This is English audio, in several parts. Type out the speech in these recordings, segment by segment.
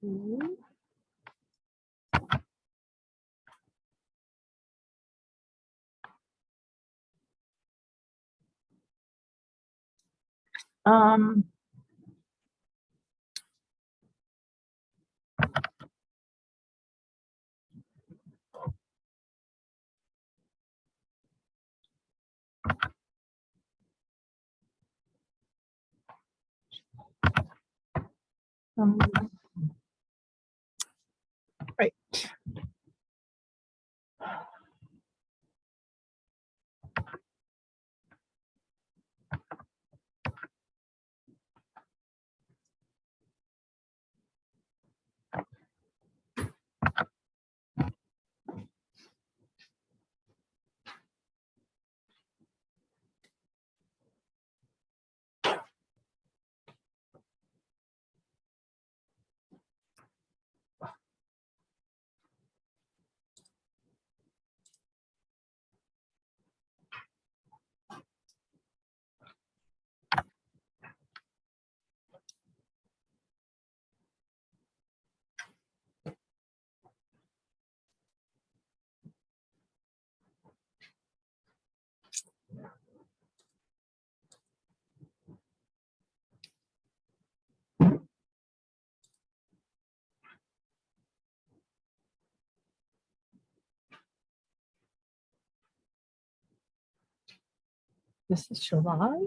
2. Right. This is July.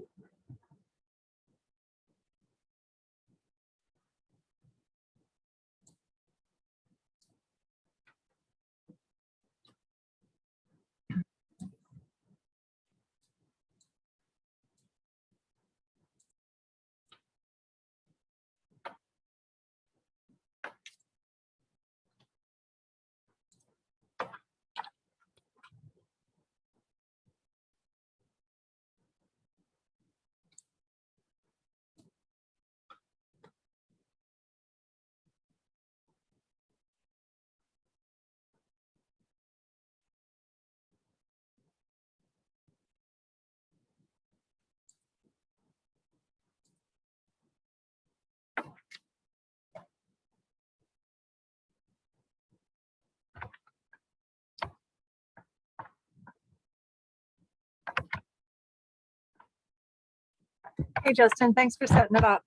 Hey, Justin, thanks for setting it up.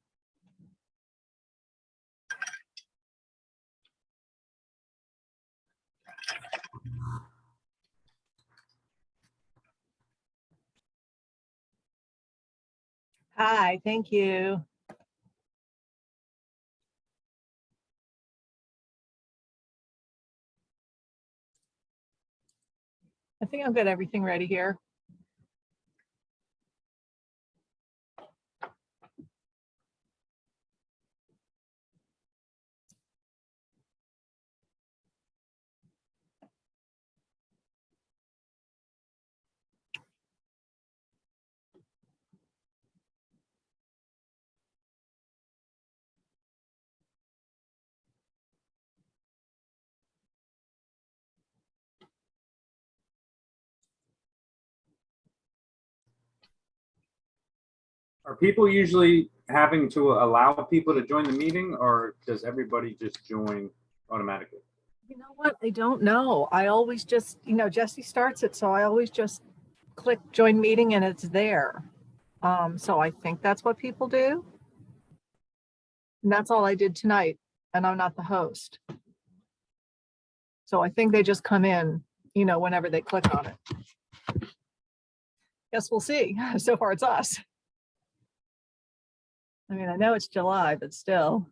Hi, thank you. I think I've got everything ready here. Are people usually having to allow people to join the meeting, or does everybody just join automatically? You know what? I don't know. I always just, Jesse starts it, so I always just click join meeting and it's there. So I think that's what people do. And that's all I did tonight, and I'm not the host. So I think they just come in, whenever they click on it. Guess we'll see. So far it's us. I mean, I know it's July, but still.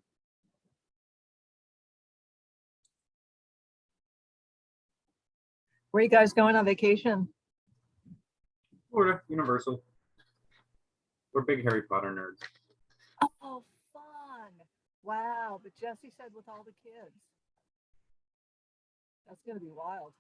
Where are you guys going on vacation? Florida, Universal. We're big Harry Potter nerds. Oh, fun. Wow. But Jesse said with all the kids. That's going to be wild.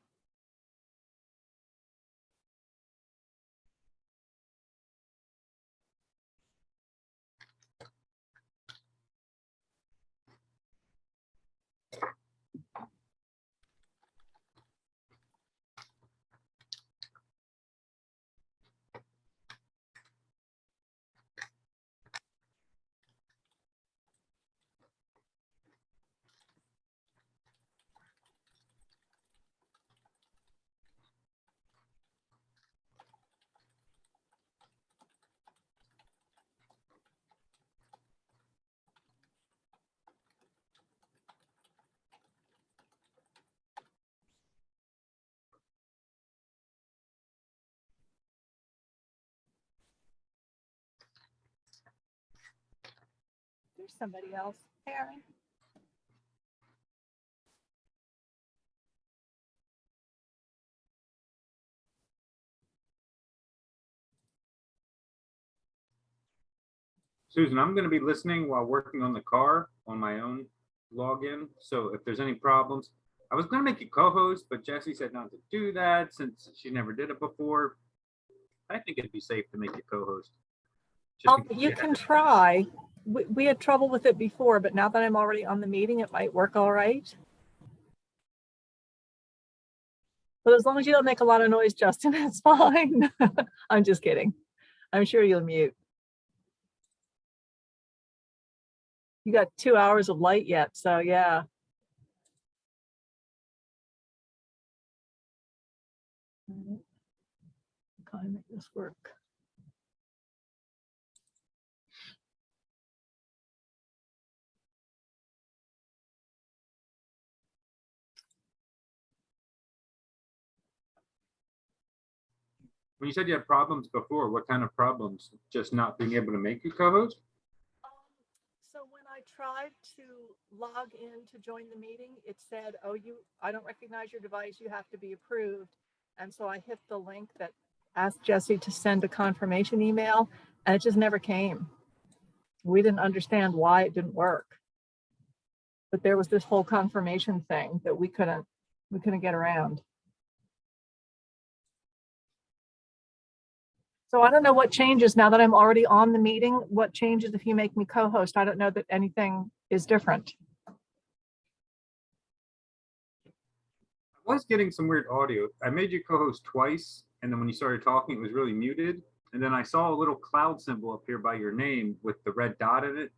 there's somebody else. Aaron. Susan, I'm going to be listening while working on the car on my own login. So if there's any problems, I was going to make you co-host, but Jessie said not to do that since she never did it before. I think it'd be safe to make you co-host. You can try. We had trouble with it before, but now that I'm already on the meeting, it might work all right. But as long as you don't make a lot of noise, Justin, it's fine. I'm just kidding. I'm sure you'll mute. You got 2 hours of light yet, so yeah. Can I make this work? When you said you had problems before, what kind of problems? Just not being able to make you co-host? So when I tried to log in to join the meeting, it said, oh, I don't recognize your device, you have to be approved. And so I hit the link that asked Jessie to send a confirmation email, and it just never came. We didn't understand why it didn't work. But there was this whole confirmation thing that we couldn't get around. So I don't know what changes now that I'm already on the meeting. What changes if you make me co-host? I don't know that anything is different. I was getting some weird audio. I made you co-host twice, and then when you started talking, it was really muted. And then I saw a little cloud symbol appear by your name with the red dot in it.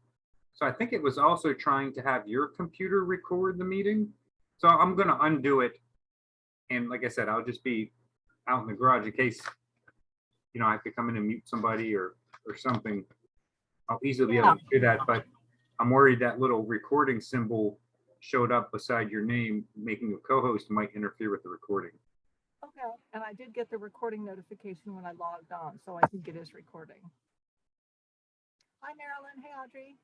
So I think it was also trying to have your computer record the meeting. So I'm going to undo it. And like I said, I'll just be out in the garage in case, you know, I have to come in and mute somebody or something. I'll easily be able to do that, but I'm worried that little recording symbol showed up beside your name, making a co-host might interfere with the recording. Okay, and I did get the recording notification when I logged on, so I think it is recording. Hi, Marilyn. Hey, Audrey.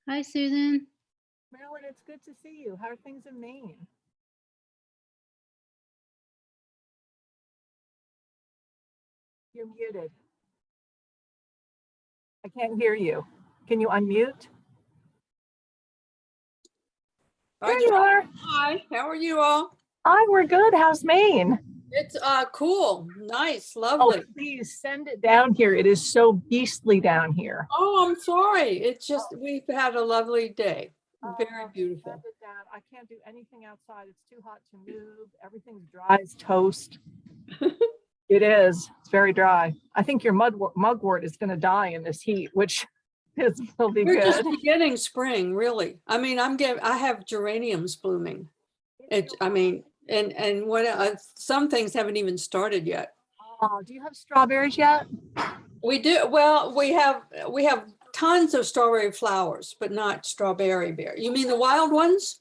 Hi, Susan. Marilyn, it's good to see you. How are things in Maine? You're muted. I can't hear you. Can you unmute? There you are. Hi, how are you all? Hi, we're good. How's Maine? It's cool, nice, Oh, lovely. please send it down here. It is so beastly down here. Oh, I'm sorry. It's just we've had a lovely day. Very Send beautiful. it down. I can't do anything outside. It's too hot to move. Everything's dry as toast. It is. It's very dry. I think your mugwort is going to die in this heat, which will be We're good. just beginning spring, really. I mean, I have geraniums blooming. I mean, and what some things haven't even started yet. Do you have strawberries yet? We do. Well, we have tons of strawberry flowers, but not strawberry berry. You mean the wild ones?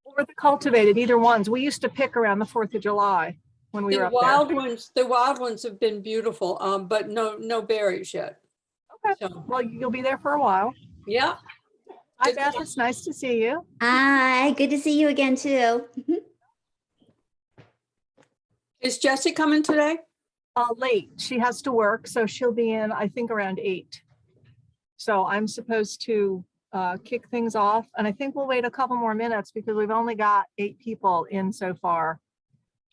Or the cultivated, either ones. We used to pick around the 4th of July when we were up there. The wild ones have been beautiful, but no berries yet. Okay. So, Well, you'll be there for a while. yeah. Hi, Beth. It's nice to see you. Hi, good to see you again, too. Is Jessie coming today? Late. She has to work, so she'll be in, I think, around 8. So I'm supposed to kick things off, and I think we'll wait a couple more minutes because we've only got 8 people in so far.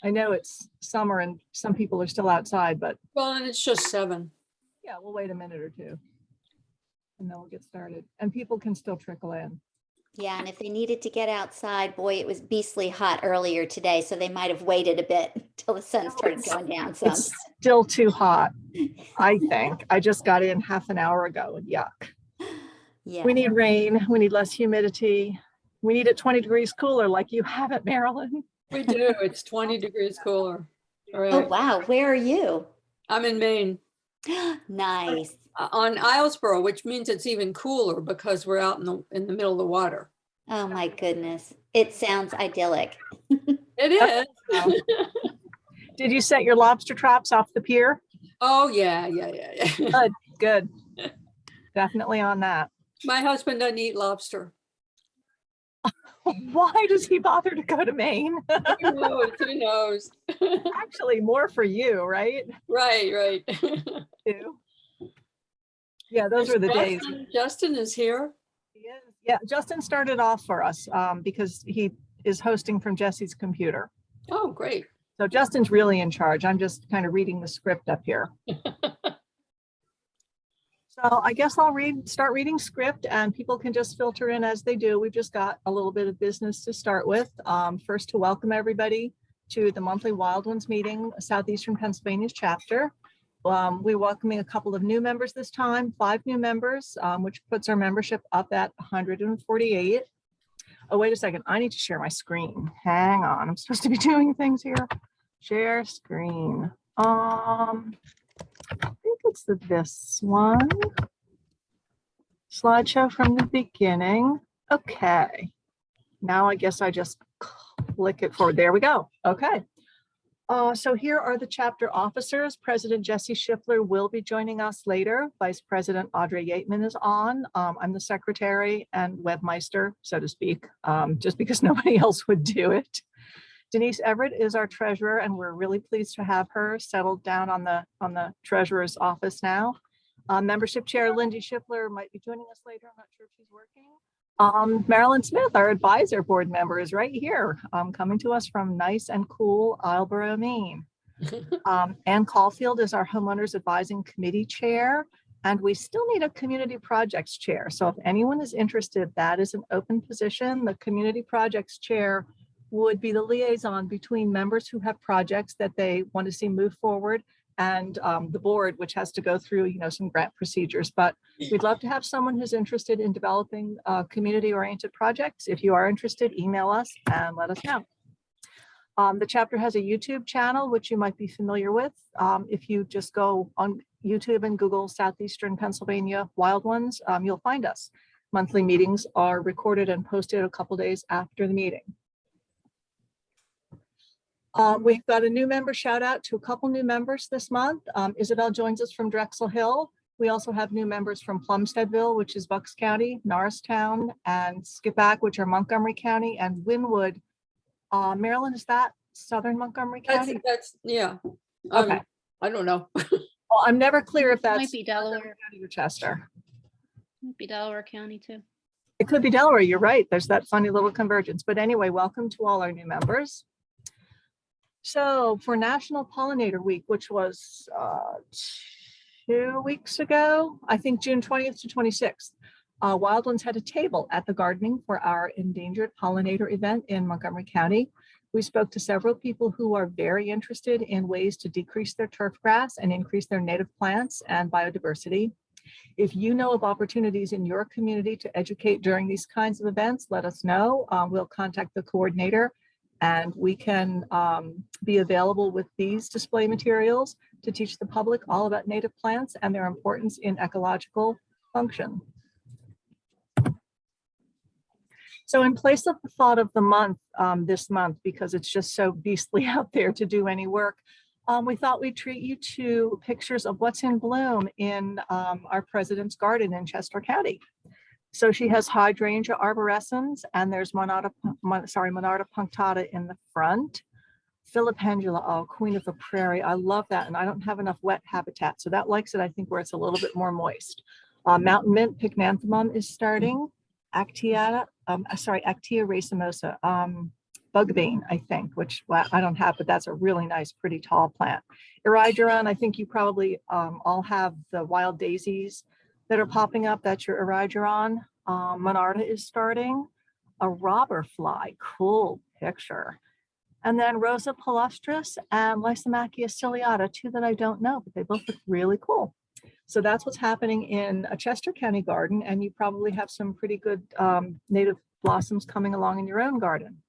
I know it's summer and some people are still outside, but Well, and it's just 7. yeah, we'll wait a minute or two and then we'll get started, and people can still trickle in. Yeah, and if they needed to get outside, boy, it was beastly hot earlier today, so they might have waited a bit till the sun started going down some. It's still too hot, I think. I just got in half an hour ago and yuck. Yeah. We need rain. We need less humidity. We need it 20 degrees cooler like you have it, Marilyn. We do. It's 20 degrees cooler. All right. Oh, wow. Where are you? I'm in Maine Nice. on Islesboro, which means it's even cooler because we're out in the middle of the water. Oh, my goodness. It sounds idyllic. It is. Did you set your lobster traps off the pier? Oh, yeah. Good. Definitely on that. My husband doesn't eat lobster. Why does he bother to go to Maine? Who knows? Who knows? Actually, more for you, right? Right. Too. Yeah, those were the days. Justin is here. He is. Yeah, Justin started off for us because he is hosting from Jesse's computer. Oh, great. So Justin's really in charge. I'm just kind of reading the script up here. So I guess I'll start reading script, and people can just filter in as they do. We've just got a little bit of business to start with. First, to welcome everybody to the monthly Wild Ones meeting, Southeastern Pennsylvania's chapter. We're welcoming a couple of new members this time, 5 new members, which puts our membership up at 148. Oh, wait a second. I need to share my screen. Hang on. I'm supposed to be doing things here. Share screen. I think it's this one. Slideshow from the beginning. Okay. Now I guess I just click it forward. There we go. Okay. So here are the chapter officers. President Jesse Schiffler will be joining us later. Vice President Audrey Yateman is on. I'm the secretary and webmeister, so to speak, just because nobody else would do it. Denise Everett is our treasurer, and we're really pleased to have her settled down on the treasurer's office now. Membership chair Lindy Schiffler might be joining us later. I'm not sure if she's working. Marilyn Smith, our advisor board member, is right here, coming to us from nice and cool Islesboro, Maine. Ann Caulfield is our homeowners advising committee chair, and we still need a community projects chair. So if anyone is interested, that is an open position. The community projects chair would be the liaison between members who have projects that they want to see move forward and the board, which has to go through, some grant procedures. But we'd love to have someone who's interested in developing community-oriented projects. If you are interested, email us and let us know. The chapter has a YouTube channel, which you might be familiar with. If you just go on YouTube and Google Southeastern Pennsylvania Wild Ones, you'll find us. Monthly meetings are recorded and posted a couple days after the meeting. We've got a new member shout out to a couple new members this month. Isabel joins us from Drexel Hill. We also have new members from Plumsteadville, which is Bucks County, Norristown, and Skipack, which are Montgomery County, and Wynwood. Marilyn, is that Southern Montgomery County? That's yeah. Okay. I don't know. Well, I'm never clear if that's Might be Delaware. County or Chester. Might be Delaware County too. It could be Delaware. You're right. There's that funny little convergence. But anyway, welcome to all our new members. So for National Pollinator Week, which was 2 weeks ago, I think June 20th to 26th, Wild Ones had a table at the gardening for our endangered pollinator event in Montgomery County. We spoke to several people who are very interested in ways to decrease their turf grass and increase their native plants and biodiversity. If you know of opportunities in your community to educate during these kinds of events, let us know. We'll contact the coordinator, and we can be available with these display materials to teach the public all about native plants and their importance in ecological function. So in place of the thought of the month this month, because it's just so beastly out there to do any work, we thought we'd treat you to pictures of what's in bloom in our president's garden in Chester County. So she has hydrangea arborescens, and there's Monarda punctata in the front. Philipendula, oh, Queen of the Prairie. I love that, and I don't have enough wet habitat, so that likes it, I think, where it's a little bit more moist. Mountain mint pycnanthemum is starting. Actia racemosa, bugbane, I think, which I don't have, but that's a really nice, pretty tall plant. Erigeron, I think you probably all have the wild daisies that are popping up. That's your Erigeron. Monarda is starting. A robber fly, cool picture. And then Rosa palustris and Lysomachia ciliata, 2 that I don't know, but they both look really cool. So that's what's happening in a Chester County garden, and you probably have some pretty good native blossoms coming along in your own garden.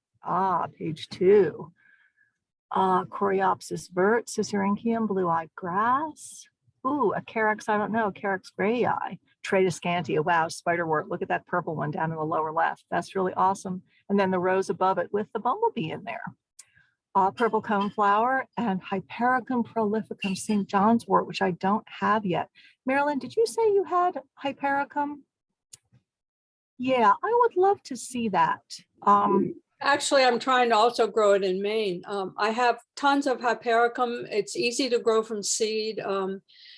Page 2. Coreopsis vert, Cicerynchium, blue-eyed grass. Ooh, a Carex, I don't know, Carex grayi, Tradescantia, wow, spiderwort. Look at that purple one down in the lower left. That's really awesome. And then the rose above it with the bumblebee in there. Purple coneflower and Hypericum prolificum St. John's wort, which I don't have yet. Marilyn, did you say you had Hypericum? Yeah, I would love to see that. Actually, I'm trying to also grow it in Maine. I have tons of Hypericum. It's easy to grow from seed.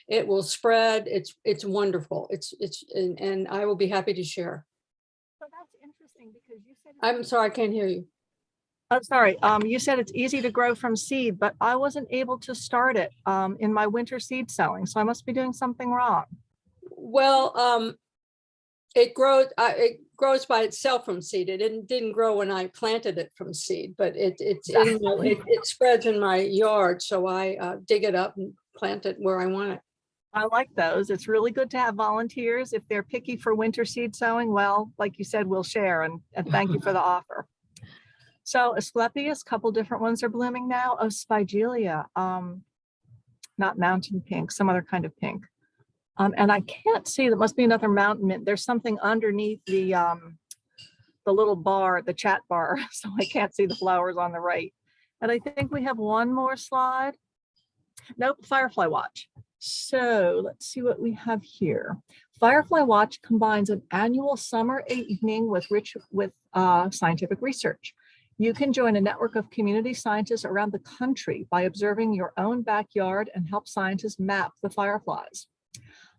It will spread. It's wonderful. And I will be happy to share. So that's interesting because you said. I'm sorry, I can't hear you. I'm sorry. You said it's easy to grow from seed, but I wasn't able to start it in my winter seed sowing, so I must be doing something wrong. Well, it grows by itself from seed. It didn't grow when I planted it from seed, but it spreads in my yard. So I dig it up and plant it where I want it. I like those. It's really good to have volunteers. If they're picky for winter seed sowing, well, like you said, we'll share, and thank you for the offer. So Asclepias, a couple different ones are blooming now. Oh, Spigelia, not mountain pink, some other kind of pink. And I can't see, that must be another mountain mint. There's something underneath the little bar, the chat bar, so I can't see the flowers on the right. And I think we have one more slide. Nope, Firefly Watch. So let's see what we have here. Firefly Watch combines an annual summer evening with scientific research. You can join a network of community scientists around the country by observing your own backyard and help scientists map the fireflies.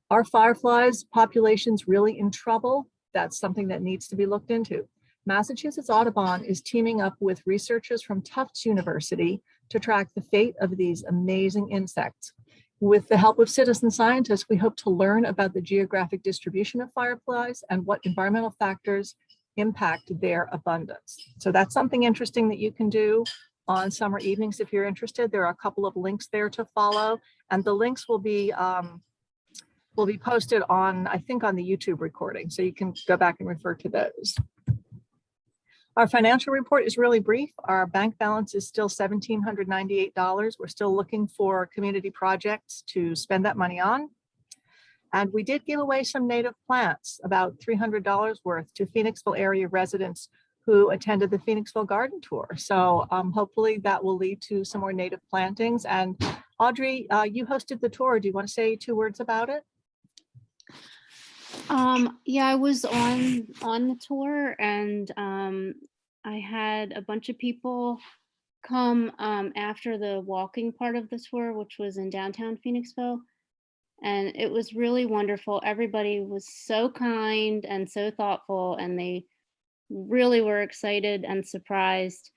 Are fireflies populations really in trouble? That's something that needs to be looked into. Massachusetts Audubon is teaming up with researchers from Tufts University to track the fate of these amazing insects. With the help of citizen scientists, we hope to learn about the geographic distribution of fireflies and what environmental factors impact their abundance. So that's something interesting that you can do on summer evenings if you're interested. There are a couple of links there to follow, and the links will be posted on, I think, on the YouTube recording, so you can go back and refer to those. Our financial report is really brief. Our bank balance is still $1,798. We're still looking for community projects to spend that money on. And we did give away some native plants, about $300 worth, to Phoenixville area residents who attended the Phoenixville Garden Tour. So hopefully that will lead to some more native plantings. And Audrey, you hosted the tour. Do you want to say 2 words about it? Yeah, I was on the tour, and I had a bunch of people come after the walking part of the tour, which was in downtown Phoenixville. And it was really wonderful. Everybody was so kind and so thoughtful, and they really were excited and surprised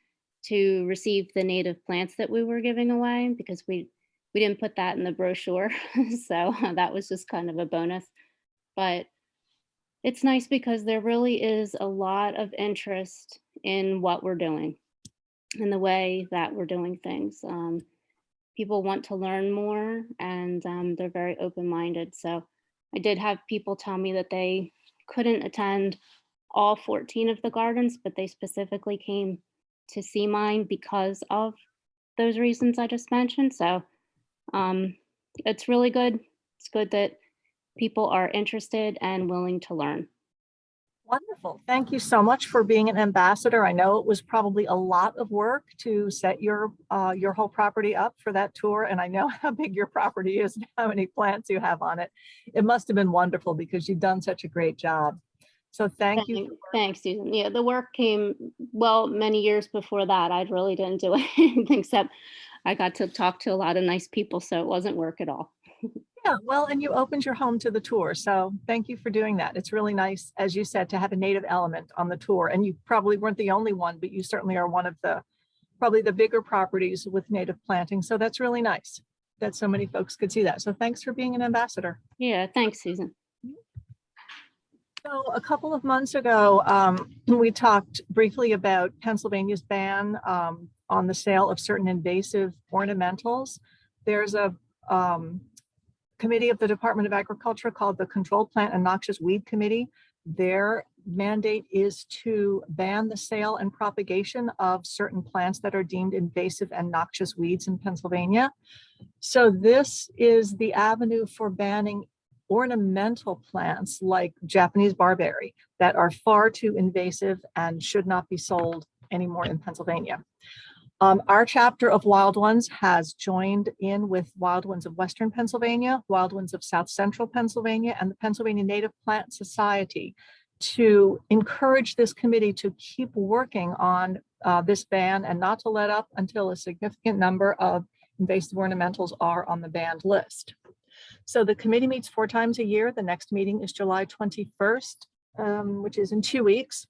to receive the native plants that we were giving away, because we didn't put that in the brochure. So that was just kind of a bonus. But it's nice because there really is a lot of interest in what we're doing and the way that we're doing things. People want to learn more, and they're very open-minded. So I did have people tell me that they couldn't attend all 14 of the gardens, but they specifically came to see mine because of those reasons I just mentioned. So it's really good. It's good that people are interested and willing to learn. Wonderful. Thank you so much for being an ambassador. I know it was probably a lot of work to set your whole property up for that tour. And I know how big your property is and how many plants you have on it. It must have been wonderful because you've done such a great job. So thank you. Thanks, Susan. Yeah, the work came, well, many years before that. I really didn't do anything except I got to talk to a lot of nice people. So it wasn't work at all. Yeah, well, and you opened your home to the tour. So thank you for doing that. It's really nice, as you said, to have a native element on the tour. And you probably weren't the only one, but you certainly are one of the, probably the bigger properties with native planting. So that's really nice that so many folks could see that. So thanks for being an ambassador. Yeah, thanks, Susan. So a couple of months ago, we talked briefly about Pennsylvania's ban on the sale of certain invasive ornamentals. There's a committee of the Department of Agriculture called the Controlled Plant and Noxious Weed Committee. Their mandate is to ban the sale and propagation of certain plants that are deemed invasive and noxious weeds in Pennsylvania. So this is the avenue for banning ornamental plants like Japanese barberry that are far too invasive and should not be sold anymore in Pennsylvania. Our chapter of Wild Ones has joined in with Wild Ones of Western Pennsylvania, Wild Ones of South Central Pennsylvania, and the Pennsylvania Native Plant Society to encourage this committee to keep working on this ban and not to let up until a significant number of invasive ornamentals are on the banned list. So the committee meets 4 times a year. The next meeting is July 21st, which is in 2 weeks.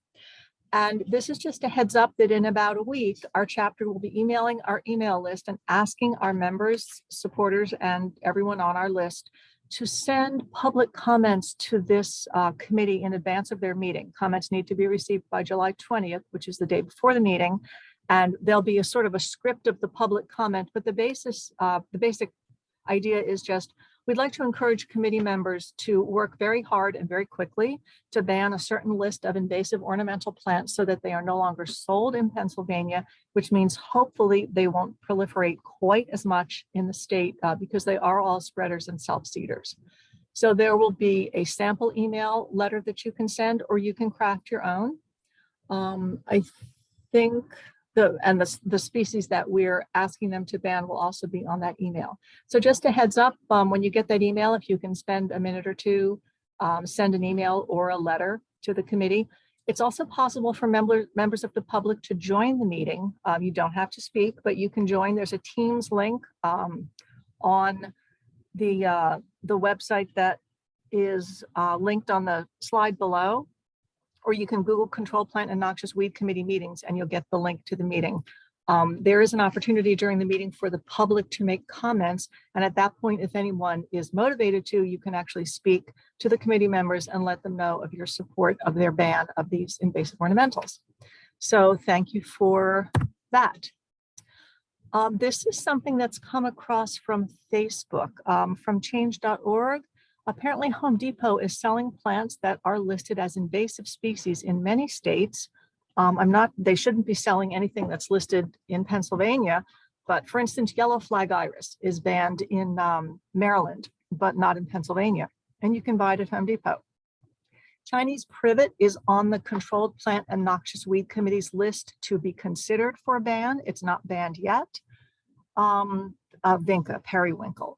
And this is just a heads up that in about a week, our chapter will be emailing our email list and asking our members, supporters, and everyone on our list to send public comments to this committee in advance of their meeting. Comments need to be received by July 20th, which is the day before the meeting. And there'll be a sort of a script of the public comment, but the basic idea is just, we'd like to encourage committee members to work very hard and very quickly to ban a certain list of invasive ornamental plants so that they are no longer sold in Pennsylvania, which means hopefully they won't proliferate quite as much in the state because they are all spreaders and self-seeders. So there will be a sample email letter that you can send, or you can craft your own. I think the species that we're asking them to ban will also be on that email. So just a heads up, when you get that email, if you can spend a minute or two, send an email or a letter to the committee. It's also possible for members of the public to join the meeting. You don't have to speak, but you can join. There's a Teams link on the website that is linked on the slide below. Or you can Google Control Plant and Noxious Weed Committee meetings and you'll get the link to the meeting. There is an opportunity during the meeting for the public to make comments. And at that point, if anyone is motivated to, you can actually speak to the committee members and let them know of your support of their ban of these invasive ornamentals. So thank you for that. This is something that's come across from Facebook, from change.org. Apparently Home Depot is selling plants that are listed as invasive species in many states. They shouldn't be selling anything that's listed in Pennsylvania, but for instance, yellow flag iris is banned in Maryland, but not in Pennsylvania, and you can buy it at Home Depot. Chinese privet is on the Controlled Plant and Noxious Weed Committee's list to be considered for a ban. It's not banned yet. Vinca, periwinkle.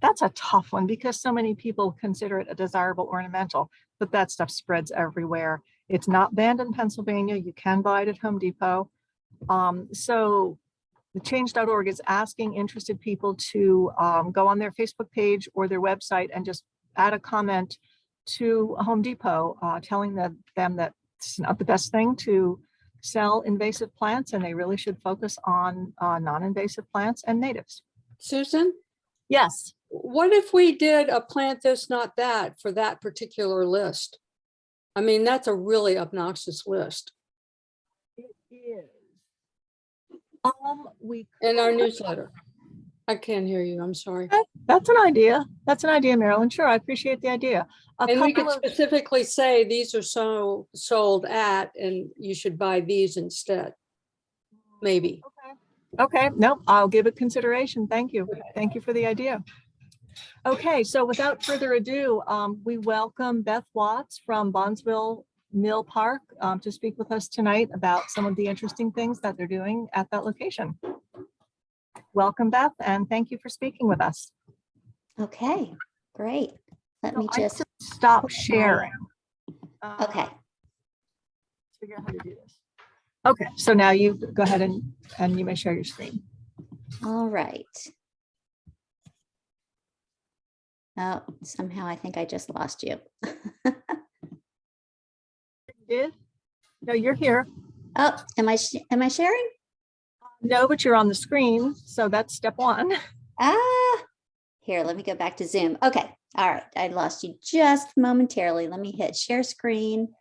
That's a tough one because so many people consider it a desirable ornamental, but that stuff spreads everywhere. It's not banned in Pennsylvania. You can buy it at Home Depot. So the change.org is asking interested people to go on their Facebook page or their website and just add a comment to Home Depot telling them that it's not the best thing to sell invasive plants and they really should focus on non-invasive plants and natives. Susan, Yes. what if we did a plant this, not that for that particular list? I mean, that's a really obnoxious list. It is. In our newsletter. I can't hear you, I'm sorry. That's an idea. That's an idea, Marilyn. Sure, I appreciate the idea. And we could specifically say these are so sold at, and you should buy these instead. Maybe. Okay, no, I'll give it consideration. Thank you. Thank you for the idea. Okay, so without further ado, we welcome Beth Watts from Bondsville Mill Park to speak with us tonight about some of the interesting things that they're doing at that location. Welcome, Beth, and thank you for speaking with us. Okay, great. Let me I just have to stop sharing. Okay. Figure out how to do this. Okay, so now you go ahead and you may share your screen. All right. Oh, somehow I think I just lost you. Did? No, you're here. Oh, am I sharing? No, but you're on the screen, so that's step one. Here, let me go back to Zoom. Okay, all right, I lost you just momentarily. Let me hit share screen.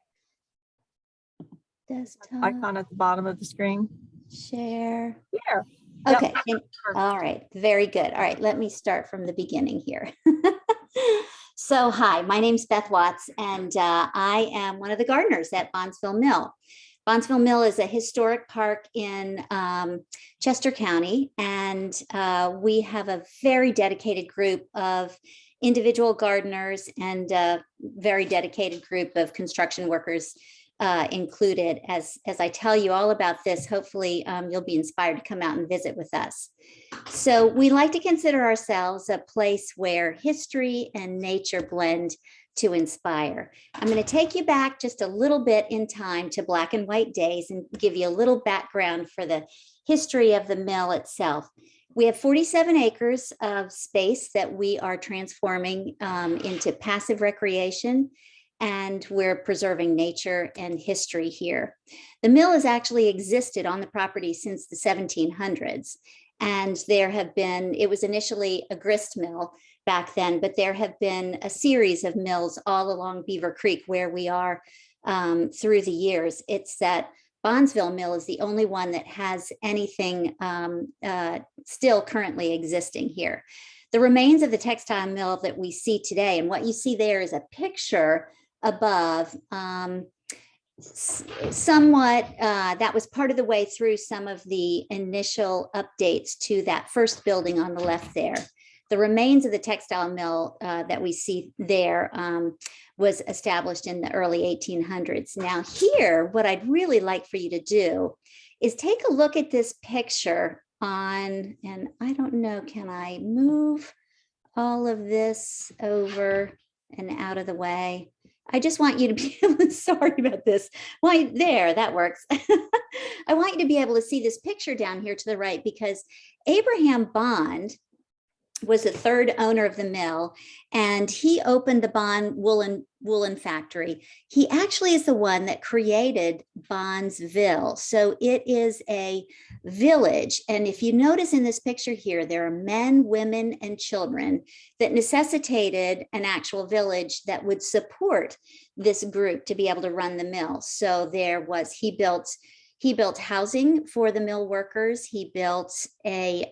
Desktop. Icon at the bottom of the screen. Share. Here. Okay. Yep. All right. Very good. All right. Let me start from the beginning here. So, hi, my name's Beth Watts, and I am one of the gardeners at Bondsville Mill. Bondsville Mill is a historic park in Chester County, and we have a very dedicated group of individual gardeners and a very dedicated group of construction workers included. As I tell you all about this, hopefully you'll be inspired to come out and visit with us. So we like to consider ourselves a place where history and nature blend to inspire. I'm going to take you back just a little bit in time to black and white days and give you a little background for the history of the mill itself. We have 47 acres of space that we are transforming into passive recreation, and we're preserving nature and history here. The mill has actually existed on the property since the 1700s, and there have been, it was initially a grist mill back then, but there have been a series of mills all along Beaver Creek where we are through the years. It's that Bondsville mill is the only one that has anything still currently existing here. The remains of the textile mill that we see today, and what you see there is a picture above, somewhat that was part of the way through some of the initial updates to that first building on the left there. The remains of the textile mill that we see there was established in the early 1800s. Now here, what I'd really like for you to do is take a look at this picture on, and I don't know, can I move all of this over and out of the way? I just want you to be able to, sorry about this. Why, there, that works. I want you to be able to see this picture down here to the right, because Abraham Bond was the third owner of the mill, and he opened the Bond woolen factory. He actually is the one that created Bondsville. So it is a village. And if you notice in this picture here, there are men, women, and children that necessitated an actual village that would support this group to be able to run the mill. So there was, he built housing for the mill workers. He built a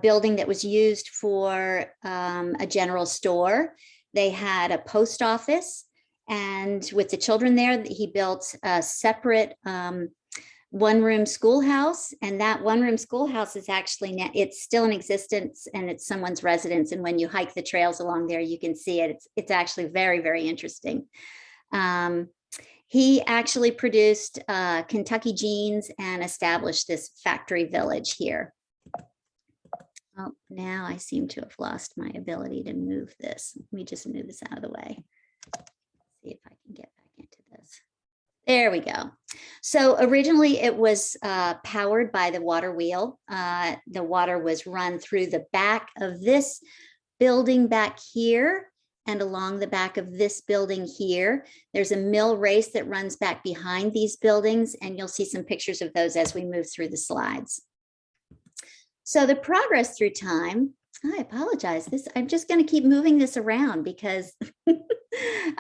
building that was used for a general store. They had a post office, and with the children there, he built a separate one-room schoolhouse. And that one-room schoolhouse is actually, it's still in existence, and it's someone's residence. And when you hike the trails along there, you can see it. It's actually very, very interesting. He actually produced Kentucky jeans and established this factory village here. Oh, now I seem to have lost my ability to move this. Let me just move this out of the way. See if I can get back into this. There we go. So originally it was powered by the water wheel. The water was run through the back of this building back here and along the back of this building here. There's a mill race that runs back behind these buildings, and you'll see some pictures of those as we move through the slides. So the progress through time, I apologize. I'm just going to keep moving this around because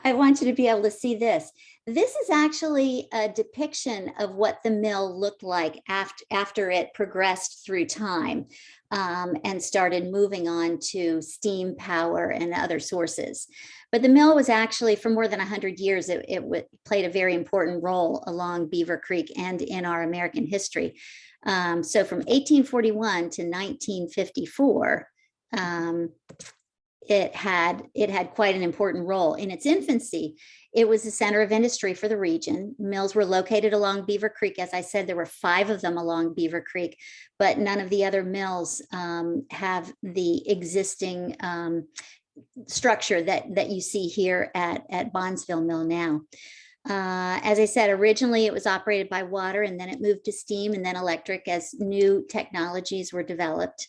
I want you to be able to see this. This is actually a depiction of what the mill looked like after it progressed through time and started moving on to steam power and other sources. But the mill was actually, for more than 100 years, it played a very important role along Beaver Creek and in our American history. So from 1841 to 1954, it had quite an important role. In its infancy, it was the center of industry for the region. Mills were located along Beaver Creek. As I said, there were 5 of them along Beaver Creek, but none of the other mills have the existing structure that you see here at Bondsville Mill now. As I said, originally it was operated by water, and then it moved to steam and then electric as new technologies were developed.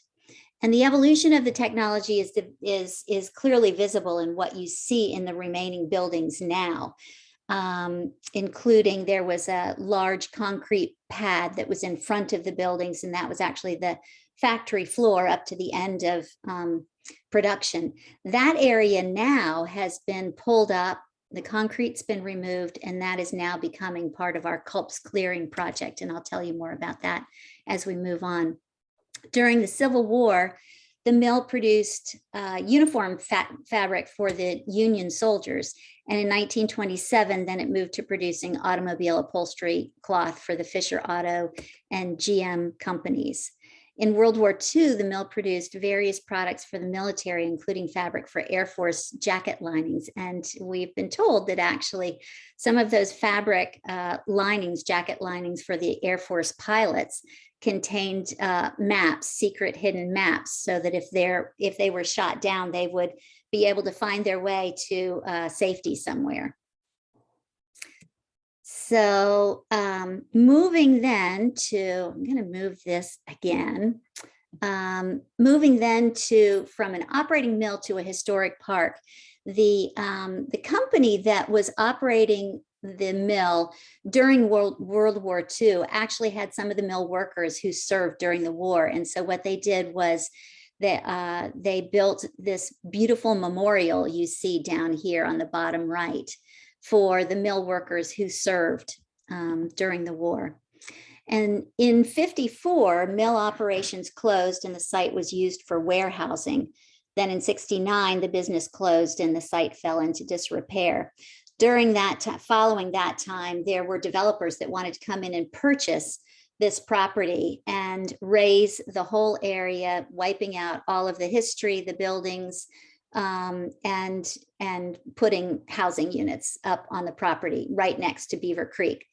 And the evolution of the technology is clearly visible in what you see in the remaining buildings now, including there was a large concrete pad that was in front of the buildings, and that was actually the factory floor up to the end of production. That area now has been pulled up. The concrete's been removed, and that is now becoming part of our Culp's Clearing project. And I'll tell you more about that as we move on. During the Civil War, the mill produced uniform fabric for the Union soldiers. And in 1927, then it moved to producing automobile upholstery cloth for the Fisher Auto and GM companies. In World War II, the mill produced various products for the military, including fabric for Air Force jacket linings. And we've been told that actually some of those fabric linings, jacket linings for the Air Force pilots, contained maps, secret hidden maps, so that if they were shot down, they would be able to find their way to safety somewhere. So moving then to, I'm going to move this again. Moving then to from an operating mill to a historic park. The company that was operating the mill during World War II actually had some of the mill workers who served during the war. And so what they did was that they built this beautiful memorial you see down here on the bottom right for the mill workers who served during the war. And in '54, mill operations closed and the site was used for warehousing. Then in '69, the business closed and the site fell into disrepair. During that time, following that time, there were developers that wanted to come in and purchase this property and raise the whole area, wiping out all of the history, the buildings, and putting housing units up on the property right next to Beaver Creek.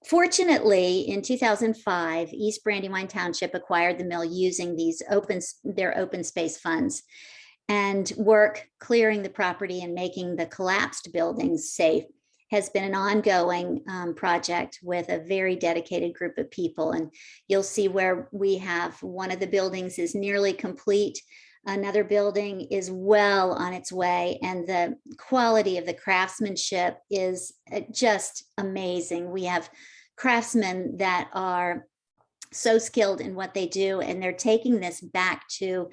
Fortunately, in 2005, East Brandywine Township acquired the mill using their open space funds, and work clearing the property and making the collapsed buildings safe has been an ongoing project with a very dedicated group of people. And you'll see where we have one of the buildings is nearly complete. Another building is well on its way, and the quality of the craftsmanship is just amazing. We have craftsmen that are so skilled in what they do, and they're taking this back to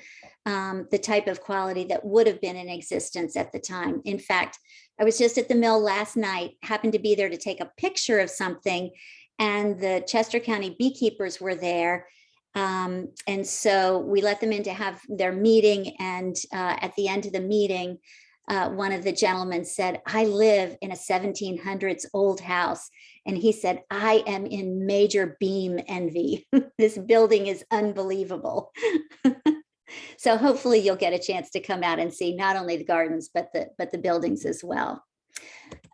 the type of quality that would have been in existence at the time. In fact, I was just at the mill last night, happened to be there to take a picture of something, and the Chester County beekeepers were there. And so we let them in to have their meeting. And at the end of the meeting, one of the gentlemen said, "I live in a 1700s old house." And he said, "I am in major beam envy. This building is unbelievable." So hopefully you'll get a chance to come out and see not only the gardens, but the buildings as well.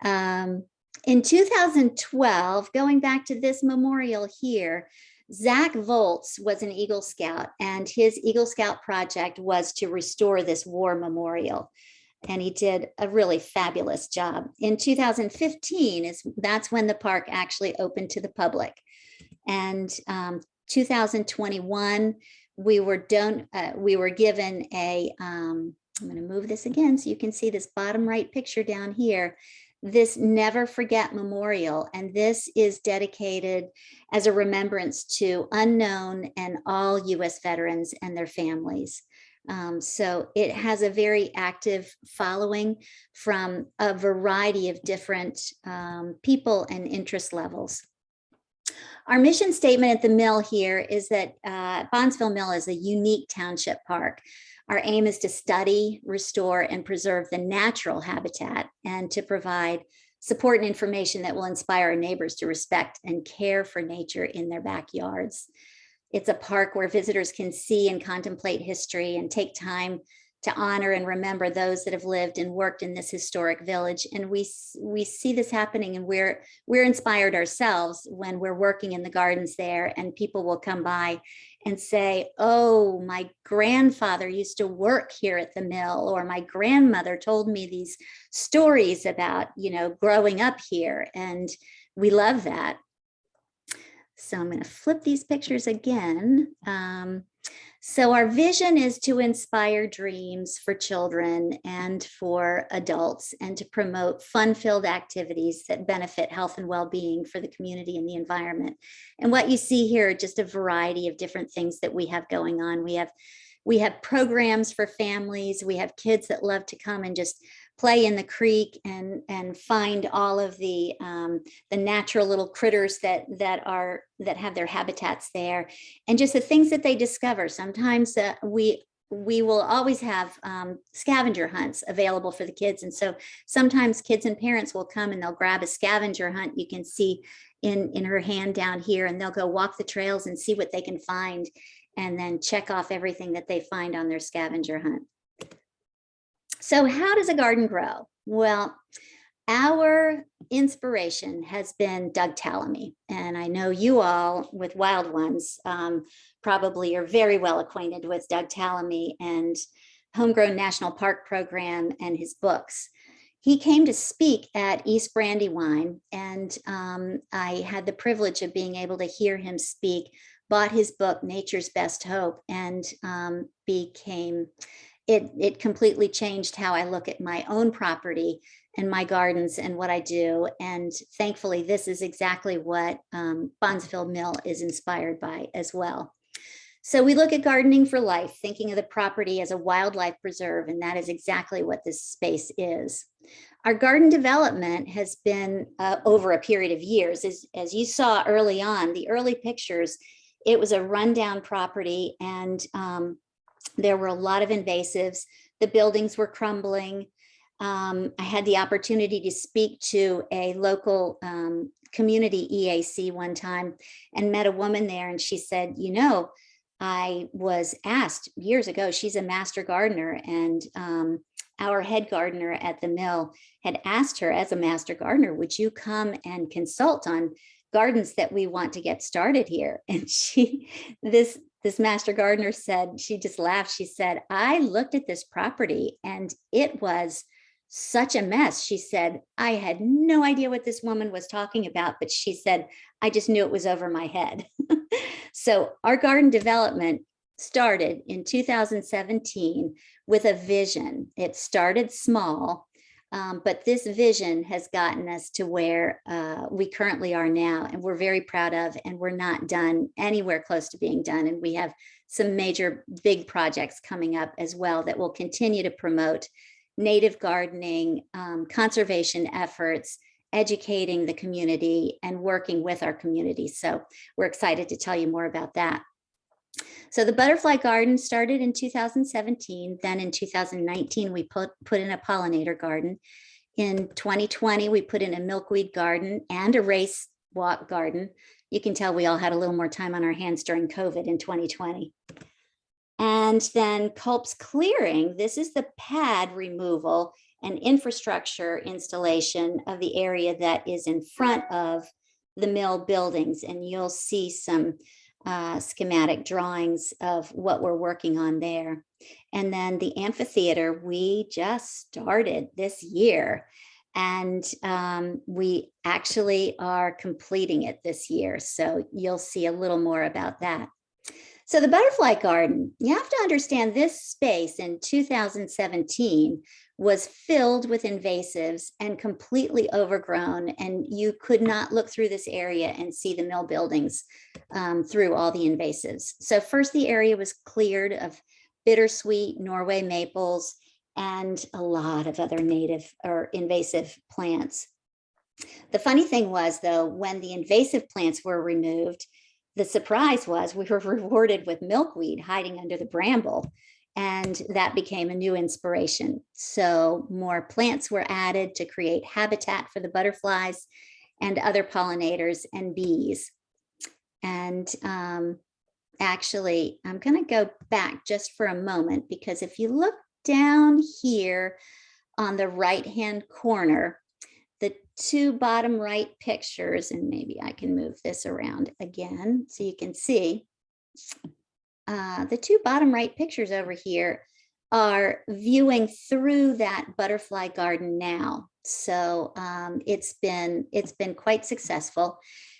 In 2012, going back to this memorial here, Zach Volz was an Eagle Scout, and his Eagle Scout project was to restore this war memorial. And he did a really fabulous job. In 2015, that's when the park actually opened to the public. And 2021, we were given a, I'm going to move this again so you can see this bottom right picture down here, this Never Forget Memorial. And this is dedicated as a remembrance to unknown and all U.S. veterans and their families. So it has a very active following from a variety of different people and interest levels. Our mission statement at the mill here is that Bondsville Mill is a unique township park. Our aim is to study, restore, and preserve the natural habitat, and to provide support and information that will inspire our neighbors to respect and care for nature in their backyards. It's a park where visitors can see and contemplate history and take time to honor and remember those that have lived and worked in this historic village. And we see this happening, and we're inspired ourselves when we're working in the gardens there, and people will come by and say, "Oh, my grandfather used to work here at the mill," or "My grandmother told me these stories about, growing up here." And we love that. So I'm going to flip these pictures again. So our vision is to inspire dreams for children and for adults, and to promote fun-filled activities that benefit health and well-being for the community and the environment. And what you see here are just a variety of different things that we have going on. We have programs for families. We have kids that love to come and just play in the creek and find all of the natural little critters that have their habitats there, and just the things that they discover. Sometimes we will always have scavenger hunts available for the kids, and so sometimes kids and parents will come and they'll grab a scavenger hunt. You can see in her hand down here, and they'll go walk the trails and see what they can find, and then check off everything that they find on their scavenger hunt. So how does a garden grow? Well, our inspiration has been Doug Tallamy. And I know you all with Wild Ones probably are very well acquainted with Doug Tallamy and Homegrown National Park Program and his books. He came to speak at East Brandywine, and I had the privilege of being able to hear him speak, bought his book, Nature's Best Hope, and it completely changed how I look at my own property and my gardens and what I do. And thankfully, this is exactly what Bondsville Mill is inspired by as well. So we look at gardening for life, thinking of the property as a wildlife preserve, and that is exactly what this space is. Our garden development has been over a period of years. As you saw early on, the early pictures, it was a rundown property, and there were a lot of invasives. The buildings were crumbling. I had the opportunity to speak to a local community EAC one time and met a woman there, and she said, you know, I was asked years ago, she's a master gardener, and our head gardener at the mill had asked her as a master gardener, would you come and consult on gardens that we want to get started here? And this master gardener said, she just laughed. She said, I looked at this property and it was such a mess. She said, I had no idea what this woman was talking about, but she said, I just knew it was over my head. So our garden development started in 2017 with a vision. It started small, but this vision has gotten us to where we currently are now, and we're very proud of, and we're not done anywhere close to being done. And we have some major big projects coming up as well that will continue to promote native gardening, conservation efforts, educating the community, and working with our community. So we're excited to tell you more about that. So the butterfly garden started in 2017. Then in 2019, we put in a pollinator garden. In 2020, we put in a milkweed garden and a race walk garden. You can tell we all had a little more time on our hands during COVID in 2020. And then Culp's clearing, this is the pad removal and infrastructure installation of the area that is in front of the mill buildings. And you'll see some schematic drawings of what we're working on there. And then the amphitheater, we just started this year, and we actually are completing it this year. So you'll see a little more about that. So the butterfly garden, you have to understand this space in 2017 was filled with invasives and completely overgrown, and you could not look through this area and see the mill buildings through all the invasives. So first the area was cleared of bittersweet Norway maples and a lot of other native or invasive plants. The funny thing was, though, when the invasive plants were removed, the surprise was we were rewarded with milkweed hiding under the bramble, and that became a new inspiration. So more plants were added to create habitat for the butterflies and other pollinators and bees. And actually, I'm going to go back just for a moment, because if you look down here on the right-hand corner, the two bottom right pictures, and maybe I can move this around again so you can see, the two bottom right pictures over here are viewing through that butterfly garden now. So it's been quite successful.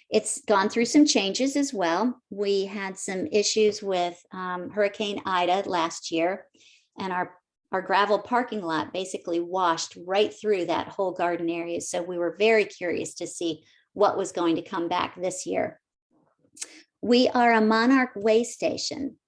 It's gone through some changes as well. We had some issues with Hurricane Ida last year, and our gravel parking lot basically washed right through that whole garden area. So we were very curious to see what was going to come back this year. We are a monarch way station.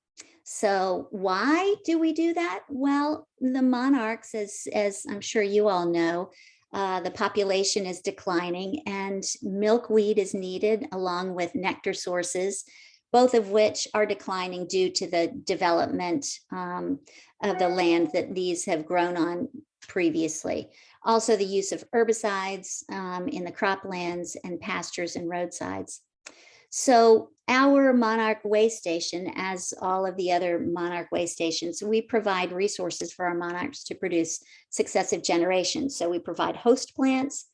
So why do we do that? Well, the monarchs, as I'm sure you all know, the population is declining, and milkweed is needed along with nectar sources, both of which are declining due to the development of the land that these have grown on previously. Also the use of herbicides in the croplands and pastures and roadsides. So our monarch way station, as all of the other monarch way stations, we provide resources for our monarchs to produce successive generations. So we provide host plants,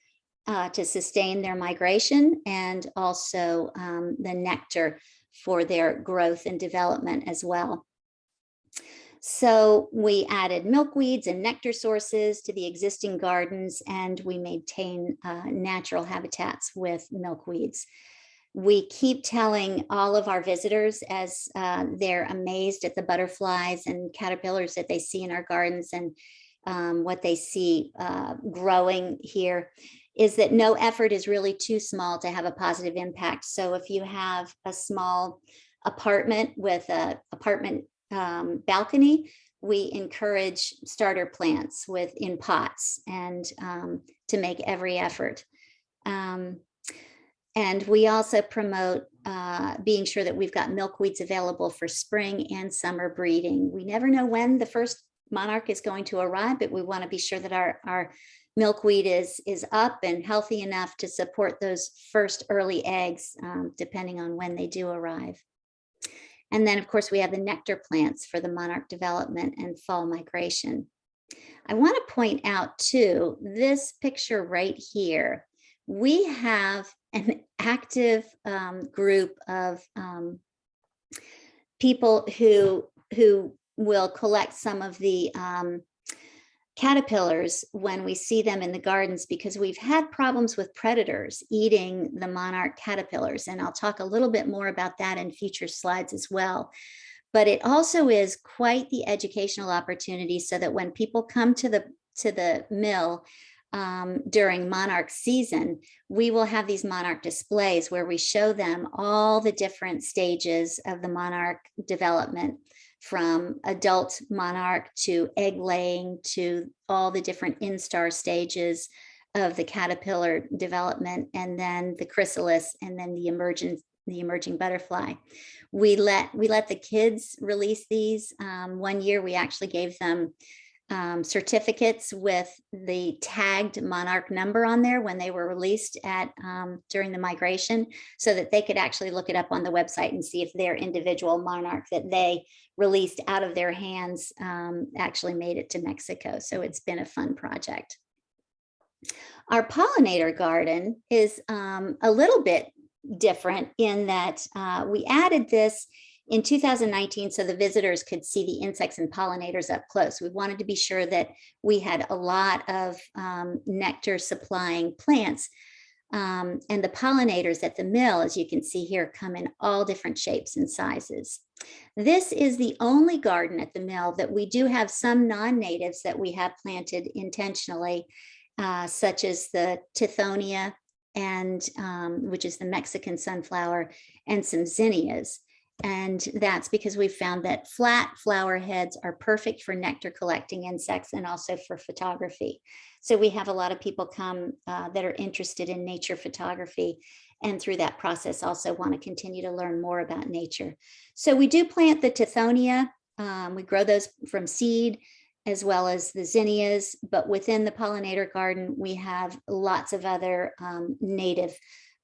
to sustain their migration, and also the nectar for their growth and development as well. So we added milkweeds and nectar sources to the existing gardens, and we maintain natural habitats with milkweeds. We keep telling all of our visitors as they're amazed at the butterflies and caterpillars that they see in our gardens and what they see growing here, is that no effort is really too small to have a positive impact. So if you have a small apartment with an apartment balcony, we encourage starter plants in pots, and to make every effort. And we also promote being sure that we've got milkweeds available for spring and summer breeding. We never know when the first monarch is going to arrive, but we want to be sure that our milkweed is up and healthy enough to support those first early eggs, depending on when they do arrive. And then, of course, we have the nectar plants for the monarch development and fall migration. I want to point out, too, this picture right here. We have an active group of people who will collect some of the caterpillars when we see them in the gardens, because we've had problems with predators eating the monarch caterpillars. And I'll talk a little bit more about that in future slides as well. But it also is quite the educational opportunity, so that when people come to the mill during monarch season, we will have these monarch displays where we show them all the different stages of the monarch development, from adult monarch to egg laying to all the different instar stages of the caterpillar development, and then the chrysalis, and then the emerging butterfly. We let the kids release these. One year we actually gave them certificates with the tagged monarch number on there when they were released during the migration, so that they could actually look it up on the website and see if their individual monarch that they released out of their hands actually made it to Mexico. So it's been a fun project. Our pollinator garden is a little bit different in that we added this in 2019 so the visitors could see the insects and pollinators up close. We wanted to be sure that we had a lot of nectar supplying plants, and the pollinators at the mill, as you can see here, come in all different shapes and sizes. This is the only garden at the mill that we do have some non-natives that we have planted intentionally, such as the tithonia, and which is the Mexican sunflower, and some zinnias. And that's because we found that flat flower heads are perfect for nectar collecting insects and also for photography. So we have a lot of people come that are interested in nature photography, and through that process also want to continue to learn more about nature. So we do plant the tithonia. We grow those from seed, as well as the zinnias, but within the pollinator garden, we have lots of other native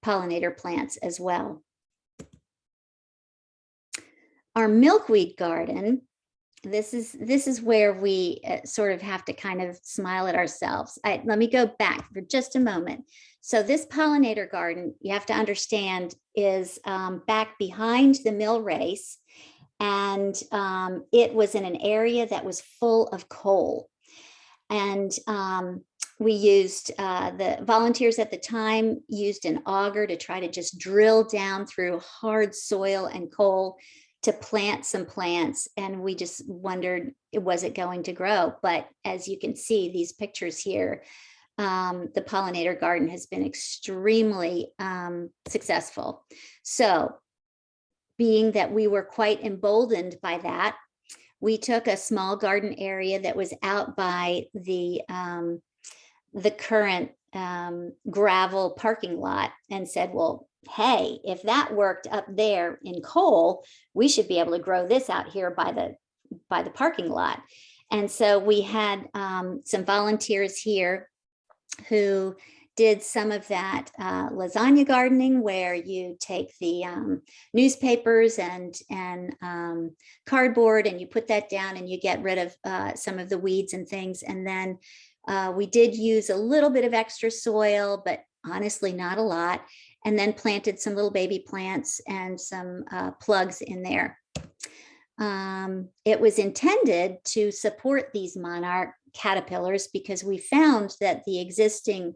pollinator plants as well. Our milkweed garden, this is where we sort of have to kind of smile at ourselves. Let me go back for just a moment. So this pollinator garden, you have to understand, is back behind the mill race, and it was in an area that was full of coal. And we used, the volunteers at the time used an auger to try to just drill down through hard soil and coal to plant some plants, and we just wondered, was it going to grow? But as you can see, these pictures here, the pollinator garden has been extremely successful. So being that we were quite emboldened by that, we took a small garden area that was out by the current gravel parking lot and said, well, hey, if that worked up there in coal, we should be able to grow this out here by the parking lot. And so we had some volunteers here who did some of that lasagna gardening, where you take the newspapers and cardboard, and you put that down and you get rid of some of the weeds and things. And then we did use a little bit of extra soil, but honestly not a lot, and then planted some little baby plants and some plugs in there. It was intended to support these monarch caterpillars because we found that the existing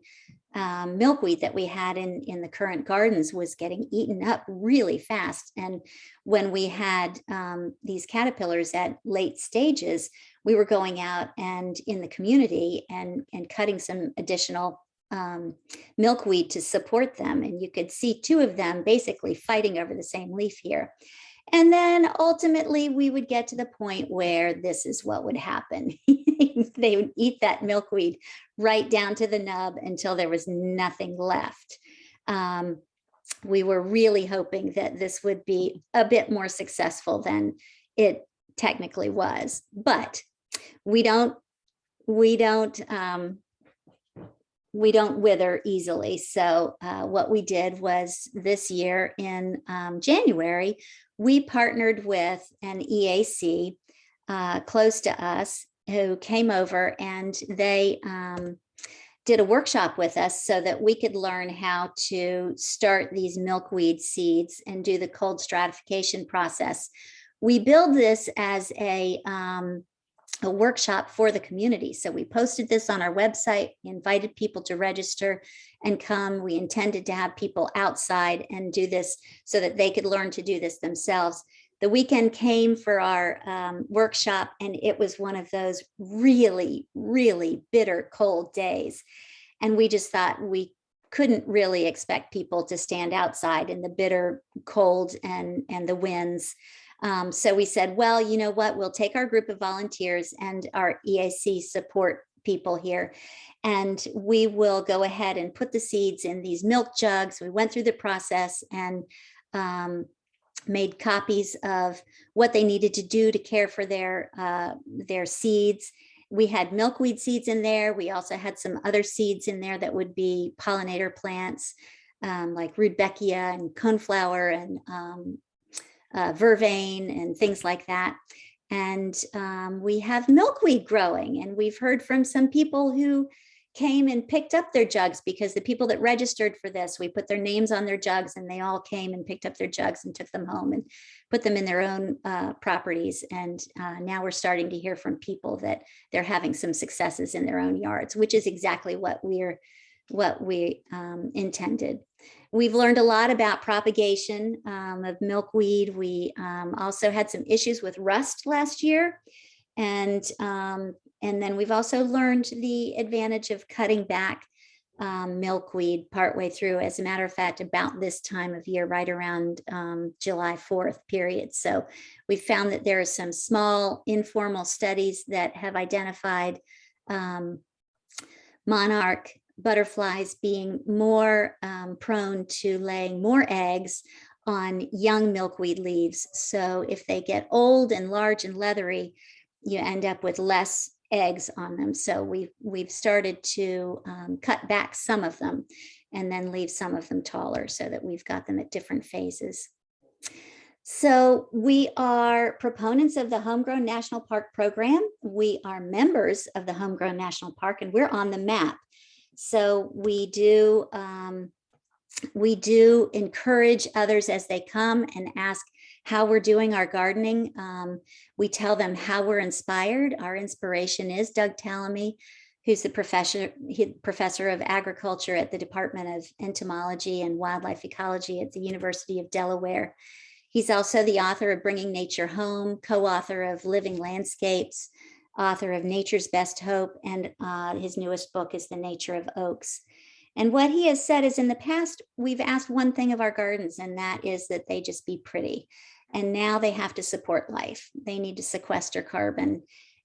milkweed that we had in the current gardens was getting eaten up really fast. And when we had these caterpillars at late stages, we were going out and in the community and cutting some additional milkweed to support them. And you could see two of them basically fighting over the same leaf here. And then ultimately we would get to the point where this is what would happen. They would eat that milkweed right down to the nub until there was nothing left. We were really hoping that this would be a bit more successful than it technically was, but we don't wither easily. So what we did was this year in January, we partnered with an EAC close to us who came over, and they did a workshop with us so that we could learn how to start these milkweed seeds and do the cold stratification process. We build this as a workshop for the community. So we posted this on our website, invited people to register and come. We intended to have people outside and do this so that they could learn to do this themselves. The weekend came for our workshop, and it was one of those really, really bitter cold days. And we just thought we couldn't really expect people to stand outside in the bitter cold and the winds. So we said, well, you know what, we'll take our group of volunteers and our EAC support people here, and we will go ahead and put the seeds in these milk jugs. We went through the process and made copies of what they needed to do to care for their seeds. We had milkweed seeds in there. We also had some other seeds in there that would be pollinator plants, like rudbeckia and coneflower and vervain and things like that. And we have milkweed growing, and we've heard from some people who came and picked up their jugs, because the people that registered for this, we put their names on their jugs, and they all came and picked up their jugs and took them home and put them in their own properties. And now we're starting to hear from people that they're having some successes in their own yards, which is exactly what we intended. We've learned a lot about propagation of milkweed. We also had some issues with rust last year. And then we've also learned the advantage of cutting back milkweed partway through. As a matter of fact, about this time of year, right around July 4th period. So we found that there are some small informal studies that have identified monarch butterflies being more prone to laying more eggs on young milkweed leaves. So if they get old and large and leathery, you end up with less eggs on them. So we've started to cut back some of them and then leave some of them taller so that we've got them at different phases. So we are proponents of the Homegrown National Park program. We are members of the Homegrown National Park, and we're on the map. So we do encourage others as they come and ask how we're doing our gardening. We tell them how we're inspired. Our inspiration is Doug Tallamy, who's the professor of agriculture at the Department of Entomology and Wildlife Ecology at the University of Delaware. He's also the author of Bringing Nature Home, co-author of Living Landscapes, author of Nature's Best Hope, and his newest book is The Nature of Oaks. And what he has said is, in the past, we've asked one thing of our gardens, and that is that they just be pretty. And now they have to support life. They need to sequester carbon.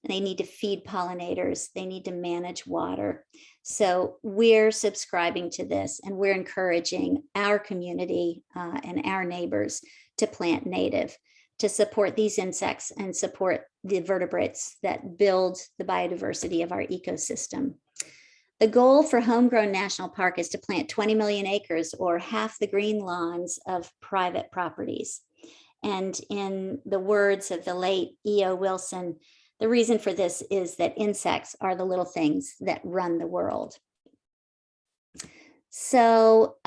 They need to feed pollinators. They need to manage water. So we're subscribing to this, and we're encouraging our community and our neighbors to plant native, to support these insects and support the vertebrates that build the biodiversity of our ecosystem. The goal for Homegrown National Park is to plant 20 million acres, or half the green lawns of private properties. And in the words of the late E.O. Wilson, the reason for this is that insects are the little things that run the world. So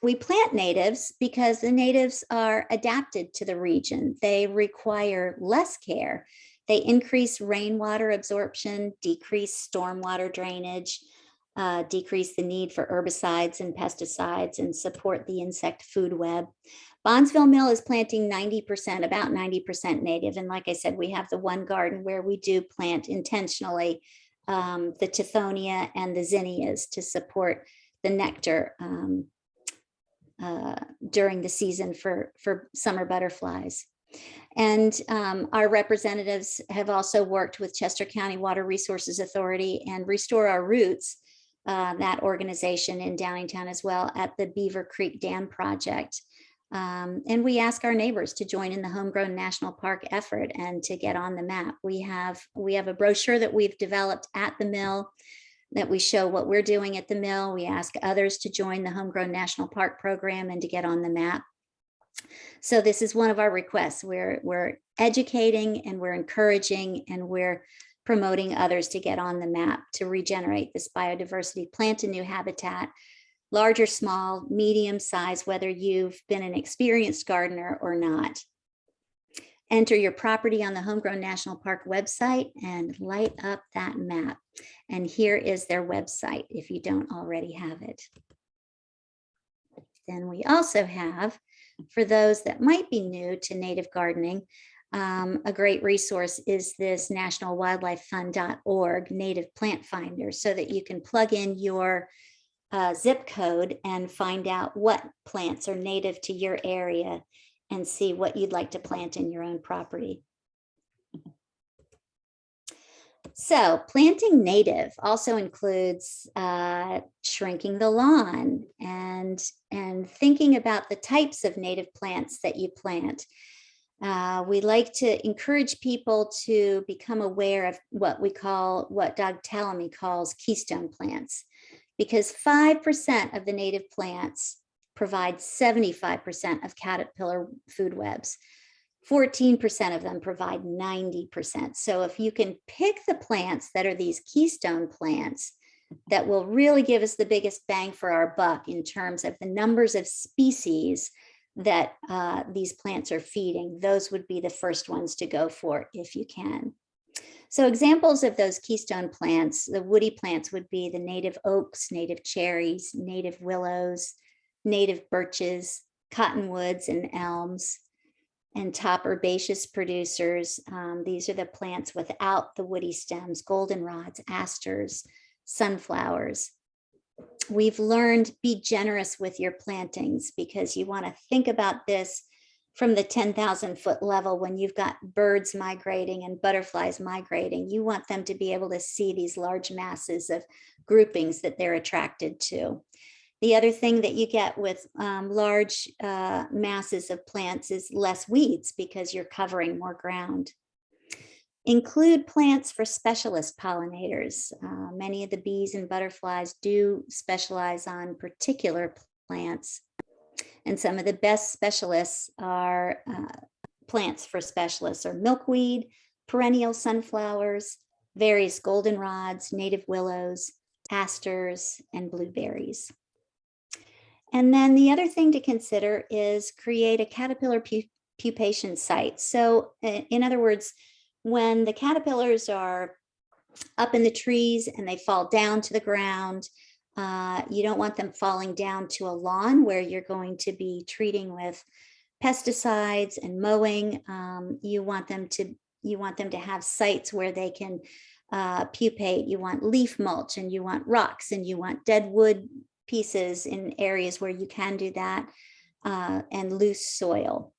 we plant natives because the natives are adapted to the region. They require less care. They increase rainwater absorption, decrease stormwater drainage, decrease the need for herbicides and pesticides, and support the insect food web. Bondsville Mill is planting 90%, about 90% native. And like I said, we have the one garden where we do plant intentionally the Tithonia and the zinnias to support the nectar during the season for summer butterflies. And our representatives have also worked with Chester County Water Resources Authority and Restore Our Roots, that organization in Downingtown as well, at the Beaver Creek Dam project. And we ask our neighbors to join in the Homegrown National Park effort and to get on the map. We have a brochure that we've developed at the mill that we show what we're doing at the mill. We ask others to join the Homegrown National Park program and to get on the map. So this is one of our requests. We're educating and we're encouraging and we're promoting others to get on the map to regenerate this biodiversity, plant a new habitat, large or small, medium size, whether you've been an experienced gardener or not. Enter your property on the Homegrown National Park website and light up that map. And here is their website if you don't already have it. Then we also have, for those that might be new to native gardening, a great resource is this nationalwildlifefund.org native plant finder, so that you can plug in your zip code and find out what plants are native to your area and see what you'd like to plant in your own property. So planting native also includes shrinking the lawn and thinking about the types of native plants that you plant. We like to encourage people to become aware of what Doug Tallamy calls keystone plants, because 5% of the native plants provide 75% of caterpillar food webs. 14% of them provide 90%. So if you can pick the plants that are these keystone plants that will really give us the biggest bang for our buck in terms of the numbers of species that these plants are feeding, those would be the first ones to go for if you can. So examples of those keystone plants, the woody plants, would be the native oaks, native cherries, native willows, native birches, cottonwoods and elms, and top herbaceous producers. These are the plants without the woody stems: goldenrods, asters, sunflowers. We've learned, be generous with your plantings, because you want to think about this from the 10,000 foot level. When you've got birds migrating and butterflies migrating, you want them to be able to see these large masses of groupings that they're attracted to. The other thing that you get with large masses of plants is less weeds, because you're covering more ground. Include plants for specialist pollinators. Many of the bees and butterflies do specialize on particular plants. And some of the best specialists are plants for specialists are milkweed, perennial sunflowers, various goldenrods, native willows, asters, and blueberries. And then the other thing to consider is create a caterpillar pupation site. So in other words, when the caterpillars are up in the trees and they fall down to the ground, you don't want them falling down to a lawn where you're going to be treating with pesticides and mowing. You want them to have sites where they can pupate. You want leaf mulch, and you want rocks, and you want dead wood pieces in areas where you can do that, and loose soil.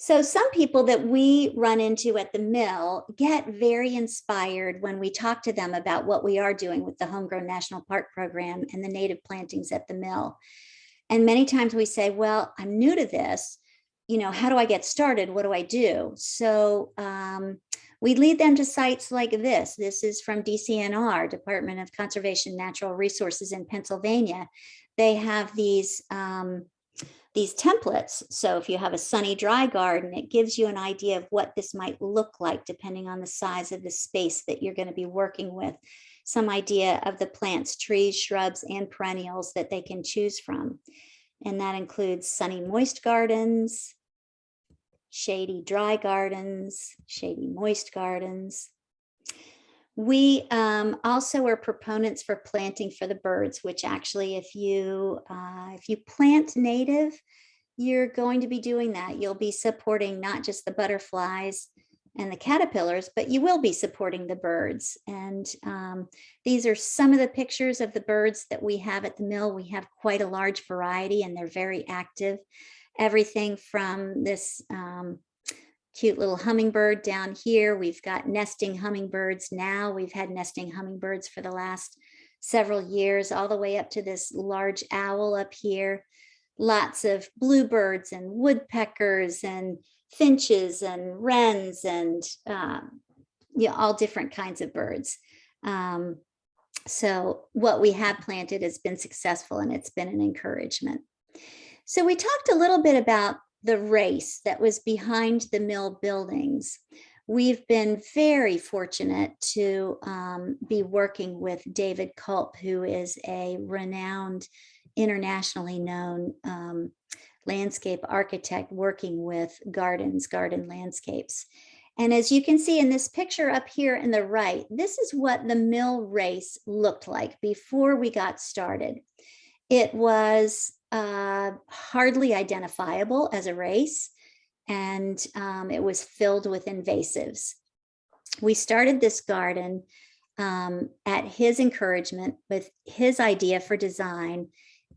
So some people that we run into at the mill get very inspired when we talk to them about what we are doing with the Homegrown National Park program and the native plantings at the mill. And many times we say, well, I'm new to this, how do I get started? What do I do? So we lead them to sites like this. This is from DCNR, Department of Conservation and Natural Resources in Pennsylvania. They have these these templates. So if you have a sunny, dry garden, it gives you an idea of what this might look like depending on the size of the space that you're going to be working with. Some idea of the plants, trees, shrubs, and perennials that they can choose from. And that includes sunny, moist gardens, shady, dry gardens, shady, moist gardens. We also are proponents for planting for the birds, which actually, if you plant native, you're going to be doing that. You'll be supporting not just the butterflies and the caterpillars, but you will be supporting the birds. And these are some of the pictures of the birds that we have at the mill. We have quite a large variety and they're very active. Everything from this cute little hummingbird down here. We've got nesting hummingbirds now. We've had nesting hummingbirds for the last several years, all the way up to this large owl up here. Lots of bluebirds and woodpeckers and finches and wrens and yeah, all different kinds of birds. So what we have planted has been successful and it's been an encouragement. So we talked a little bit about the race that was behind the mill buildings. We've been very fortunate to be working with David Culp, who is a renowned, internationally known landscape architect working with garden landscapes. And as you can see in this picture up here in the right, this is what the mill race looked like before we got started. It was hardly identifiable as a race, and it was filled with invasives. We started this garden at his encouragement with his idea for design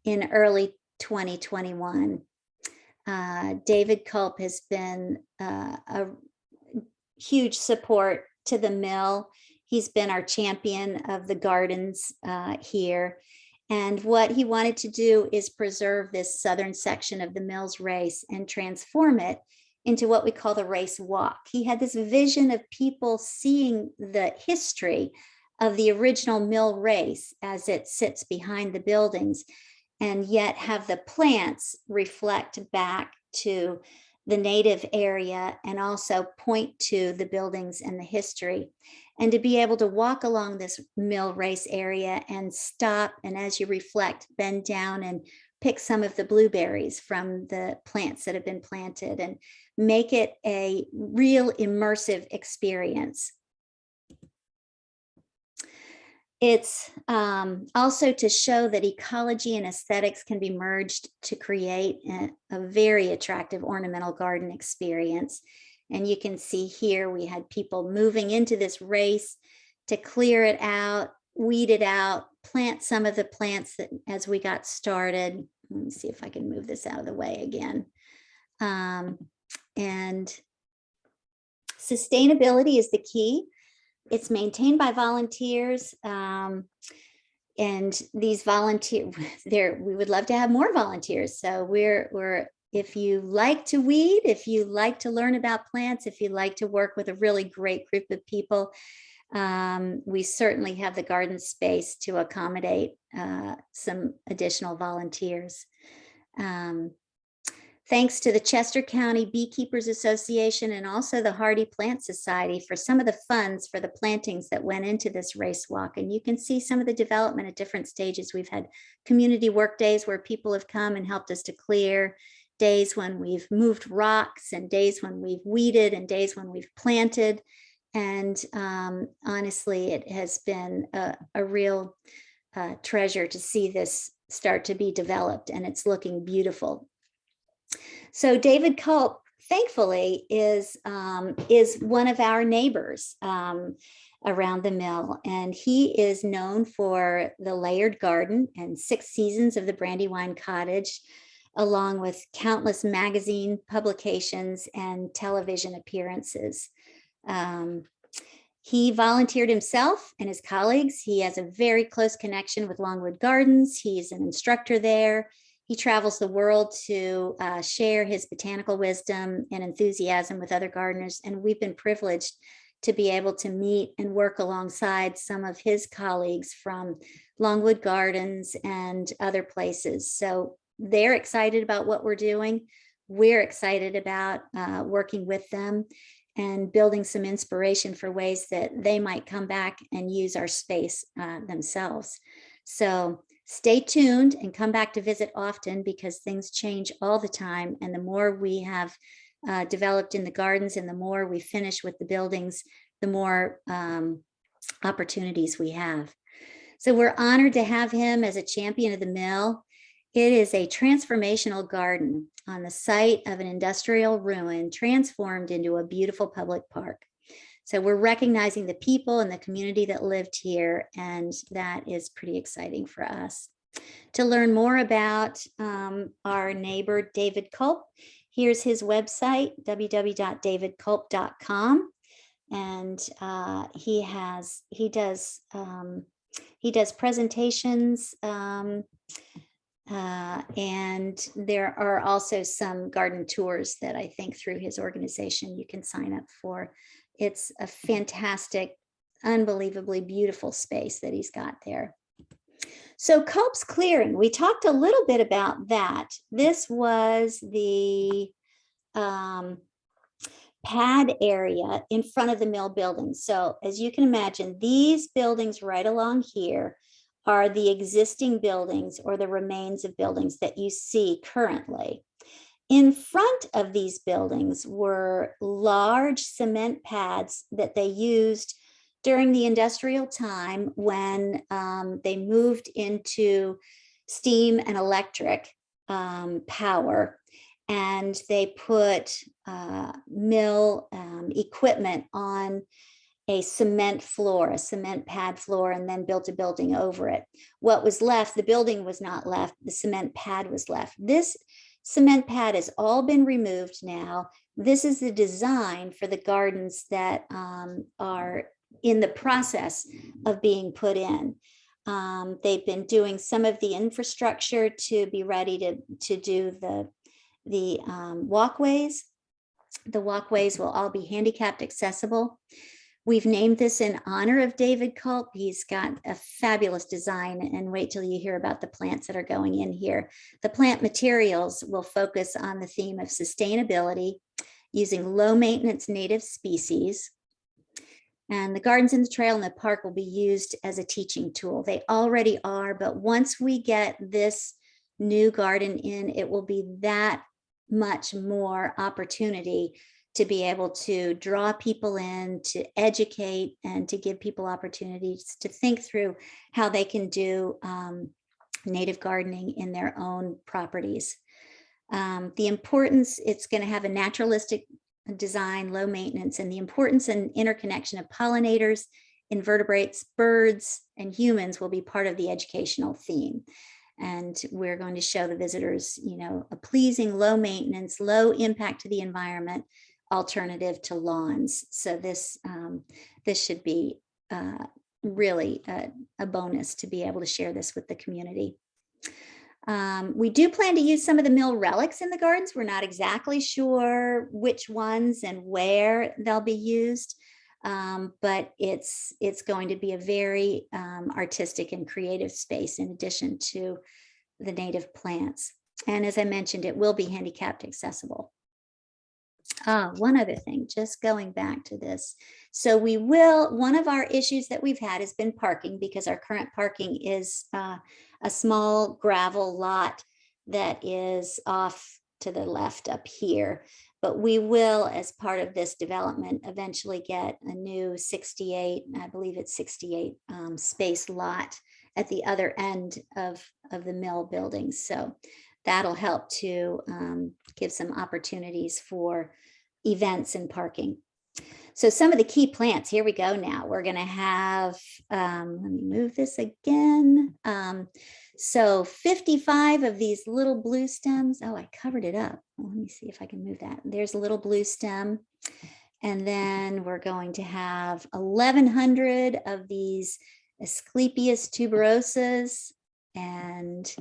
in early 2021. David Culp has been a huge support to the mill. He's been our champion of the gardens here. And what he wanted to do is preserve this southern section of the mill's race and transform it into what we call the race walk. He had this vision of people seeing the history of the original mill race as it sits behind the buildings, and yet have the plants reflect back to the native area and also point to the buildings and the history. And to be able to walk along this mill race area and stop, and as you reflect, bend down and pick some of the blueberries from the plants that have been planted and make it a real immersive experience. It's also to show that ecology and aesthetics can be merged to create a very attractive ornamental garden experience. And you can see here we had people moving into this race to clear it out, weed it out, plant some of the plants that as we got started. Let me see if I can move this out of the way again. And sustainability is the key. It's maintained by volunteers, and these volunteers, we would love to have more volunteers. So we're if you like to weed, if you like to learn about plants, if you like to work with a really great group of people, we certainly have the garden space to accommodate some additional volunteers. Thanks to the Chester County Beekeepers Association and also the Hardy Plant Society for some of the funds for the plantings that went into this race walk. And you can see some of the development at different stages. We've had community work days where people have come and helped us to clear, days when we've moved rocks, and days when we've weeded, and days when we've planted. And honestly, it has been a real treasure to see this start to be developed, and it's looking beautiful. So David Culp, thankfully, is one of our neighbors around the mill, and he is known for the layered garden and 6 seasons of the Brandywine Cottage, along with countless magazine publications and television appearances. He volunteered himself and his colleagues. He has a very close connection with Longwood Gardens. He's an instructor there. He travels the world to share his botanical wisdom and enthusiasm with other gardeners, and we've been privileged to be able to meet and work alongside some of his colleagues from Longwood Gardens and other places. So they're excited about what we're doing. We're excited about working with them and building some inspiration for ways that they might come back and use our space themselves. So stay tuned and come back to visit often, because things change all the time. And the more we have developed in the gardens and the more we finish with the buildings, the more opportunities we have. So we're honored to have him as a champion of the mill. It is a transformational garden on the site of an industrial ruin transformed into a beautiful public park. So we're recognizing the people and the community that lived here, and that is pretty exciting for us. To learn more about our neighbor, David Culp, here's his website, www.davidculp.com. And he does presentations, and there are also some garden tours that I think through his organization you can sign up for. It's a fantastic, unbelievably beautiful space that he's got there. So Culp's Clearing, we talked a little bit about that. This was the pad area in front of the mill building. So as you can imagine, these buildings right along here are the existing buildings or the remains of buildings that you see currently. In front of these buildings were large cement pads that they used during the industrial time when they moved into steam and electric power, and they put mill equipment on a cement floor, a cement pad floor, and then built a building over it. What was left, the building was not left, the cement pad was left. This cement pad has all been removed now. This is the design for the gardens that are in the process of being put in. They've been doing some of the infrastructure to be ready to do the walkways. The walkways will all be handicapped accessible. We've named this in honor of David Culp. He's got a fabulous design, and wait till you hear about the plants that are going in here. The plant materials will focus on the theme of sustainability using low maintenance native species. And the gardens in the trail and the park will be used as a teaching tool. They already are, but once we get this new garden in, it will be that much more opportunity to be able to draw people in, to educate, and to give people opportunities to think through how they can do native gardening in their own properties. The importance, it's going to have a naturalistic design, low maintenance, and the importance and interconnection of pollinators, invertebrates, birds, and humans will be part of the educational theme. And we're going to show the visitors, you know, a pleasing, low maintenance, low impact to the environment alternative to lawns. So this should be really a bonus to be able to share this with the community. We do plan to use some of the mill relics in the gardens. We're not exactly sure which ones and where they'll be used, but it's going to be a very artistic and creative space in addition to the native plants. And as I mentioned, it will be handicapped accessible. One other thing, just going back to this. So we will, one of our issues that we've had has been parking, because our current parking is a small gravel lot that is off to the left up here. But we will, as part of this development, eventually get a new 68, I believe it's 68 space lot at the other end of the mill building. So that'll help to give some opportunities for events and parking. So some of the key plants, here we go now. We're going to have, let me move this again. So 55 of these little blue stems. Oh, I covered it up. Let me see if I can move that. There's a little blue stem. And then we're going to have 1,100 of these Asclepias tuberosas and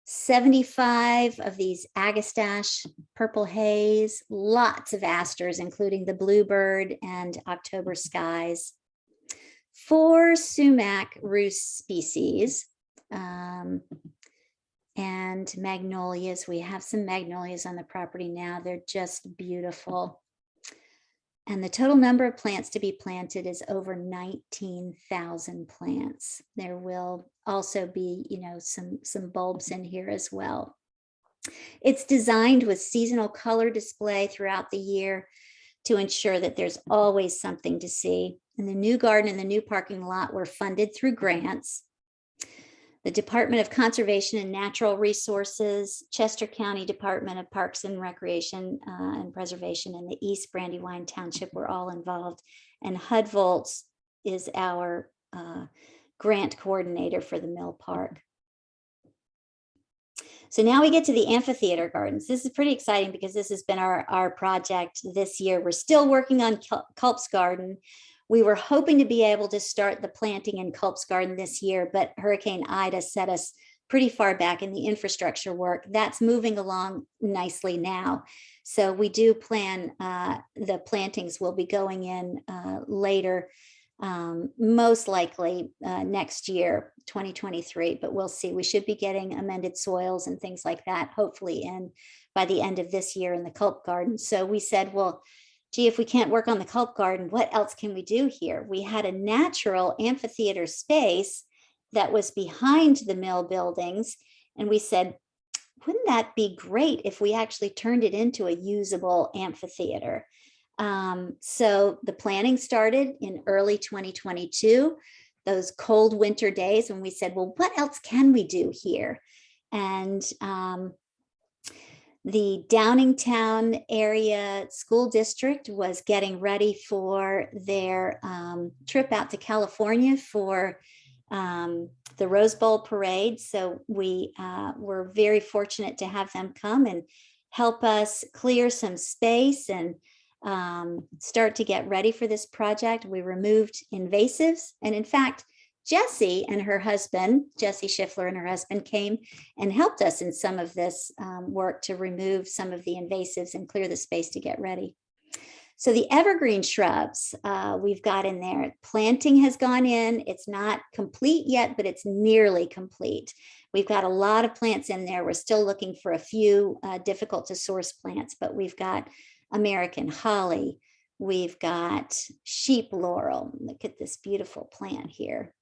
75 of these agastache purple haze, lots of asters, including the bluebird and October skies, 4 sumac roost species, and magnolias. We have some magnolias on the property now. They're just beautiful. And the total number of plants to be planted is over 19,000 plants. There will also be, you know, some bulbs in here as well. It's designed with seasonal color display throughout the year to ensure that there's always something to see. And the new garden and the new parking lot were funded through grants. The Department of Conservation and Natural Resources, Chester County Department of Parks and Recreation and Preservation, and the East Brandywine Township were all involved. And HUD Volts is our grant coordinator for the Mill Park. So now we get to the amphitheater gardens. This is pretty exciting because this has been our project this year. We're still working on Culp's Garden. We were hoping to be able to start the planting in Culp's Garden this year, but Hurricane Ida set us pretty far back in the infrastructure work. That's moving along nicely now. So we do plan, the plantings will be going in later, most likely next year, 2023, but we'll see. We should be getting amended soils and things like that, hopefully in by the end of this year in the Culp Garden. So we said, well, gee, if we can't work on the Culp Garden, what else can we do here? We had a natural amphitheater space that was behind the mill buildings. And we said, wouldn't that be great if we actually turned it into a usable amphitheater? So the planning started in early 2022, those cold winter days, when we said, well, what else can we do here? And the Downingtown area school district was getting ready for their trip out to California for the Rose Bowl parade. So we were very fortunate to have them come and help us clear some space and start to get ready for this project. We removed invasives. And in fact, Jessie and her husband, Jessie Schiffler and her husband, came and helped us in some of this work to remove some of the invasives and clear the space to get ready. So the evergreen shrubs we've got in there, planting has gone in. It's not complete yet, but it's nearly complete. We've got a lot of plants in there. We're still looking for a few difficult to source plants, but we've got American holly. We've got sheep laurel. Look at this beautiful plant here.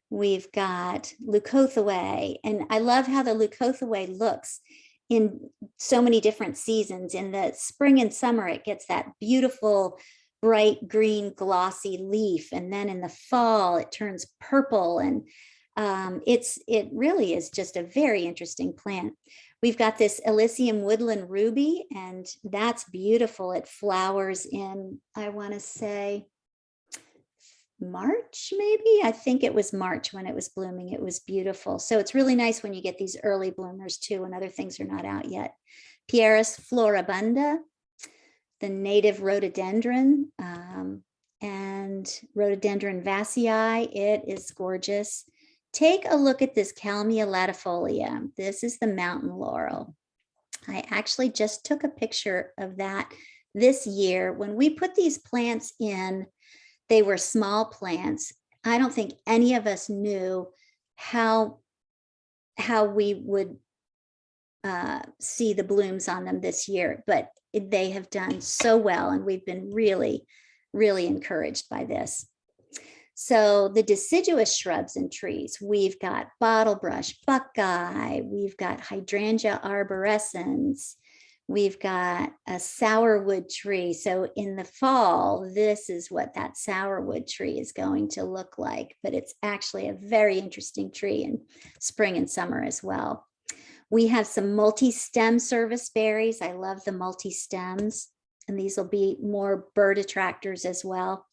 We've got leucothaway, and I love how the leucothaway looks in so many different seasons. In the spring and summer, it gets that beautiful bright green glossy leaf, and then in the fall it turns purple, and it really is just a very interesting plant. We've got this Elysium woodland ruby, and that's beautiful. It flowers in, I want to say, March, maybe. I think it was March when it was blooming. It was beautiful. So it's really nice when you get these early bloomers too, and other things are not out yet. Pieris floribunda, the native rhododendron, and rhododendron vasii. It is gorgeous. Take a look at this Kalmia latifolia. This is the mountain laurel. I actually just took a picture of that this year. When we put these plants in, they were small plants. I don't think any of us knew how we would see the blooms on them this year, but they have done so well, and we've been really, really encouraged by this. So the deciduous shrubs and trees, we've got bottlebrush, buckeye, we've got hydrangea arborescens, we've got a sourwood tree. So in the fall, this is what that sourwood tree is going to look like, but it's actually a very interesting tree in spring and summer as well. We have some multi-stem service berries. I love the multi-stems, and these will be more bird attractors as well.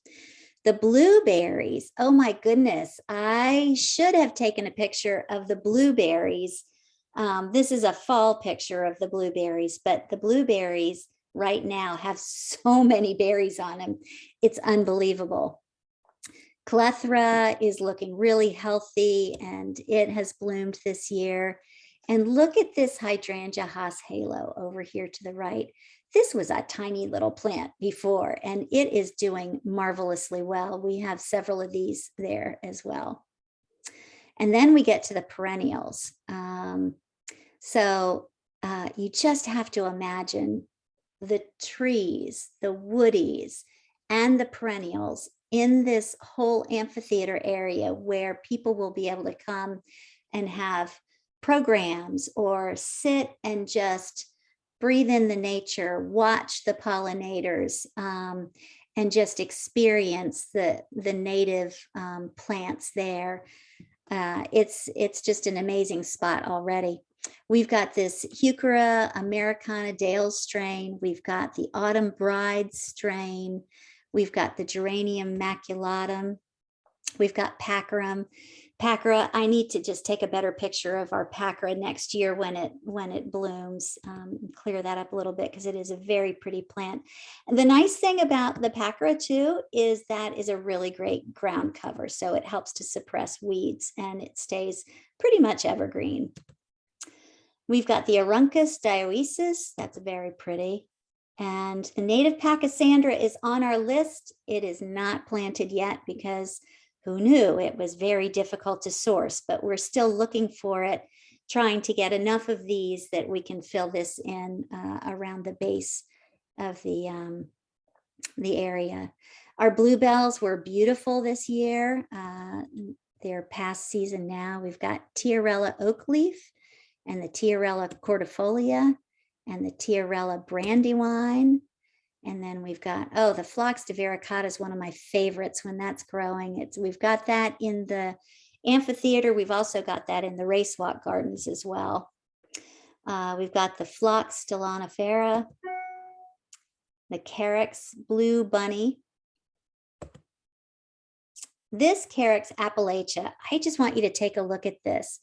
The blueberries, oh my goodness, I should have taken a picture of the blueberries. This is a fall picture of the blueberries, but the blueberries right now have so many berries on them. It's unbelievable. Clethra is looking really healthy, and it has bloomed this year. And look at this hydrangea Haas halo over here to the right. This was a tiny little plant before, and it is doing marvelously well. We have several of these there as well. And then we get to the perennials. You just have to imagine the trees, the woodies, and the perennials in this whole amphitheater area where people will be able to come and have programs or sit and just breathe in the nature, watch the pollinators, and just experience the native plants there. It's just an amazing spot already. We've got this Heuchera Americana Dales strain. We've got the Autumn Bride strain. We've got the Geranium maculatum. We've got Paccharum. Pacra, I need to just take a better picture of our Pacra next year when it blooms, clear that up a little bit because it is a very pretty plant. And the nice thing about the Pacra too is that is a really great ground cover. So it helps to suppress weeds and it stays pretty much evergreen. We've got the Aruncus dioecis, that's very pretty. And the native Pachysandra is on our list. It is not planted yet because who knew? It was very difficult to source, but we're still looking for it, trying to get enough of these that we can fill this in around the base of the area. Our bluebells were beautiful this year. They're past season now. We've got Tiarella oakleaf and the Tiarella cordifolia and the Tiarella brandywine. And then we've got, the Phlox divaricata is one of my favorites when that's growing. We've got that in the amphitheater. We've also got that in the racewalk gardens as well. We've got the Phlox stolonifera, the Carex blue bunny. This Carex Appalachia, I just want you to take a look at this.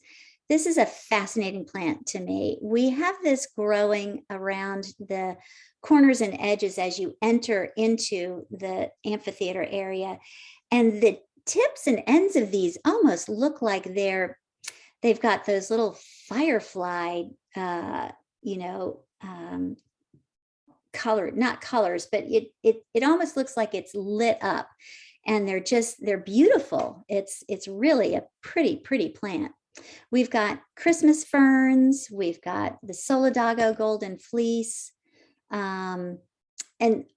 This is a fascinating plant to me. We have this growing around the corners and edges as you enter into the amphitheater area. And the tips and ends of these almost look like they've got those little firefly, color, not colors, but it almost looks like it's lit up and they're beautiful. It's really a pretty plant. We've got Christmas ferns, we've got the Solidago golden fleece, and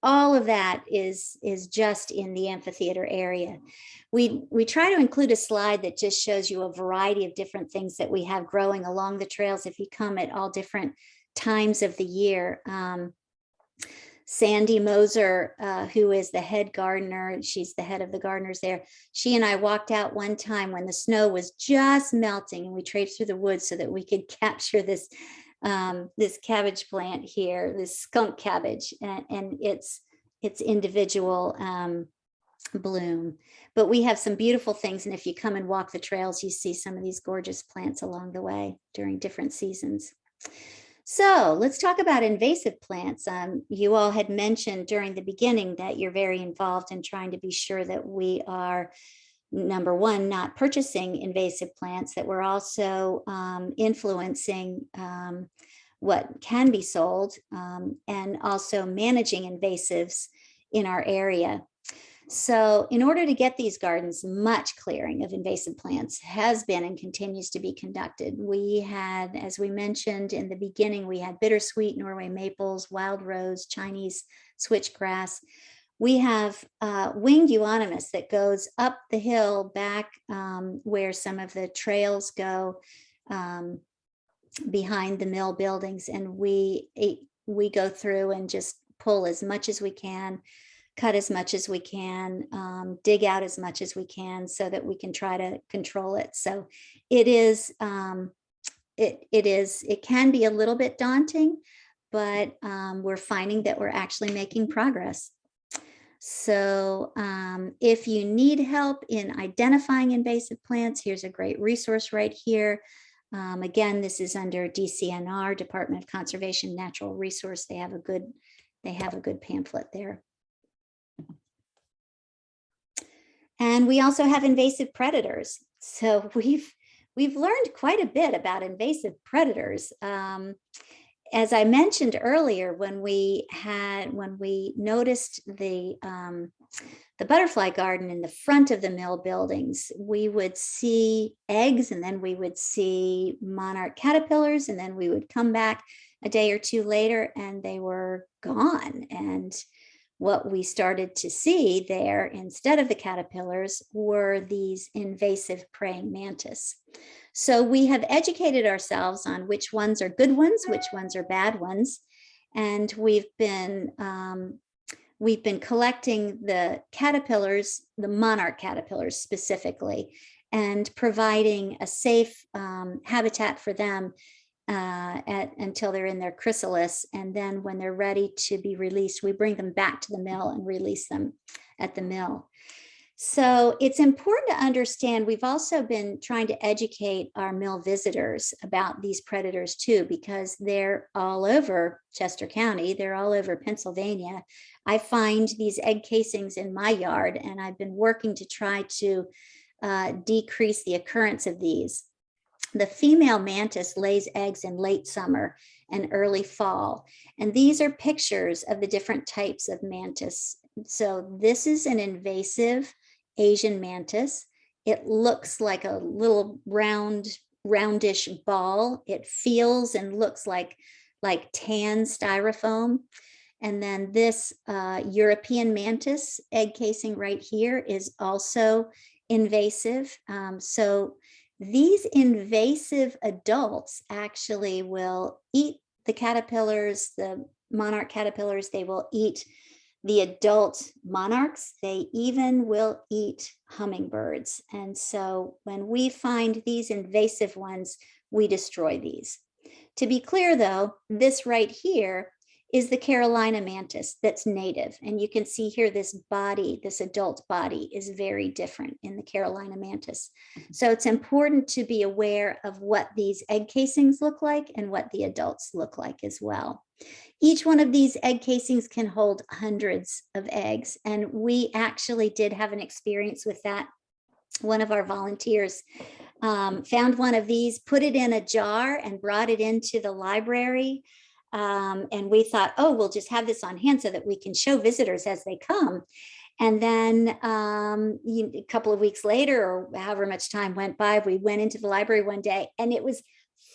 all of that is just in the amphitheater area. We try to include a slide that just shows you a variety of different things that we have growing along the trails if you come at all different times of the year. Sandy Moser, who is the head gardener, she's the head of the gardeners there. She and I walked out one time when the snow was just melting and we traipsed through the woods so that we could capture this cabbage plant here, this skunk cabbage, and its individual bloom. But we have some beautiful things. And if you come and walk the trails, you see some of these gorgeous plants along the way during different seasons. So let's talk about invasive plants. You all had mentioned during the beginning that you're very involved in trying to be sure that we are, number one, not purchasing invasive plants, that we're also influencing what can be sold and also managing invasives in our area. So in order to get these gardens, much clearing of invasive plants has been and continues to be conducted. We had, as we mentioned in the beginning, we had bittersweet Norway maples, wild rose, Chinese switchgrass. We have winged euonymus that goes up the hill back where some of the trails go behind the mill buildings. And we go through and just pull as much as we can, cut as much as we can, dig out as much as we can so that we can try to control it. So it can be a little bit daunting, but we're finding that we're actually making progress. So if you need help in identifying invasive plants, here's a great resource right here. Again, this is under DCNR, Department of Conservation Natural Resource. They have a good pamphlet there. And we also have invasive predators. So we've learned quite a bit about invasive predators. as I mentioned earlier, when we noticed the butterfly garden in the front of the mill buildings, we would see eggs, and then we would see monarch caterpillars, and then we would come back a day or two later and they were gone. And what we started to see there instead of the caterpillars were these invasive praying mantis. So we have educated ourselves on which ones are good ones, which ones are bad ones. And we've been collecting the caterpillars, the monarch caterpillars specifically, and providing a safe habitat for them until they're in their chrysalis. And then when they're ready to be released, we bring them back to the mill and release them at the mill. So it's important to understand, we've also been trying to educate our mill visitors about these predators too, because they're all over Chester County, they're all over Pennsylvania. I find these egg casings in my yard, and I've been working to try to decrease the occurrence of these. The female mantis lays eggs in late summer and early fall. And these are pictures of the different types of mantis. So this is an invasive Asian mantis. It looks like a little roundish ball. It feels and looks like tan styrofoam. And then this European mantis egg casing right here is also invasive. So these invasive adults actually will eat the caterpillars, the monarch caterpillars. They will eat the adult monarchs. They even will eat hummingbirds. And so when we find these invasive ones, we destroy these. To be clear though, this right here is the Carolina mantis that's native. And you can see here this body, this adult body is very different in the Carolina mantis. So it's important to be aware of what these egg casings look like and what the adults look like as well. Each one of these egg casings can hold hundreds of eggs. And we actually did have an experience with that. One of our volunteers found one of these, put it in a jar and brought it into the library. And we thought, oh, we'll just have this on hand so that we can show visitors as they come. And then a couple of weeks later, or however much time went by, we went into the library one day and it was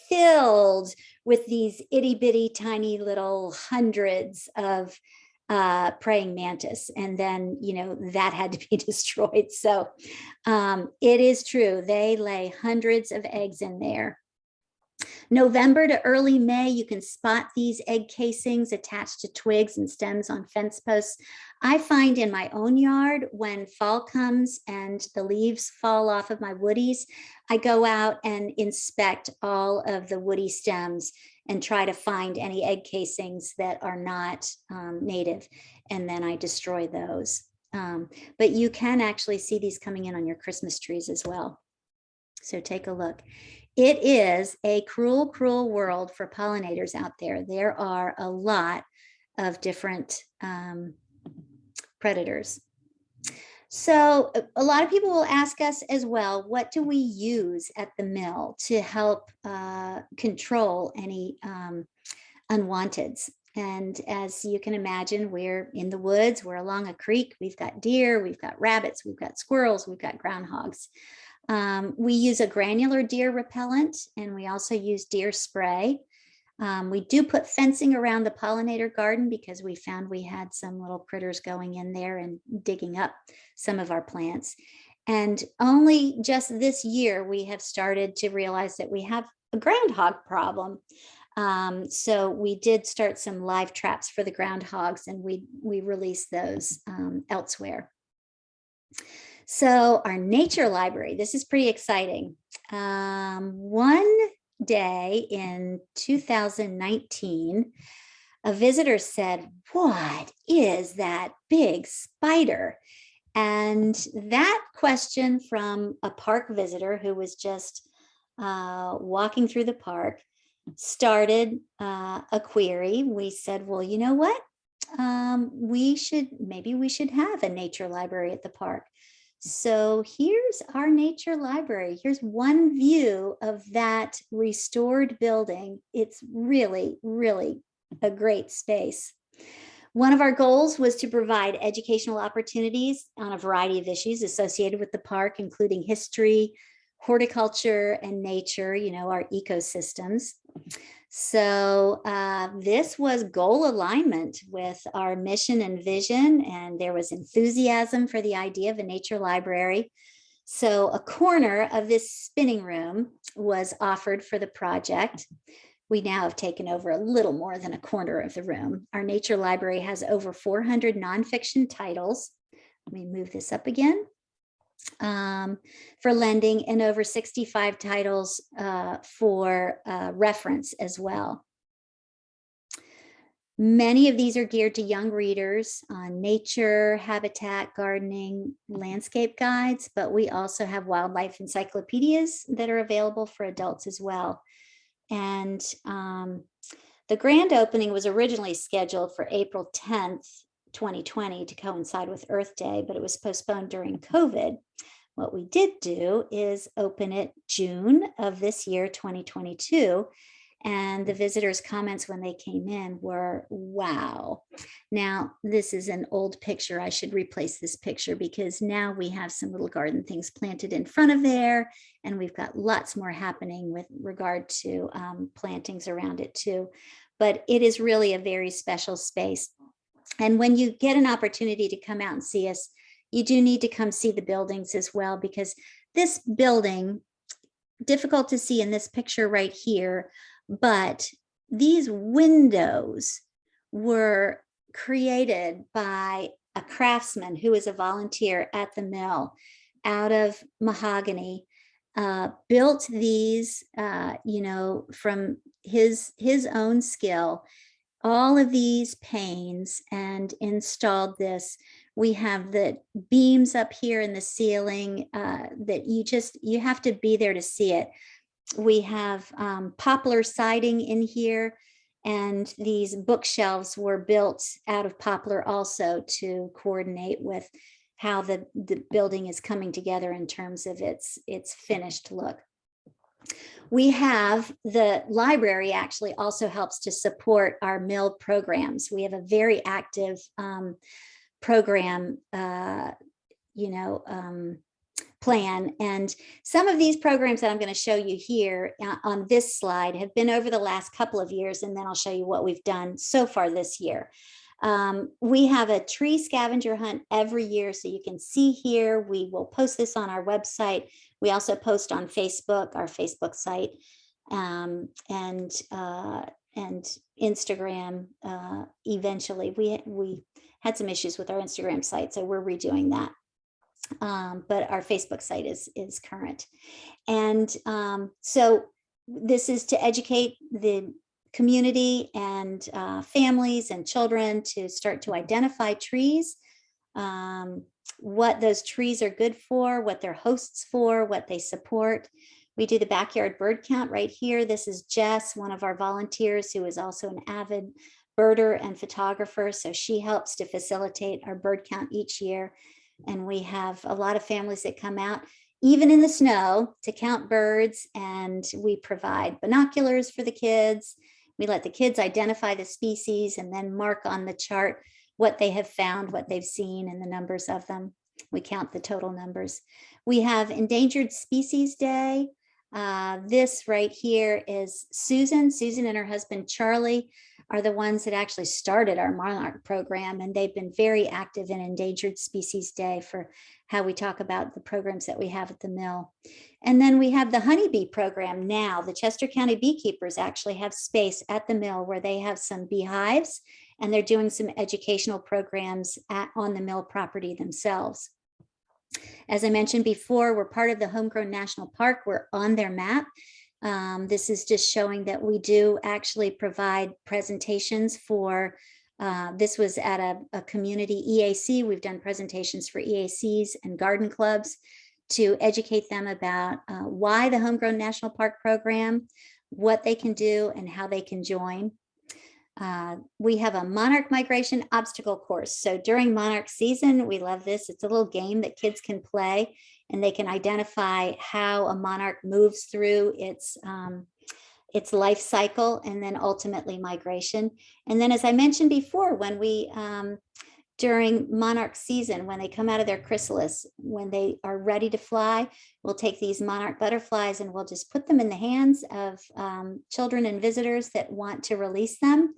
filled with these itty bitty tiny little hundreds of praying mantis. And then, that had to be destroyed. So it is true. They lay hundreds of eggs in there. November to early May, you can spot these egg casings attached to twigs and stems on fence posts. I find in my own yard, when fall comes and the leaves fall off of my woodies, I go out and inspect all of the woody stems and try to find any egg casings that are not native, and then I destroy those. But you can actually see these coming in on your Christmas trees as well. So take a look. It is a cruel, cruel world for pollinators out there. There are a lot of different predators. So a lot of people will ask us as well, what do we use at the mill to help control any unwanteds? And as you can imagine, we're in the woods, we're along a creek, we've got deer, we've got rabbits, we've got squirrels, we've got groundhogs. We use a granular deer repellent, and we also use deer spray. We do put fencing around the pollinator garden because we found we had some little critters going in there and digging up some of our plants. And only just this year, we have started to realize that we have a groundhog problem. So we did start some live traps for the groundhogs, and we released those elsewhere. So our nature library, this is pretty exciting. One day in 2019, a visitor said, "What is that big spider?" And that question from a park visitor who was just walking through the park started a query. We said, well, you know what? Maybe we should have a nature library at the park. So here's our nature library. Here's one view of that restored building. It's really, really a great space. One of our goals was to provide educational opportunities on a variety of issues associated with the park, including history, horticulture, and nature, our ecosystems. So this was goal alignment with our mission and vision, and there was enthusiasm for the idea of a nature library. So a corner of this spinning room was offered for the project. We now have taken over a little more than a corner of the room. Our nature library has over 400 nonfiction titles. Let me move this up again. For lending, and over 65 titles for reference as well. Many of these are geared to young readers on nature, habitat, gardening, landscape guides, but we also have wildlife encyclopedias that are available for adults as well. And the grand opening was originally scheduled for April 10th, 2020 to coincide with Earth Day, but it was postponed during COVID. What we did do is open it June of this year, 2022. And the visitors' comments when they came in were, wow. Now, this is an old picture. I should replace this picture because now we have some little garden things planted in front of there. And we've got lots more happening with regard to plantings around it too. But it is really a very special space. And when you get an opportunity to come out and see us, you do need to come see the buildings as well, because this building, difficult to see in this picture right here, but these windows were created by a craftsman who is a volunteer at the mill out of mahogany, built these, from his own skill, all of these panes, and installed this. We have the beams up here in the ceiling that you have to be there to see it. We have poplar siding in here, and these bookshelves were built out of poplar also to coordinate with how the building is coming together in terms of its finished look. We have the library actually also helps to support our mill programs. We have a very active program, plan. And some of these programs that I'm going to show you here on this slide have been over the last couple of years, and then I'll show you what we've done so far this year. We have a tree scavenger hunt every year, so you can see here. We will post this on our website. We also post on Facebook, our Facebook site, and Instagram. Eventually, we had some issues with our Instagram site, so we're redoing that. But our Facebook site is current. And so this is to educate the community and families and children to start to identify trees, what those trees are good for, what they're hosts for, what they support. We do the backyard bird count right here. This is Jess, one of our volunteers, who is also an avid birder and photographer. So she helps to facilitate our bird count each year. And we have a lot of families that come out, even in the snow, to count birds. And we provide binoculars for the kids. We let the kids identify the species and then mark on the chart what they have found, what they've seen, and the numbers of them. We count the total numbers. We have Endangered Species Day. This right here is Susan. Susan and her husband, Charlie, are the ones that actually started our Monarch program, and they've been very active in Endangered Species Day for how we talk about the programs that we have at the mill. And then we have the honeybee program now. The Chester County beekeepers actually have space at the mill where they have some beehives, and they're doing some educational programs on the mill property themselves. As I mentioned before, we're part of the Homegrown National Park. We're on their map. This is just showing that we do actually provide presentations for, this was at a community EAC. We've done presentations for EACs and garden clubs to educate them about why the Homegrown National Park program, what they can do, and how they can join. We have a monarch migration obstacle course. So during monarch season, we love this. It's a little game that kids can play, and they can identify how a monarch moves through its life cycle and then ultimately migration. And then, as I mentioned before, when we during monarch season, when they come out of their chrysalis, when they are ready to fly, we'll take these monarch butterflies and we'll just put them in the hands of children and visitors that want to release them.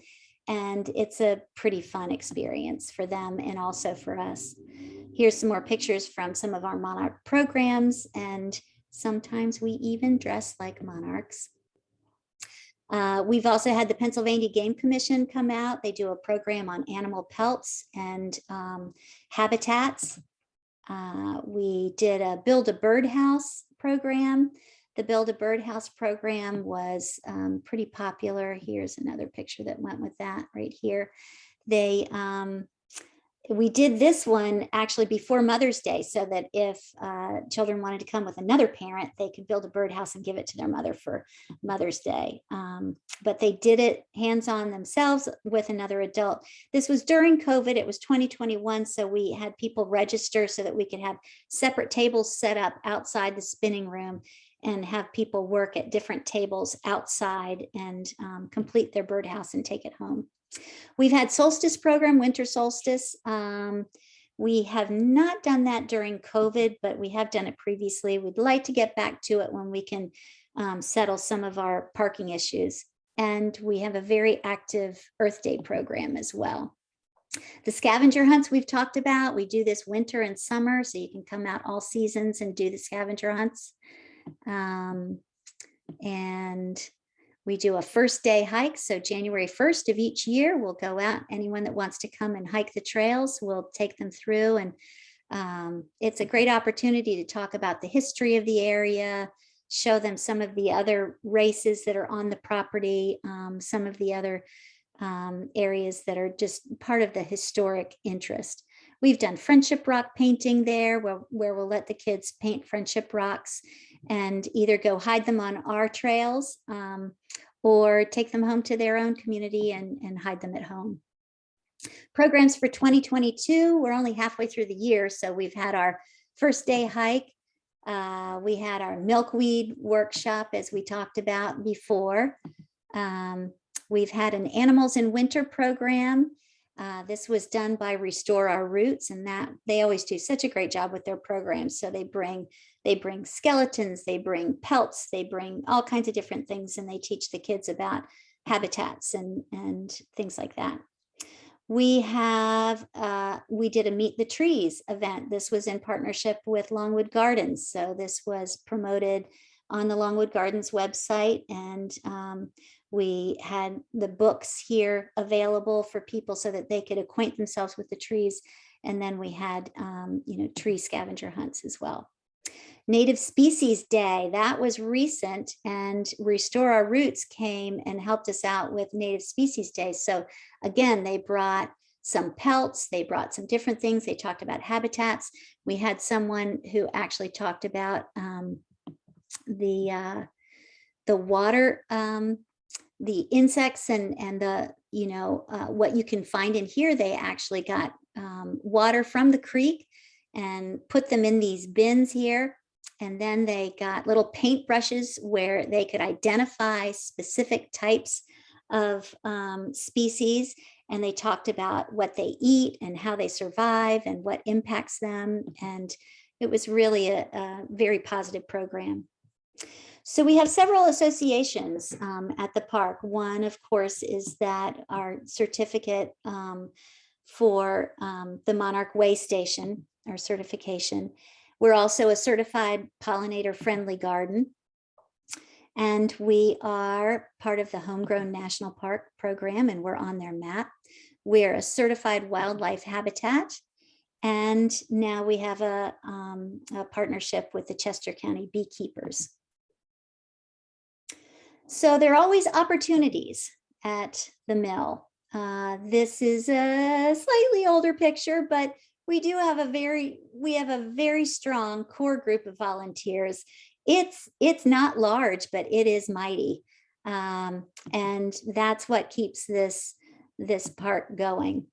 And it's a pretty fun experience for them and also for us. Here's some more pictures from some of our monarch programs, and sometimes we even dress like monarchs. We've also had the Pennsylvania Game Commission come out. They do a program on animal pelts and habitats. We did a Build a Birdhouse program. The Build a Birdhouse program was pretty popular. Here's another picture that went with that right here. We did this one actually before Mother's Day, so that if children wanted to come with another parent, they could build a birdhouse and give it to their mother for Mother's Day. But they did it hands-on themselves with another adult. This was during COVID. It was 2021, so we had people register so that we could have separate tables set up outside the spinning room and have people work at different tables outside and complete their birdhouse and take it home. We've had solstice program, winter solstice. We have not done that during COVID, but we have done it previously. We'd like to get back to it when we can settle some of our parking issues. And we have a very active Earth Day program as well. The scavenger hunts we've talked about. We do this winter and summer, so you can come out all seasons and do the scavenger hunts. And we do a first day hike. So January 1st of each year, we'll go out. Anyone that wants to come and hike the trails, we'll take them through. And it's a great opportunity to talk about the history of the area, show them some of the other races that are on the property, some of the other areas that are just part of the historic interest. We've done friendship rock painting there, where we'll let the kids paint friendship rocks and either go hide them on our trails or take them home to their own community and hide them at home. Programs for 2022, we're only halfway through the year, so we've had our first day hike. We had our milkweed workshop, as we talked about before. We've had an Animals in Winter program. This was done by Restore Our Roots, and that they always do such a great job with their programs. So they bring skeletons, they bring pelts, they bring all kinds of different things, and they teach the kids about habitats and things like that. We did a Meet the Trees event. This was in partnership with Longwood Gardens. So this was promoted on the Longwood Gardens website, and we had the books here available for people so that they could acquaint themselves with the trees. And then we had, tree scavenger hunts as well. Native Species Day, that was recent, and Restore Our Roots came and helped us out with Native Species Day. So again, they brought some pelts, they brought some different things. They talked about habitats. We had someone who actually talked about the water, the insects and the, what you can find in here. They actually got water from the creek and put them in these bins here. And then they got little paintbrushes where they could identify specific types of species. And they talked about what they eat and how they survive and what impacts them. And it was really a very positive program. So we have several associations at the park. One, of course, is that our certificate for the Monarch Way Station, our certification. We're also a certified pollinator friendly garden. And we are part of the Homegrown National Park program, and we're on their map. We're a certified wildlife habitat. And now we have a partnership with the Chester County Beekeepers. So there are always opportunities at the mill. This is a slightly older picture, but we do have a very strong core group of volunteers. It's not large, but it is mighty. And that's what keeps this this park going.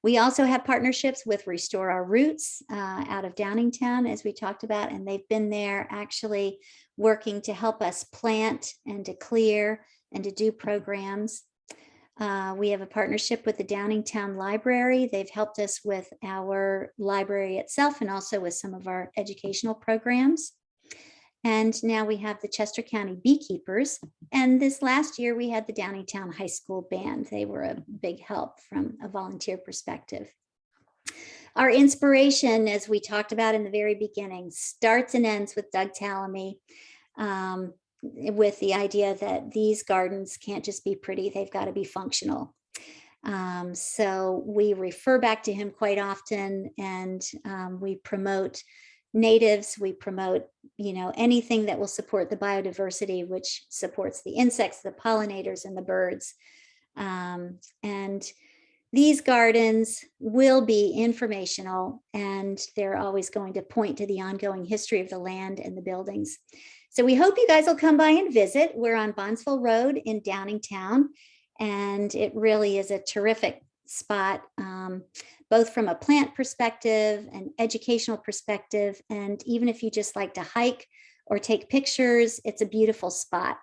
We also have partnerships with Restore Our Roots out of Downingtown, as we talked about, and they've been there actually working to help us plant and to clear and to do programs. We have a partnership with the Downingtown Library. They've helped us with our library itself and also with some of our educational programs. And now we have the Chester County Beekeepers. And this last year we had the Downingtown High School Band. They were a big help from a volunteer perspective. Our inspiration, as we talked about in the very beginning, starts and ends with Doug Tallamy, with the idea that these gardens can't just be pretty, they've got to be functional. So we refer back to him quite often, and we promote natives, we promote, anything that will support the biodiversity, which supports the insects, the pollinators, and the birds. And these gardens will be informational, and they're always going to point to the ongoing history of the land and the buildings. So we hope you guys will come by and visit. We're on Bondsville Road in Downingtown, and it really is a terrific spot, both from a plant perspective and educational perspective. And even if you just like to hike or take pictures, it's a beautiful spot.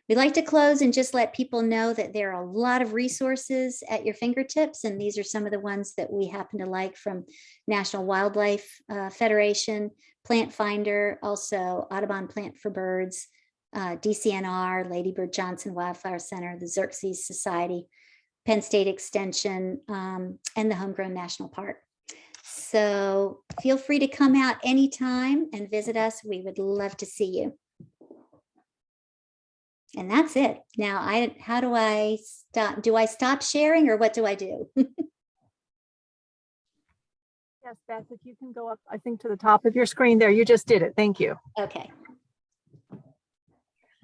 We'd like to close and just let people know that there are a lot of resources at your fingertips. And these are some of the ones that we happen to like from National Wildlife Federation, Plant Finder, also Audubon Plant for Birds, DCNR, Lady Bird Johnson Wildflower Center, the Xerxes Society, Penn State Extension, and the Homegrown National Park. So feel free to come out anytime and visit us. We would love to see you. And that's it. Now, how do I stop? Do I stop sharing, or what do I do? Yes, Beth, if you can go up, I think, to the top of your screen there. You just did it. Thank you. Okay.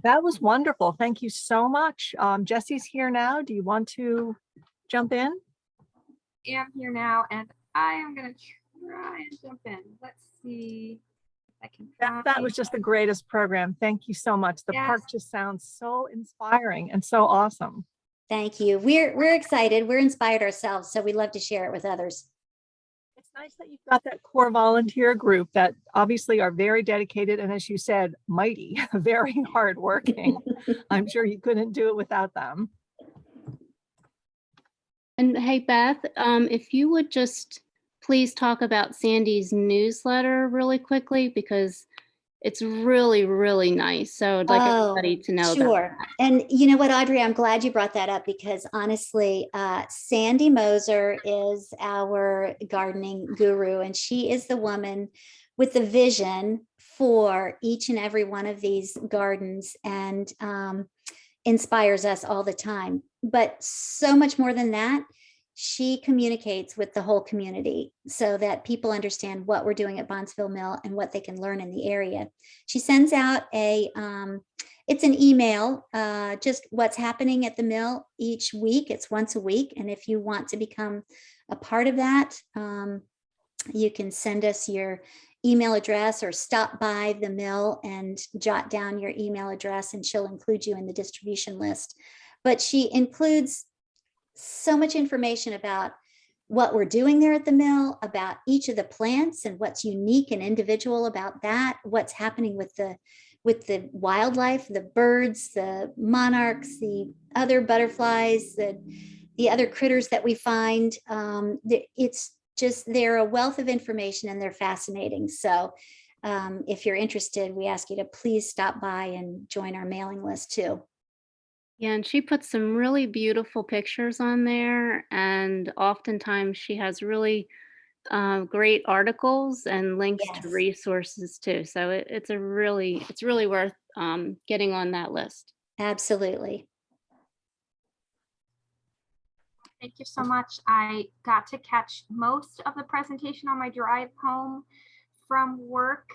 That was wonderful. Thank you so much. Jesse's here now. Do you want to jump in? I am here now, and I am going to try and jump in. Let's see if I can. That was just the greatest program. Thank you so much. The Yes. park just sounds so inspiring and so awesome. Thank you. We're excited. We're inspired ourselves, so we love to share it with others. It's nice that you've got that core volunteer group that obviously are very dedicated and, as you said, mighty, very hardworking. I'm sure you couldn't do it without them. And hey, Beth, if you would just please talk about Sandy's newsletter really quickly, because it's really, really nice. So I'd like everybody to know Sure. about that. And you know what, Audrey, I'm glad you brought that up, because honestly, Sandy Moser is our gardening guru, and she is the woman with the vision for each and every one of these gardens, and inspires us all the time. But so much more than that, she communicates with the whole community so that people understand what we're doing at Bondsville Mill and what they can learn in the area. She sends out it's an email, just what's happening at the mill each week. It's once a week. And if you want to become a part of that, you can send us your email address or stop by the mill and jot down your email address, and she'll include you in the distribution list. But she includes so much information about what we're doing there at the mill, about each of the plants and what's unique and individual about that, what's happening with the wildlife, the birds, the monarchs, the other butterflies, the other critters that we find. It's just, they're a wealth of information and they're fascinating. So if you're interested, we ask you to please stop by and join our mailing list too. Yeah, and she puts some really beautiful pictures on there, and oftentimes she has really great articles and links to Yes. resources too. So it's really worth getting on that list. Absolutely. Thank you so much. I got to catch most of the presentation on my drive home from work.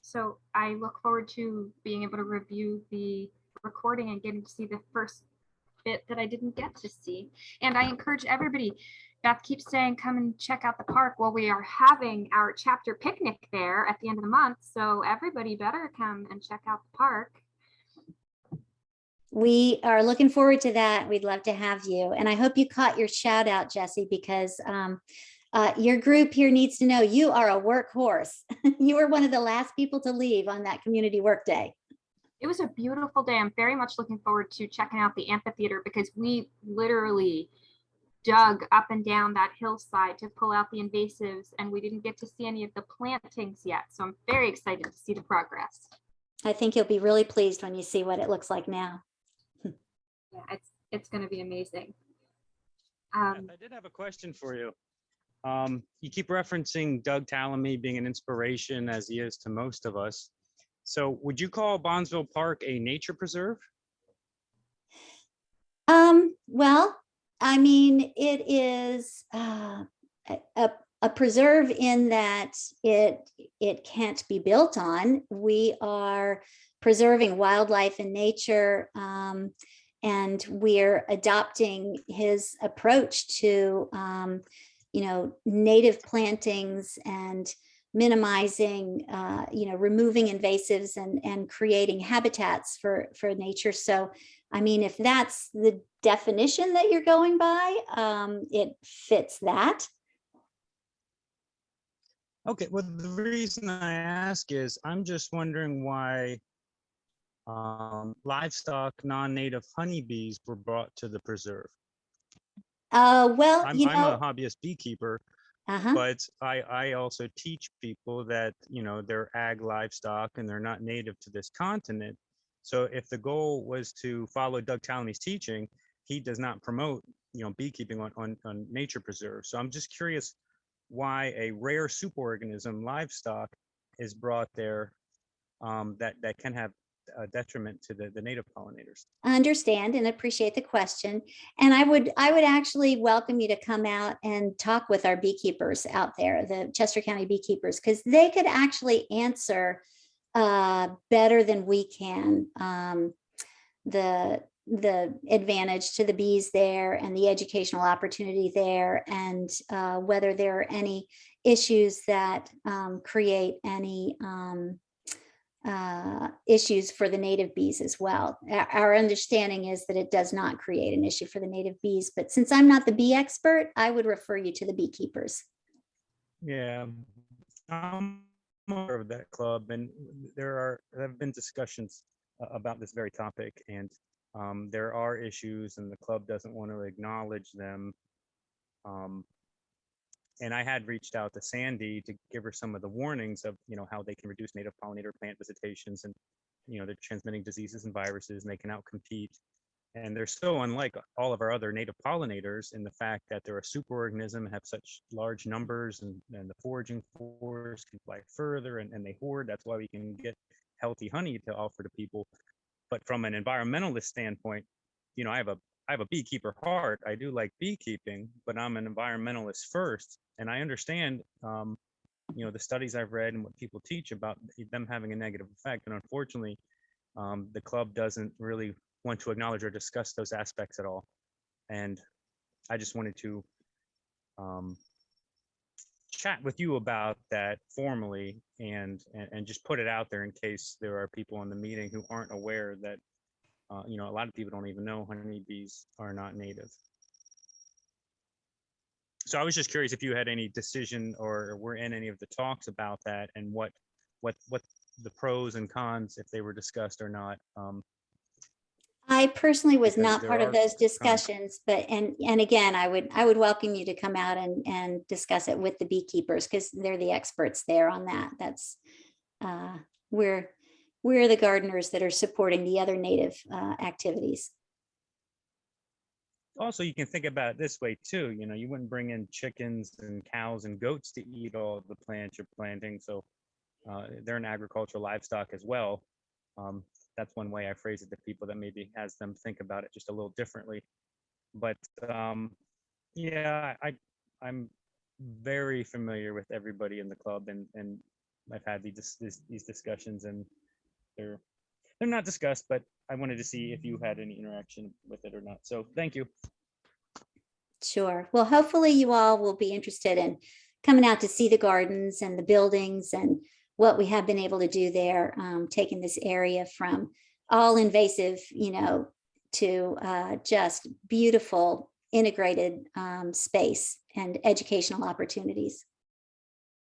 So I look forward to being able to review the recording and getting to see the first bit that I didn't get to see. And I encourage everybody, Beth keeps saying, come and check out the park. Well, we are having our chapter picnic there at the end of the month. So everybody better come and check out the park. We are looking forward to that. We'd love to have you. And I hope you caught your shout out, Jesse, because your group here needs to know you are a workhorse. You were one of the last people to leave on that community work day. It was a beautiful day. I'm very much looking forward to checking out the amphitheater because we literally dug up and down that hillside to pull out the invasives, and we didn't get to see any of the plantings yet. So I'm very excited to see the progress. I think you'll be really pleased when you see what it looks like now. Yeah, it's going to be amazing. I did have a question for you. You keep referencing Doug Tallamy being an inspiration as he is to most of us. So would you call Bondsville Park a nature preserve? Well, I mean, it is a preserve in that it can't be built on. We are preserving wildlife and nature, and we're adopting his approach to, native plantings and minimizing, removing invasives and creating habitats for nature. So, I mean, if that's the definition that you're going by, it fits that. Okay, well, the reason I ask is I'm just wondering why livestock non-native honeybees were brought to the preserve. Well, I'm a hobbyist beekeeper, uh-huh. but I also teach people that, they're ag livestock and they're not native to this continent. So if the goal was to follow Doug Tallamy's teaching, he does not promote, beekeeping on nature preserves. So I'm just curious why a rare superorganism livestock is brought there that can have a detriment to the native pollinators. I understand and appreciate the question. And I would actually welcome you to come out and talk with our beekeepers out there, the Chester County beekeepers, because they could actually answer better than we can the advantage to the bees there and the educational opportunity there, and whether there are any issues that create any issues for the native bees as well. Our understanding is that it does not create an issue for the native bees, but since I'm not the bee expert, I would refer you to the beekeepers. Yeah, I'm aware of that club, and there have been discussions about this very topic, and there are issues, and the club doesn't want to acknowledge them. And I had reached out to Sandy to give her some of the warnings of, how they can reduce native pollinator plant visitations, and, they're transmitting diseases and viruses, and they can outcompete. And they're so unlike all of our other native pollinators in the fact that they're a superorganism, have such large numbers, and the foraging force can fly further, and they hoard. That's why we can get healthy honey to offer to people. But from an environmentalist standpoint, I have a beekeeper heart. I do like beekeeping, but I'm an environmentalist first. And I understand, the studies I've read and what people teach about them having a negative effect. And unfortunately, the club doesn't really want to acknowledge or discuss those aspects at all. And I just wanted to chat with you about that formally and just put it out there in case there are people in the meeting who aren't aware that a lot of people don't even know honeybees are not native. So I was just curious if you had any decision or were in any of the talks about that, and what the pros and cons, if they were discussed or not. I personally was Because not there part of are those cons. discussions, but and again, I would welcome you to come out and discuss it with the beekeepers, because they're the experts there on that. That's we're the gardeners that are supporting the other native activities. Also, you can think about it this way too. You wouldn't bring in chickens and cows and goats to eat all of the plants you're planting. So they're an agricultural livestock as well. That's one way I phrase it to people that maybe has them think about it just a little differently. But yeah, I'm very familiar with everybody in the club, and I've had these discussions, and they're not discussed, but I wanted to see if you had any interaction with it or not. So thank you. Sure. Well, hopefully you all will be interested in coming out to see the gardens and the buildings and what we have been able to do there, taking this area from all invasive, to just beautiful integrated space and educational opportunities.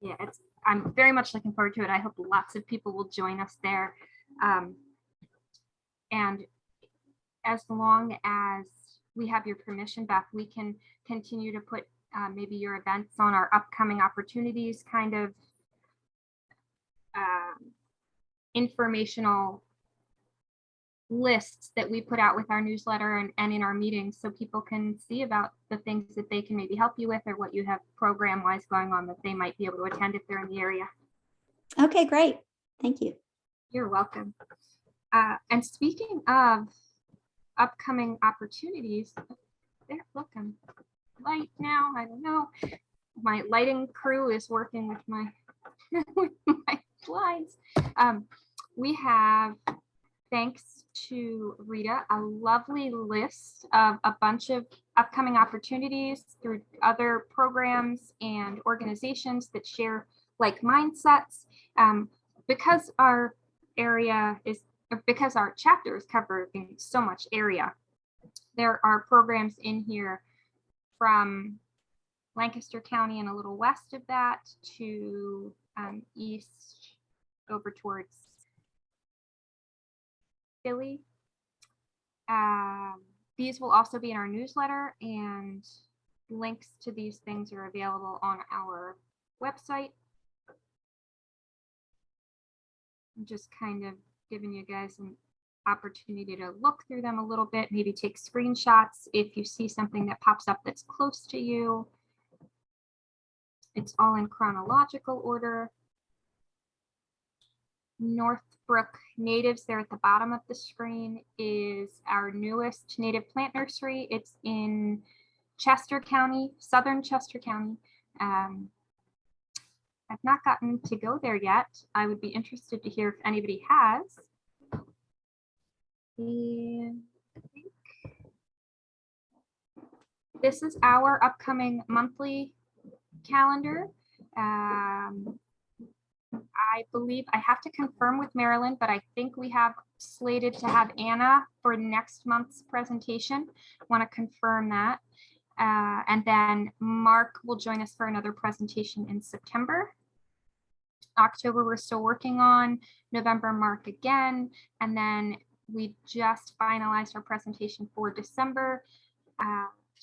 Yeah, I'm very much looking forward to it. I hope lots of people will join us there. And as long as we have your permission, Beth, we can continue to put maybe your events on our upcoming opportunities kind of informational lists that we put out with our newsletter and in our meetings, so people can see about the things that they can maybe help you with, or what you have program wise going on that they might be able to attend if they're in the area. Okay, great. Thank you. You're welcome. And speaking of upcoming opportunities, there, look, I'm light now. I don't know. My lighting crew is working with my with my blinds. We have, thanks to Rita, a lovely list of a bunch of upcoming opportunities through other programs and organizations that share like mindsets. Because our area is, because our chapter is covering so much area, there are programs in here from Lancaster County and a little west of that to east over towards Philly. These will also be in our newsletter, and links to these things are available on our website. I'm just kind of giving you guys an opportunity to look through them a little bit, maybe take screenshots if you see something that pops up that's close to you. It's all in chronological order. Northbrook Natives, there at the bottom of the screen, is our newest native plant nursery. It's in Chester County, southern Chester County. I've not gotten to go there yet. I would be interested to hear if anybody has. And I think this is our upcoming monthly calendar. I believe, I have to confirm with Marilyn, but I think we have slated to have Anna for next month's presentation. Want to confirm that. And then Mark will join us for another presentation in September. October, we're still working on. November, Mark again. And then we just finalized our presentation for December,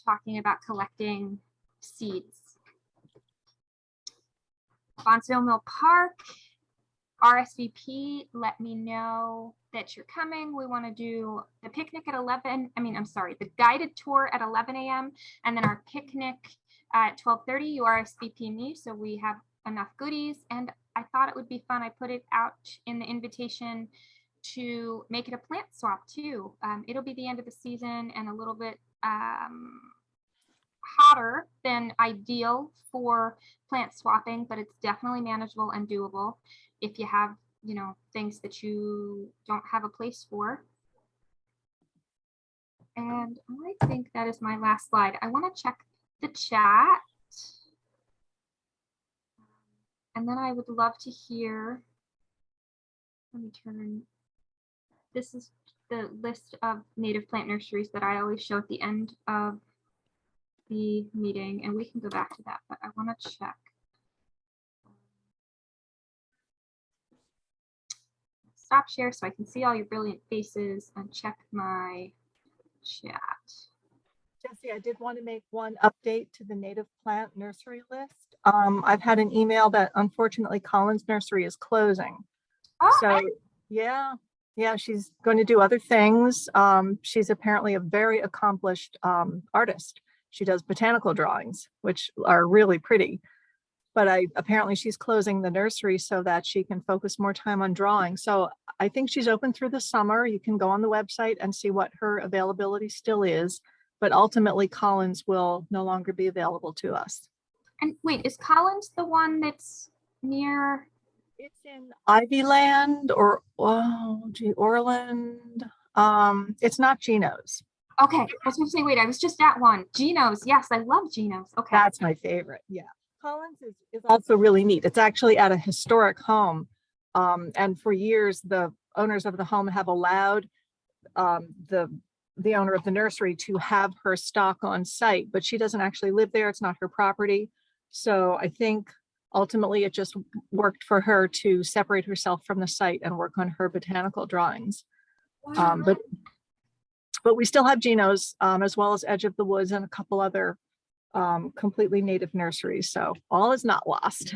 talking about collecting seeds. Bondsville Mill Park, RSVP, let me know that you're coming. We want to do the picnic at 11, the guided tour at 11 a.m. and then our picnic at 12:30. You RSVP me so we have enough goodies. And I thought it would be fun. I put it out in the invitation to make it a plant swap too. It'll be the end of the season and a little bit hotter than ideal for plant swapping, but it's definitely manageable and doable if you have, things that you don't have a place for. And I think that is my last slide. I want to check the chat. And then I would love to hear, let me turn, this is the list of native plant nurseries that I always show at the end of the meeting, and we can go back to that, but I want to check. Stop share so I can see all your brilliant faces and check my chat. Jesse, I did want to make one update to the native plant nursery list. I've had an email that unfortunately Collins Nursery is closing. Oh, So yeah, she's going to do other things. She's apparently a very accomplished artist. She does botanical drawings, which are really pretty. But apparently she's closing the nursery so that she can focus more time on drawing. So I think she's open through the summer. You can go on the website and see what her availability still is. But ultimately, Collins will no longer be available to us. and wait, is Collins the one that's near? It's in Ivyland or Orland. It's not Gino's. Okay, I was going to say, wait, I was just at one. Gino's, yes, I love Gino's. Okay. That's my favorite. Yeah. Collins is also really neat. It's actually at a historic home. And for years, the owners of the home have allowed the the owner of the nursery to have her stock on site, but she doesn't actually live there. It's not her property. So I think ultimately it just worked for her to separate herself from the site and work on her botanical drawings. But we still have Gino's, as well as Edge of the Woods and a couple other completely native nurseries. So all is not lost.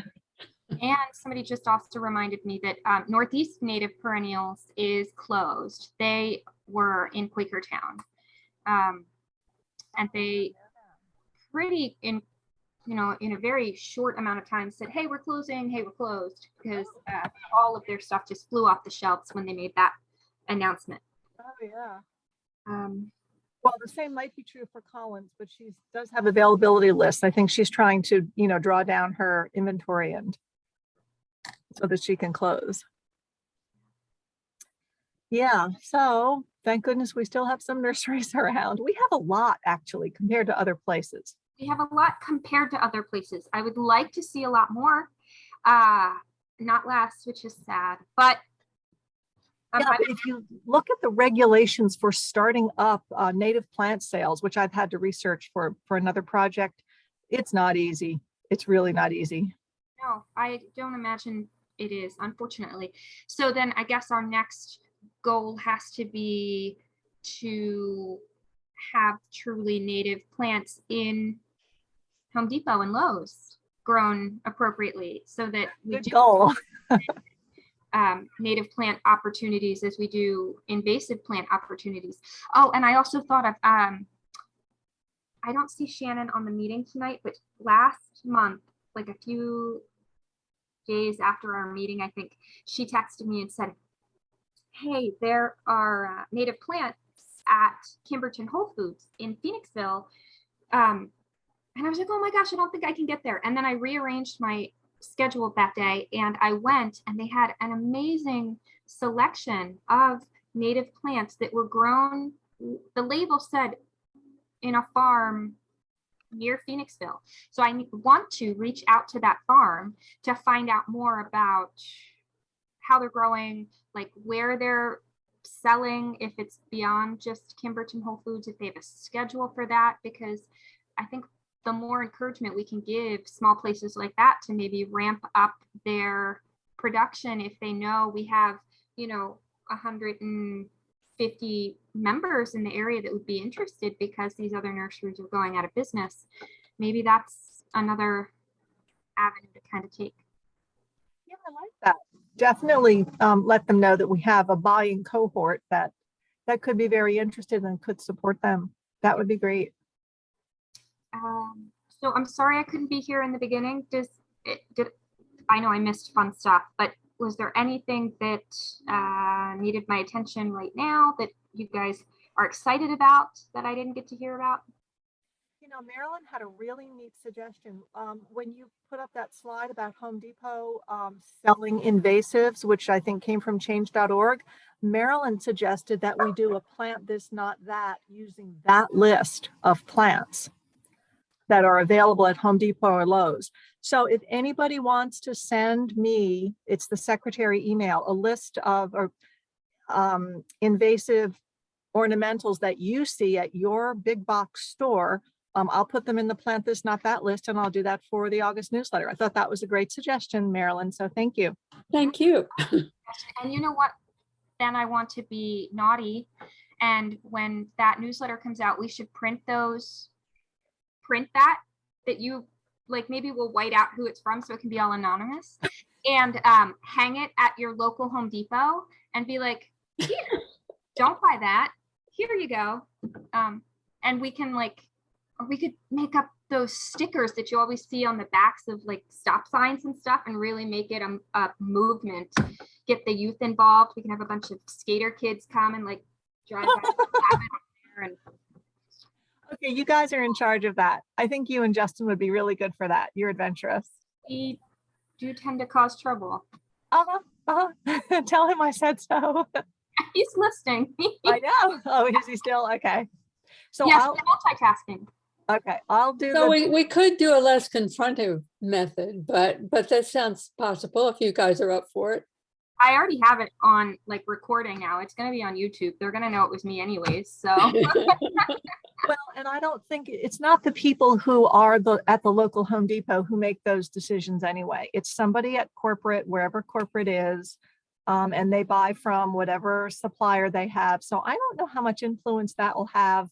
And somebody just also reminded me that Northeast Native Perennials is closed. They were in Quakertown. And they pretty in a very short amount of time said, hey, we're closing, hey, we're closed, because all of their stuff just flew off the shelves when they made that announcement. Oh, yeah. Um, Well, the same might be true for Collins, but she does have availability lists. I think she's trying to, draw down her inventory and so that she can close. Yeah, so thank goodness we still have some nurseries around. We have a lot actually compared to other places. we have a lot compared to other places. I would like to see a lot more, not less, which is sad, but Yeah, but if you look at the regulations for starting up native plant sales, which I've had to research for another project, it's not easy. It's really not easy. no, I don't imagine it is, unfortunately. So then I guess our next goal has to be to have truly native plants in Home Depot and Lowe's grown appropriately so that we Good do goal. native plant opportunities as we do invasive plant opportunities. Oh, and I also thought of, I don't see Shannon on the meeting tonight, but last month, like a few days after our meeting, I think she texted me and said, hey, there are native plants at Kimberton Whole Foods in Phoenixville. And I was like, oh my gosh, I don't think I can get there. And then I rearranged my schedule that day and I went, and they had an amazing selection of native plants that were grown. The label said in a farm near Phoenixville. So I want to reach out to that farm to find out more about how they're growing, like where they're selling, if it's beyond just Kimberton Whole Foods, if they have a schedule for that, because I think the more encouragement we can give small places like that to maybe ramp up their production, if they know we have, 150 members in the area that would be interested because these other nurseries are going out of business, maybe that's another avenue to kind of take. Yeah, I like that. Definitely let them know that we have a buying cohort that could be very interested and could support them. That would be great. So I'm sorry I couldn't be here in the beginning. I know I missed fun stuff, but was there anything that needed my attention right now that you guys are excited about that I didn't get to hear about? Marilyn had a really neat suggestion. When you put up that slide about Home Depot selling invasives, which I think came from change.org, Marilyn suggested that we do a plant this, not that, using that list of plants that are available at Home Depot or Lowe's. So if anybody wants to send me, it's the secretary email, a list of invasive ornamentals that you see at your big box store, I'll put them in the plant this, not that list, and I'll do that for the August newsletter. I thought that was a great suggestion, Marilyn, so thank you. Thank you. And you know what? Then I want to be naughty. And when that newsletter comes out, we should print that you like, maybe we'll white out who it's from so it can be all anonymous, and hang it at your local Home Depot and be like, here, don't buy that. Here you go. And we can we could make up those stickers that you always see on the backs of like stop signs and stuff and really make it a movement, get the youth involved. We can have a bunch of skater kids come and like drive there and Okay, you guys are in charge of that. I think you and Justin would be really good for that. You're adventurous. we do tend to cause trouble. Tell him I said so. He's listening. I know. Oh, is he still? Okay. So Yes, multitasking. I'll do So the, we could do a less confrontive method, but that sounds possible if you guys are up for it. I already have it on like recording now. It's going to be on YouTube. They're going to know it was me anyways. So Well, and I don't think it's not the people who are at the local Home Depot who make those decisions anyway. It's somebody at corporate, wherever corporate is, and they buy from whatever supplier they have. So I don't know how much influence that will have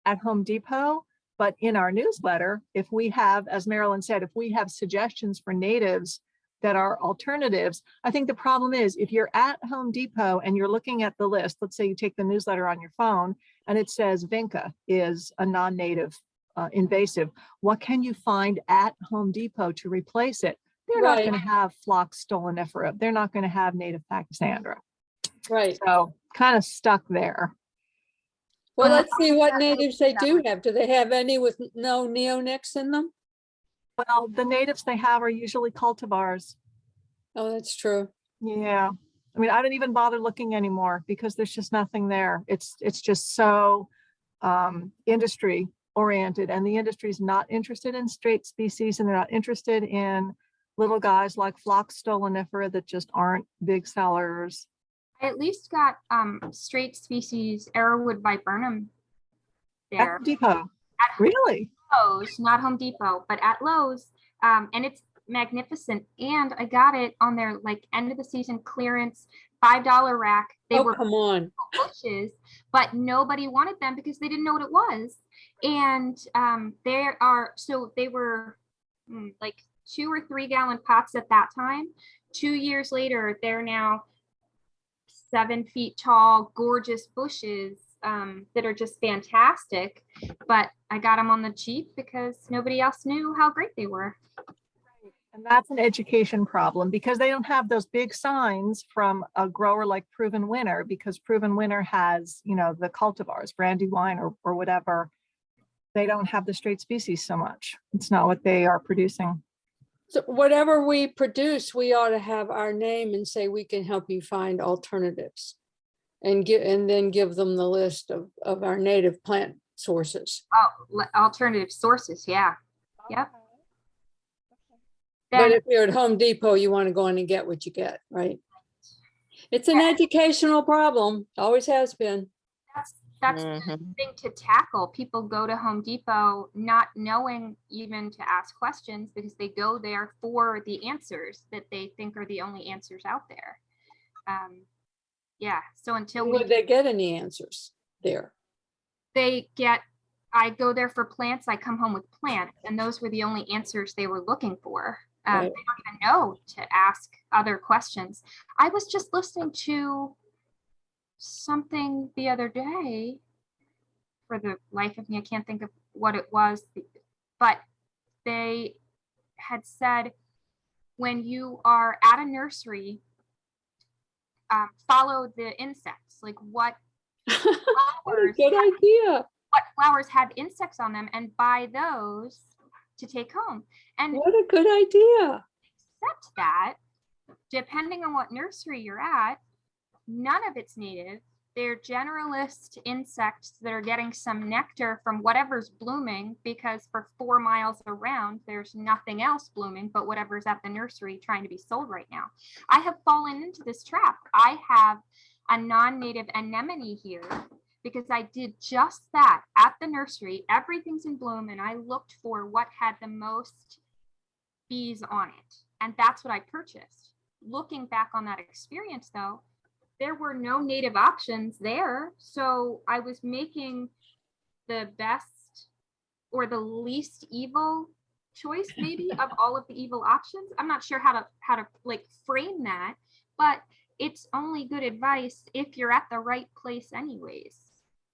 at Home Depot, but in our newsletter, if we have, as Marilyn said, if we have suggestions for natives that are alternatives, I think the problem is if you're at Home Depot and you're looking at the list, let's say you take the newsletter on your phone and it says vinca is a non-native invasive, what can you find at Home Depot to replace it? They're not Right. going to have phlox stolonifera. They're not going to have native Pachysandra. Right. So kind of stuck there. Well, Uh, let's see what I- natives they do have. Do they have any with no neonics in them? Well, the natives they have are usually cultivars. Oh, that's true. Yeah. I mean, I don't even bother looking anymore because there's just nothing there. It's just so industry oriented, and the industry is not interested in straight species, and they're not interested in little guys like phlox stolonifera that just aren't big sellers. I at least got straight species Arrowwood viburnum At there. Home Depot. At Really? Lowe's, not Home Depot, but at Lowe's. And it's magnificent. And I got it on their like end of the season clearance $5 rack. They Oh, were come on. bushes, but nobody wanted them because they didn't know what it was. And they were like 2 or 3 gallon pots at that time. 2 years later, they're now 7 feet tall, gorgeous bushes that are just fantastic. But I got them on the cheap because nobody else knew how great they were. And that's an education problem because they don't have those big signs from a grower like Proven Winner, because Proven Winner has, you know, the cultivars, Brandywine or whatever. They don't have the straight species so much. It's not what they are producing. So whatever we produce, we ought to have our name and say we can help you find alternatives, and then give them the list of our native plant sources. Oh, alternative sources, yeah. Yep. But Then if you're at Home Depot, you want to go in and get what you get, right? It's an educational problem, always has been. that's the thing to tackle. People go to Home Depot not knowing even to ask questions because they go there for the answers that they think are the only answers out there. Yeah, so until Would they get any answers there? I go there for plants, I come home with plants, and those were the only answers they were looking for. Right. They don't even know to ask other questions. I was just listening to something the other day. For the life of me, I can't think of what it was, but they had said when you are at a nursery, follow the insects, like what What a flowers, good idea. what flowers have insects on them, and buy those to take home. And What a good idea. except that, depending on what nursery you're at, none of it's native. They're generalist insects that are getting some nectar from whatever's blooming, because for 4 miles around, there's nothing else blooming but whatever's at the nursery trying to be sold right now. I have fallen into this trap. I have a non-native anemone here because I did just that at the nursery. Everything's in bloom, and I looked for what had the most bees on it. And that's what I purchased. Looking back on that experience, though, there were no native options there. So I was making the best or the least evil choice maybe of all of the evil options. I'm not sure how to like frame that, but it's only good advice if you're at the right place anyways,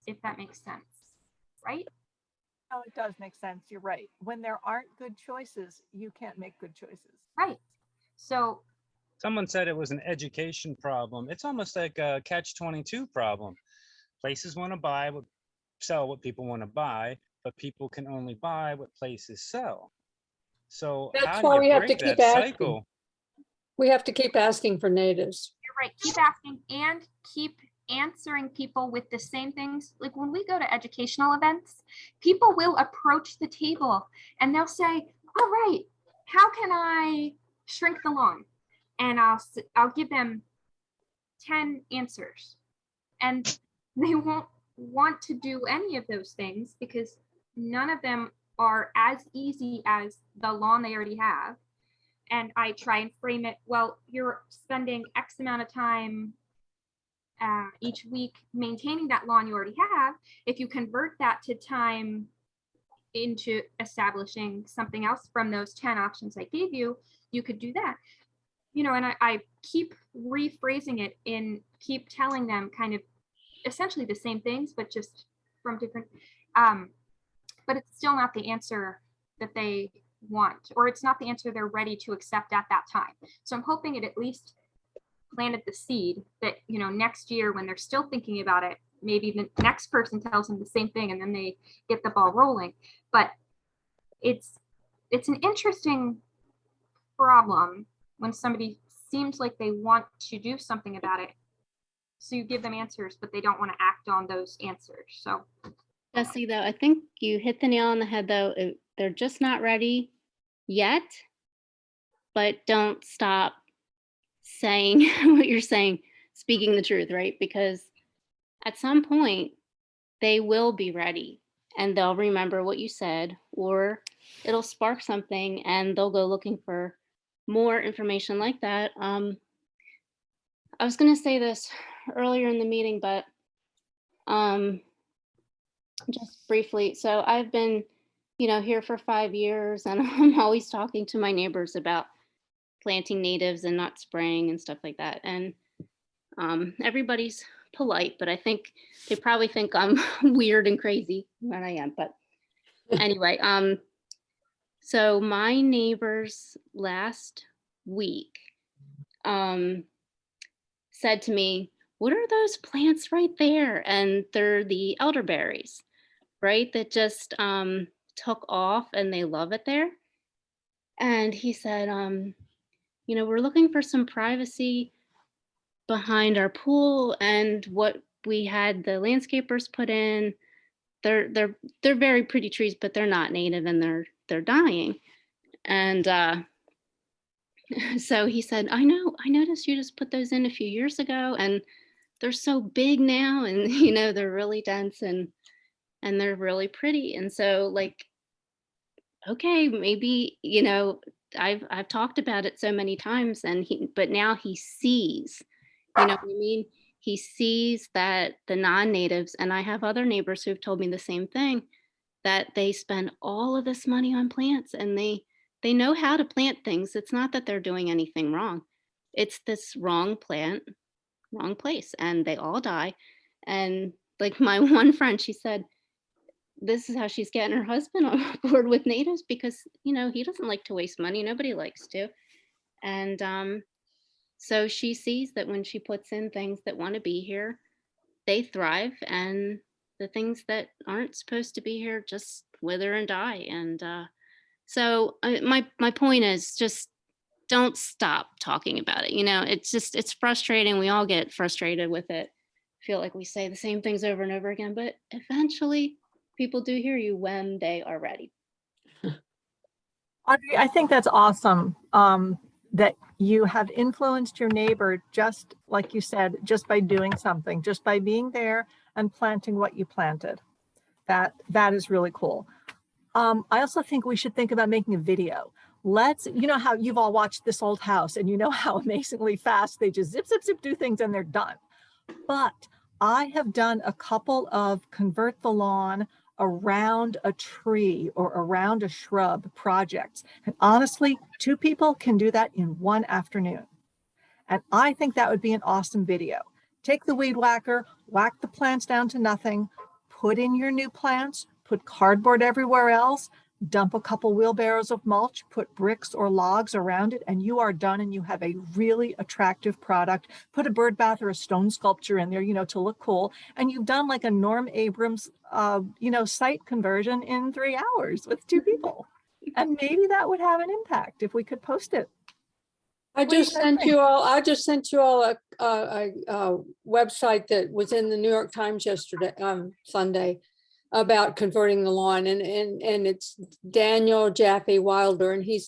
if that makes sense, right? Oh, it does make sense. You're right. When there aren't good choices, you can't make good choices. Right. So Someone said it was an education problem. It's almost like a catch-22 problem. Places want to sell what people want to buy, but people can only buy what places sell. So That's how why do we you have to break keep that asking. cycle? We have to keep asking for natives. you're right. Keep asking and keep answering people with the same things. Like when we go to educational events, people will approach the table and they'll say, all right, how can I shrink the lawn? And I'll give them 10 answers, and they won't want to do any of those things because none of them are as easy as the lawn they already have. And I try and frame it, well, you're spending X amount of time each week maintaining that lawn you already have. If you convert that to time into establishing something else from those 10 options I gave you, you could do that. You know, and I keep rephrasing it and keep telling them kind of essentially the same things, but just from different, but it's still not the answer that they want, or it's not the answer they're ready to accept at that time. So I'm hoping it at least planted the seed that, you know, next year when they're still thinking about it, maybe the next person tells them the same thing and then they get the ball rolling. But it's an interesting problem when somebody seems like they want to do something about it. So you give them answers, but they don't want to act on those answers. So Jesse, though, I think you hit the nail on the head, though. They're just not ready yet, but don't stop saying what you're saying, speaking the truth, right? Because at some point they will be ready and they'll remember what you said, or it'll spark something and they'll go looking for more information like that. I was going to say this earlier in the meeting, but just briefly. So I've been, you know, here for 5 years, and I'm always talking to my neighbors about planting natives and not spraying and stuff like that. And everybody's polite, but I think they probably think I'm weird and crazy when I am. But anyway, so my neighbors last week said to me, "What are those plants right there?" And they're the elderberries, right? That just took off and they love it there. And he said, you know, we're looking for some privacy behind our pool and what we had the landscapers put in. They're very pretty trees, but they're not native and they're dying. And so he said, I noticed you just put those in a few years ago and they're so big now, and you know, they're really dense and they're really pretty. And so, like, okay, maybe, you know, I've talked about it so many times, and but now he sees, you know what I mean? He sees that the non-natives, and I have other neighbors who've told me the same thing, that they spend all of this money on plants and they know how to plant things. It's not that they're doing anything wrong. It's this wrong plant, wrong place, and they all die. And like my one friend, she said, this is how she's getting her husband on board with natives, because, you know, he doesn't like to waste money. Nobody likes to. And so she sees that when she puts in things that want to be here, they thrive, and the things that aren't supposed to be here just wither and die. And so my point is, just don't stop talking about it. You know, it's frustrating. We all get frustrated with it. Feel like we say the same things over and over again, but eventually people do hear you when they are ready. Audrey, I think that's awesome, that you have influenced your neighbor, just like you said, just by doing something, just by being there and planting what you planted. That is really cool. I also think we should think about making a video. You know how you've all watched This Old House, and you know how amazingly fast they just zip, zip, zip, do things and they're done. But I have done a couple of convert the lawn around a tree or around a shrub projects. And honestly, 2 people can do that in 1 afternoon. And I think that would be an awesome video. Take the weed whacker, whack the plants down to nothing, put in your new plants, put cardboard everywhere else, dump a couple wheelbarrows of mulch, put bricks or logs around it, and you are done, and you have a really attractive product. Put a bird bath or a stone sculpture in there, you know, to look cool. And you've done like a Norm Abrams, you know, site conversion in 3 hours with 2 people. And maybe that would have an impact if we could post it. I just sent you all a website that was in the New York Times yesterday, Sunday, about converting the lawn, and it's Daniel Jaffe Wilder, and he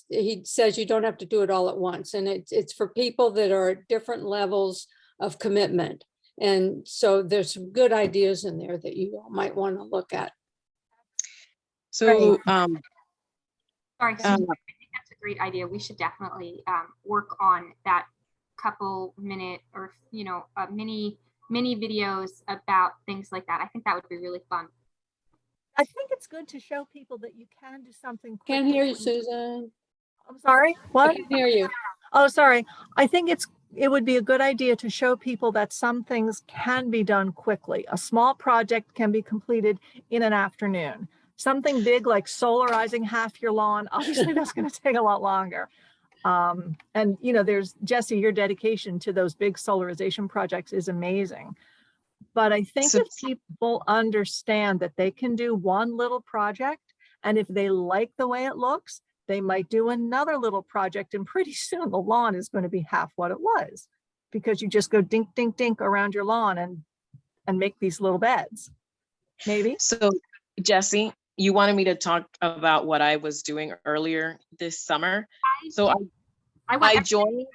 says you don't have to do it all at once, and it's for people that are at different levels of commitment. And so there's some good ideas in there that you all might want to look at. So, Sorry, Susan, I think that's a great idea. We should definitely work on that couple minute or, mini videos about things like that. I think that would be really fun. I think it's good to show people that you can do something quickly. Can't hear you, Susan. I'm sorry, I what? can't hear you. Oh, sorry. I think it would be a good idea to show people that some things can be done quickly. A small project can be completed in an afternoon. Something big like solarizing half your lawn, obviously that's going to take a lot longer. And there's Jesse, your dedication to those big solarization projects is amazing. But I think So- if people understand that they can do one little project, and if they like the way it looks, they might do another little project, and pretty soon the lawn is going to be half what it was, because you just go dink, dink, dink around your lawn and make these little beds. Maybe. So Jesse, you wanted me to talk about what I was doing earlier this summer. So I joined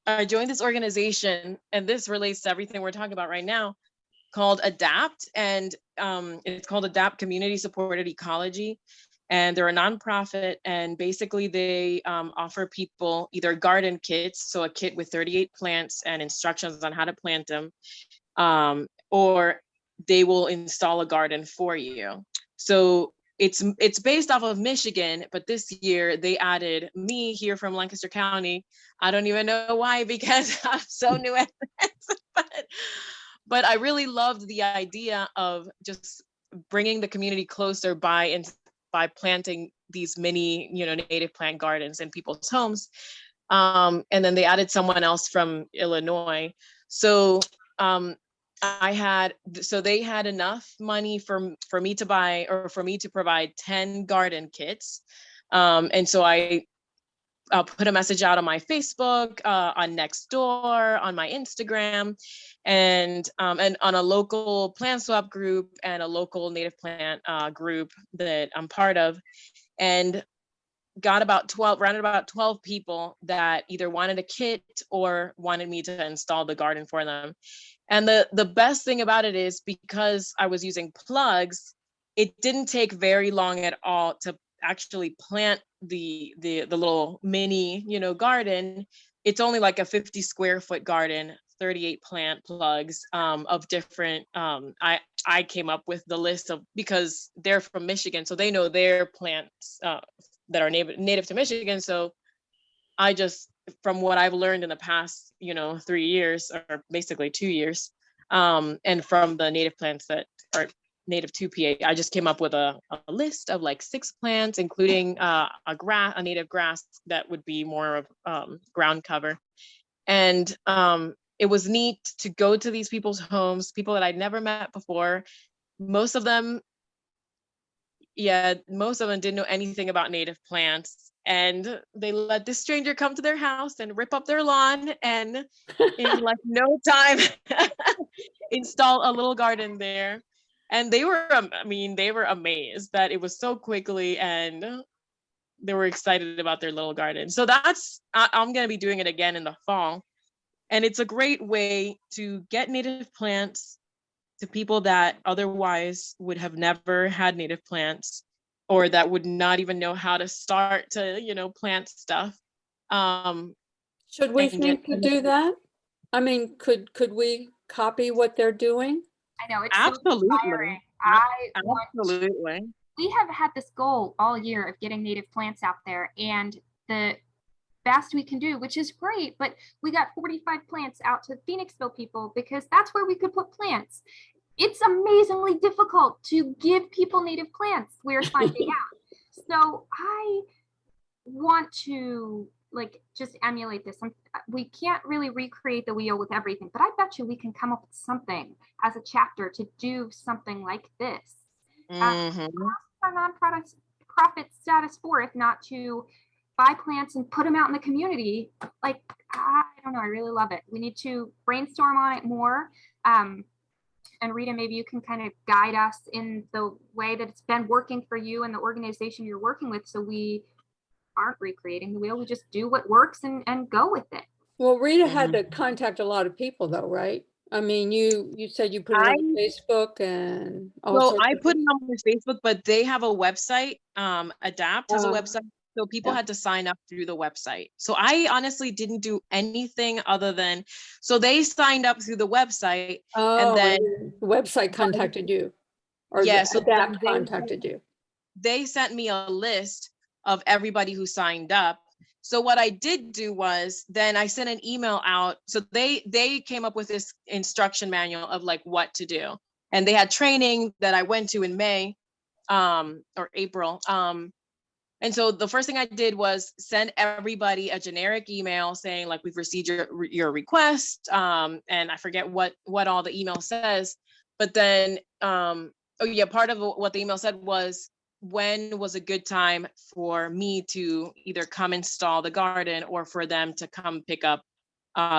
I joined this organization, and this relates to everything we're talking about right now, called ADAPT, and it's called ADAPT Community Supported Ecology. And they're a nonprofit, and basically they offer people either garden kits, so a kit with 38 plants and instructions on how to plant them, or they will install a garden for you. So it's based off of Michigan, but this year they added me here from Lancaster County. I don't even know why, because I'm so new at this, but I really loved the idea of just bringing the community closer by planting these mini, native plant gardens in people's homes. And then they added someone else from Illinois. So they had enough money for me to buy, or for me to provide 10 garden kits. And so I put a message out on my Facebook, on Nextdoor, on my Instagram, and on a local plant swap group and a local native plant group that I'm part of, and got rounded about 12 people that either wanted a kit or wanted me to install the garden for them. And the best thing about it is, because I was using plugs, it didn't take very long at all to actually plant the little mini, garden. It's only like a 50 square foot garden, 38 plant plugs of different, I came up with the list of, because they're from Michigan, so they know their plants that are native to Michigan. So I just, from what I've learned in the past, 3 years, or basically 2 years, and from the native plants that are native to PA, I just came up with a list of like 6 plants, including a native grass that would be more of ground cover. And it was neat to go to these people's homes, people that I'd never met before. Most of them didn't know anything about native plants, and they let this stranger come to their house and rip up their lawn, and in like no time install a little garden there. And they were amazed that it was so quickly, and they were excited about their little garden. So I'm going to be doing it again in the fall. And it's a great way to get native plants to people that otherwise would have never had native plants, or that would not even know how to start to, plant stuff. Should we think to do that? I mean, could we copy what they're doing? I know, it's Absolutely. so inspiring. Absolutely. We have had this goal all year of getting native plants out there, and the best we can do, which is great, but we got 45 plants out to Phoenixville people, because that's where we could put plants. It's amazingly difficult to give people native plants, we're finding out. So I want to just emulate this. We can't really recreate the wheel with everything, but I bet you we can come up with something as a chapter to do something like this. Mm-hmm. Our non-profit status for, if not to buy plants and put them out in the community. I don't know, I really love it. We need to brainstorm on it more. And Rita, maybe you can kind of guide us in the way that it's been working for you and the organization you're working with, so we aren't recreating the wheel. We just do what works and go with it. Well, Rita had to contact a lot of people though, right? I mean, you said you put it I on Facebook and all Well, sorts I of put it things. on my Facebook, but they have a website. Adapt has a website. So people yeah. had to sign up through the website. So I honestly didn't do anything other than, so they signed up through the website and Oh, then, and the website contacted you, or yeah, the so Adapt they contacted you. they sent me a list of everybody who signed up. So what I did do was then I sent an email out. So they came up with this instruction manual of like what to do. And they had training that I went to in May or April. And so the first thing I did was send everybody a generic email saying like we've received your request. And I forget what all the email says, but then oh yeah, part of what the email said was when was a good time for me to either come install the garden or for them to come pick up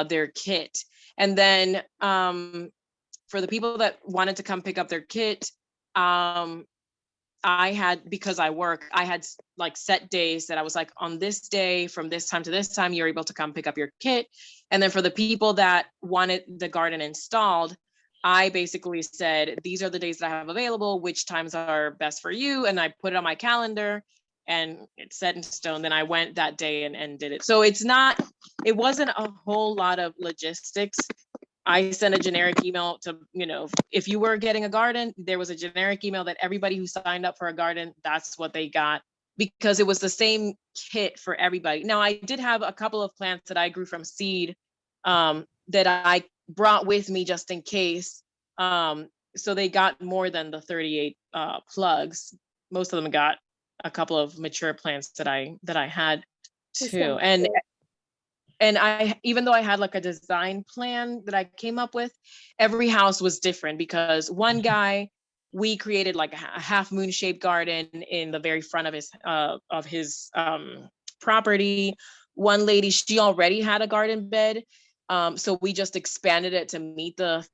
their kit. And then for the people that wanted to come pick up their kit, I had, because I work, I had like set days that I was like, on this day from this time to this time, you're able to come pick up your kit. And then for the people that wanted the garden installed, I basically said, these are the days that I have available, which times are best for you. And I put it on my calendar and it's set in stone. Then I went that day and did it. So it wasn't a whole lot of logistics. I sent a generic email to, if you were getting a garden, there was a generic email that everybody who signed up for a garden, that's what they got, because it was the same kit for everybody. Now, I did have a couple of plants that I grew from seed that I brought with me just in case. So they got more than the 38 plugs. Most of them got a couple of mature plants that I had too. And I, even though I had like a design plan that I came up with, every house was different because one guy, we created like a half moon shaped garden in the very front of his property. One lady, she already had a garden bed. So we just expanded it to meet the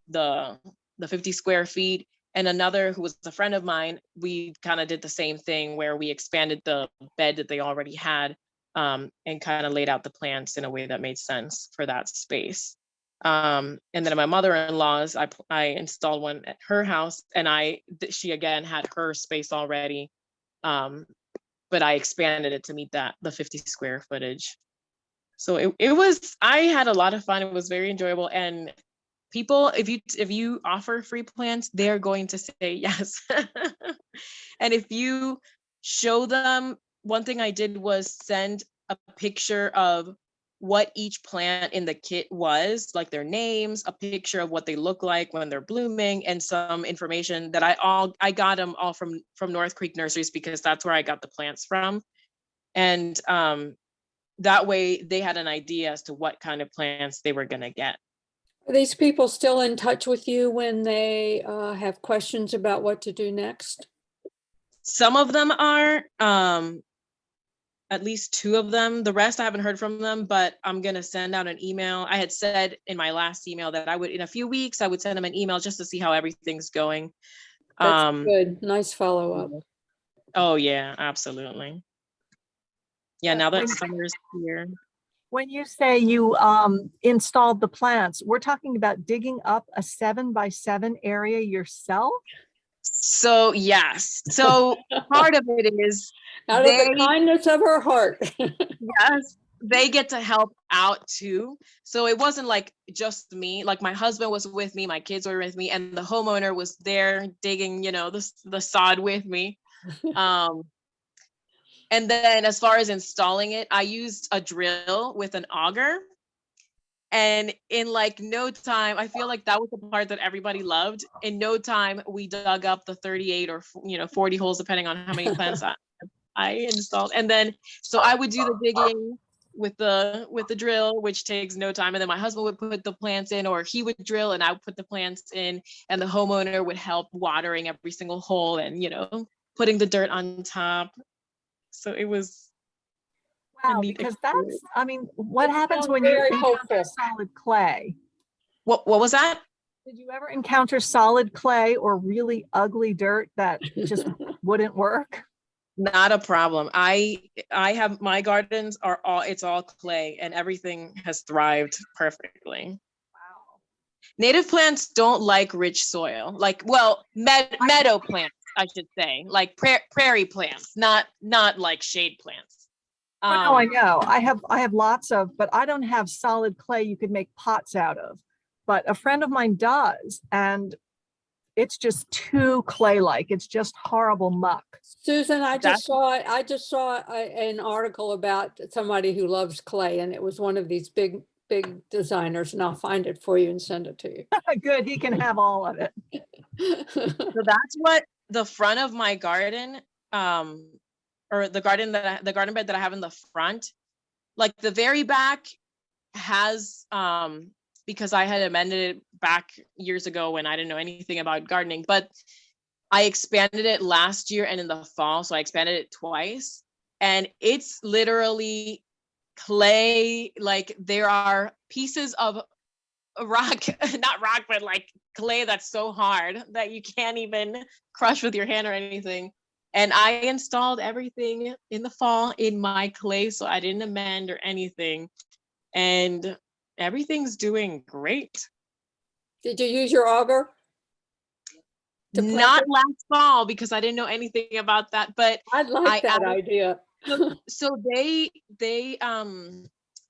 50 square feet. And another who was a friend of mine, we kind of did the same thing where we expanded the bed that they already had. And kind of laid out the plants in a way that made sense for that space. And then at my mother-in-law's, I installed one at her house, and she again had her space already, but I expanded it to meet the 50 square footage. So I had a lot of fun. It was very enjoyable, and people, if you offer free plants, they're going to say yes. And if you show them, one thing I did was send a picture of what each plant in the kit was, like their names, a picture of what they look like when they're blooming, and some information that I got them all from North Creek Nurseries, because that's where I got the plants from. And that way they had an idea as to what kind of plants they were going to get. Are these people still in touch with you when they have questions about what to do next? Some of them are, at least 2 of them. The rest I haven't heard from them, but I'm going to send out an email. I had said in my last email that I would, in a few weeks, I would send them an email just to see how everything's going. That's good. Nice follow-up. Oh yeah, absolutely. Yeah, now that summer's here. When you say you installed the plants, we're talking about digging up a 7x7 area yourself? So yes, so part of it is out of the kindness of her heart. Yes, they get to help out too. So it wasn't like just me, like my husband was with me, my kids were with me, and the homeowner was there digging, the sod with me. And then as far as installing it, I used a drill with an auger. And in like no time, I feel like that was the part that everybody loved. In no time, we dug up the 38 or 40 holes, depending on how many plants I installed. And then, so I would do the digging with the drill, which takes no time. And then my husband would put the plants in, or he would drill and I would put the plants in, and the homeowner would help watering every single hole and, putting the dirt on top. So it was. Wow, because what happens when you encounter solid clay? What was that? Did you ever encounter solid clay or really ugly dirt that just wouldn't work? Not a problem. I have, my gardens are all, it's all clay and everything has thrived perfectly. Wow. Native plants don't like rich soil, like, well, meadow plants, I should say, like prairie plants, not like shade plants. Oh, no, I know. I have lots of, but I don't have solid clay you could make pots out of. But a friend of mine does, and it's just too clay-like. It's just horrible muck. Susan, I That's- just saw an article about somebody who loves clay, and it was one of these big designers, and I'll find it for you and send it to you. Good, he can have all of it. So that's what the front of my garden, or the garden bed that I have in the front, like the very back has, because I had amended it back years ago when I didn't know anything about gardening, but I expanded it last year and in the fall. So I expanded it twice, and it's literally clay. Like there are pieces of rock, not rock, but like clay that's so hard that you can't even crush with your hand or anything. And I installed everything in the fall in my clay, so I didn't amend or anything. And everything's doing great. Did you use your auger? to plant Not it? last fall because I didn't know anything about that, but I like that added- idea. so they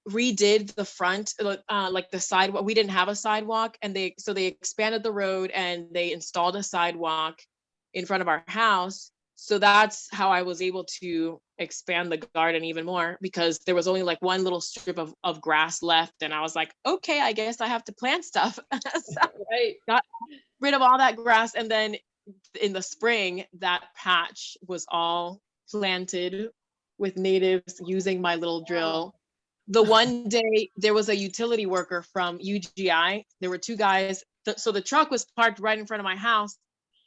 redid the front, like the sidewalk. We didn't have a sidewalk, and they expanded the road and they installed a sidewalk in front of our house. So that's how I was able to expand the garden even more, because there was only like one little strip of grass left, and I was like, okay, I guess I have to plant stuff. So Right. got rid of all that grass, and then in the spring that patch was all planted with natives using my little drill. The one day there was a utility worker from UGI. There were two guys. So the truck was parked right in front of my house,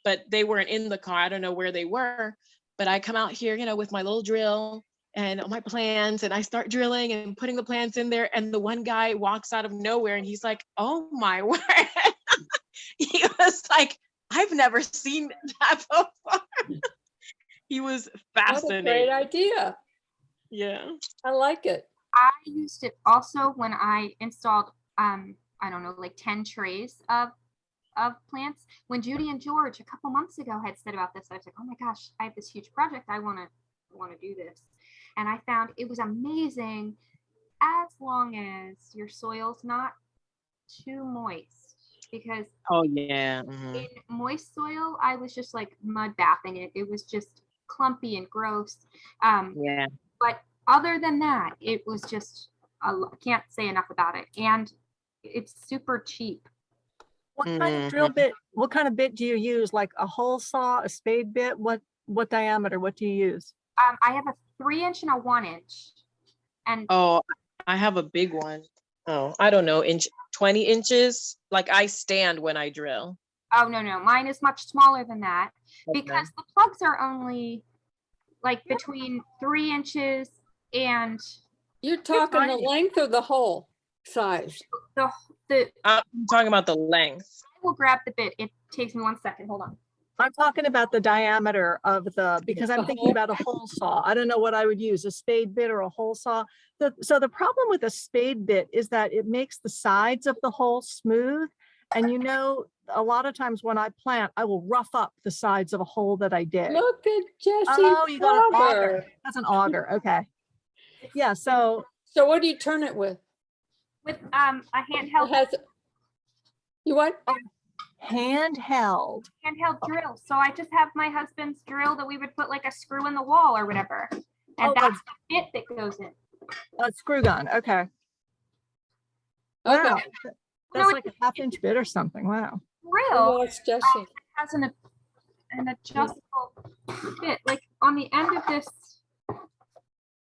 but they weren't in the car. I don't know where they were, but I come out here, with my little drill and my plants, and I start drilling and putting the plants in there. And the one guy walks out of nowhere and he's like, oh my word. He was like, I've never seen that before. He was What a fascinated. great idea. Yeah. I like it. I used it also when I installed, I don't know, like 10 trays of plants. When Judy and George a couple months ago had said about this, I was like, oh my gosh, I have this huge project. I want to do this. And I found it was amazing as long as your soil's not too moist, because Oh yeah. Mhm. in moist soil, I was just like mud bathing it. It was just clumpy and gross. Yeah. But other than that, it was just, I can't say enough about it. And it's super cheap. What kind of drill bit, what kind of bit do you use? Like a hole saw, a spade bit? What diameter? What do you use? I have a 3-inch and a 1-inch. And Oh, I have a big one. Oh, I don't know, 20 inches. Like I stand when I drill. oh no, mine is much smaller than that, Okay. because the plugs are only like between 3 inches and You're talking the tiny. length or the hole size? the I'm talking about the length. I will grab the bit. It takes me 1 second. Hold on. I'm talking about the diameter of because I'm thinking about a hole saw. I don't know what I would use, a spade bit or a hole saw. So the problem with a spade bit is that it makes the sides of the hole smooth. And a lot of times when I plant, I will rough up the sides of a hole that I did. Look at Jesse's Oh, you got an auger. auger. That's an auger. Okay. Yeah. So So what do you turn it with? With a handheld It has, you what? handheld. drill. So I just have my husband's drill that we would put like a screw in the wall or whatever. And Oh, that's the bit that goes in. A screw gun. Okay. Okay. Wow. No, That's like a 1/2-inch bit or something. Wow. Drill Well, it's Jesse. has an adjustable bit. Like on the end of this,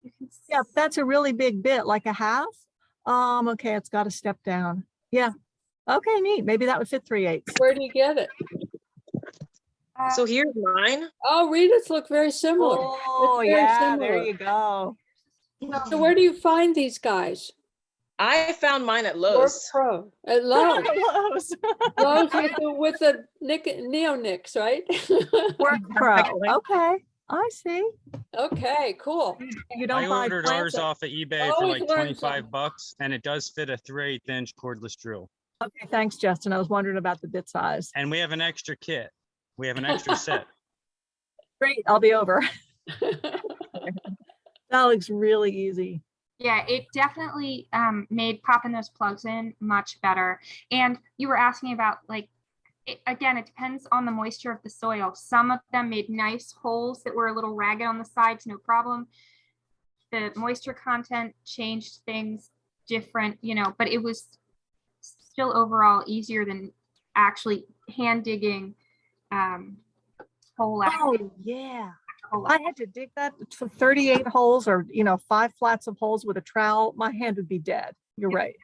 you can Yeah, that's a really big bit, like a half. Okay, it's got to step down. Yeah. Okay, neat. Maybe that would fit 3/8. Where do you get it? So here's mine. Oh, Rita's look very similar. Oh, very yeah, there similar. you go. So where do you find these guys? I found mine at Work Lowe's. Pro at Lowe's. Lowe's. Lowe's with the neonics, right? Work Pro. Exactly. Okay, I see. Okay, cool. You I don't buy ordered plants. ours off of eBay for Always like learn 25 something. bucks, and it does fit a 3/8 inch cordless drill. Okay, thanks, Justin. I was wondering about the bit size. And we have an extra kit. We have an extra set. Great, I'll be over. That looks really easy. Yeah, it definitely made popping those plugs in much better. And you were asking about like, again, it depends on the moisture of the soil. Some of them made nice holes that were a little ragged on the sides, no problem. The moisture content changed things different, you know, but it was still overall easier than actually hand digging hole after Oh, yeah. hole. I had to dig that for 38 holes or, 5 flats of holes with a trowel. My hand would be dead. You're right.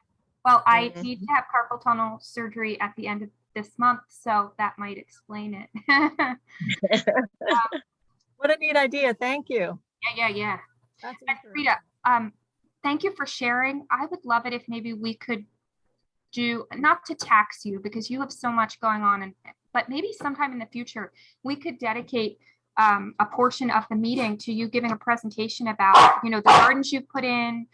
Well, I Mhm. need to have carpal tunnel surgery at the end of this month, so that might explain it. What a neat idea. Thank you. Yeah. That's And interesting. Rita, thank you for sharing. I would love it if maybe we could do, not to tax you because you have so much going on, but maybe sometime in the future, we could dedicate a portion of the meeting to you giving a presentation about, the gardens you put in,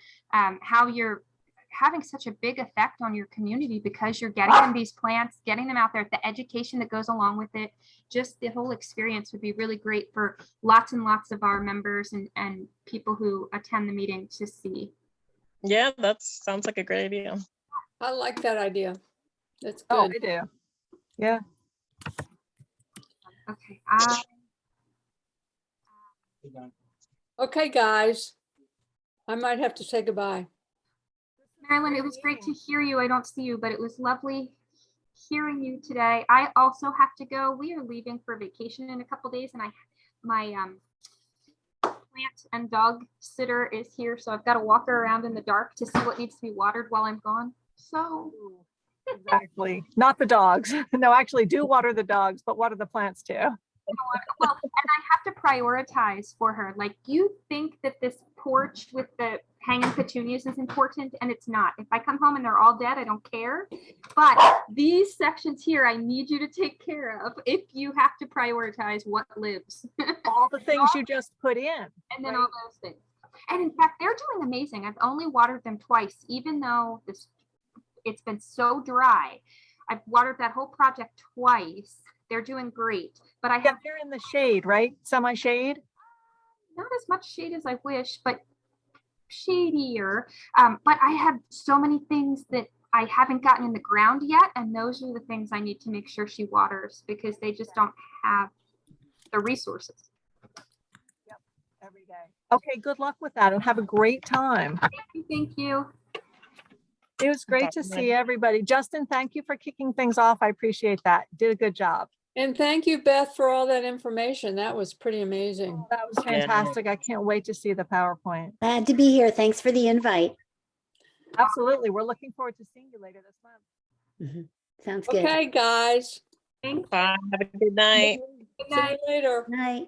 how you're having such a big effect on your community because you're getting them these plants, getting them out there, the education that goes along with it. Just the whole experience would be really great for lots and lots of our members and people who attend the meeting to see. Yeah, that sounds like a great idea. I like that idea. That's Oh, good. I do. Yeah. Okay. Okay, guys. I might have to say goodbye. Marilyn, it was great to hear you. I don't see you, but it was lovely hearing you today. I also have to go. We are leaving for vacation in a couple days, and my plant and dog sitter is here, so I've got to walk her around in the dark to see what needs to be watered while I'm gone. So Exactly. Not the dogs. No, actually do water the dogs, but water the plants too. well, and I have to prioritize for her. Like, you think that this porch with the hanging petunias is important, and it's not. If I come home and they're all dead, I don't care. But these sections here, I need you to take care of if you have to prioritize what lives. All the things you just put in. And then all those things. And in fact, they're doing amazing. I've only watered them twice, even though it's been so dry. I've watered that whole project twice. They're doing great, but I Yeah, have they're in the shade, right? Semi-shade. not as much shade as I wish, but shadier. But I have so many things that I haven't gotten in the ground yet, and those are the things I need to make sure she waters because they just don't have the resources. Every day. Okay, good luck with that and have a great time. Thank you. It was great to see everybody. Justin, thank you for kicking things off. I appreciate that. Did a good job. And thank you, Beth, for all that information. That was pretty amazing. That was fantastic. I can't wait to see the PowerPoint. Glad to be here. Thanks for the invite. Absolutely. We're looking forward to seeing you later this month. Sounds good. Okay, guys. Thanks. Bye. Have a good night. Good See night. you later. Night.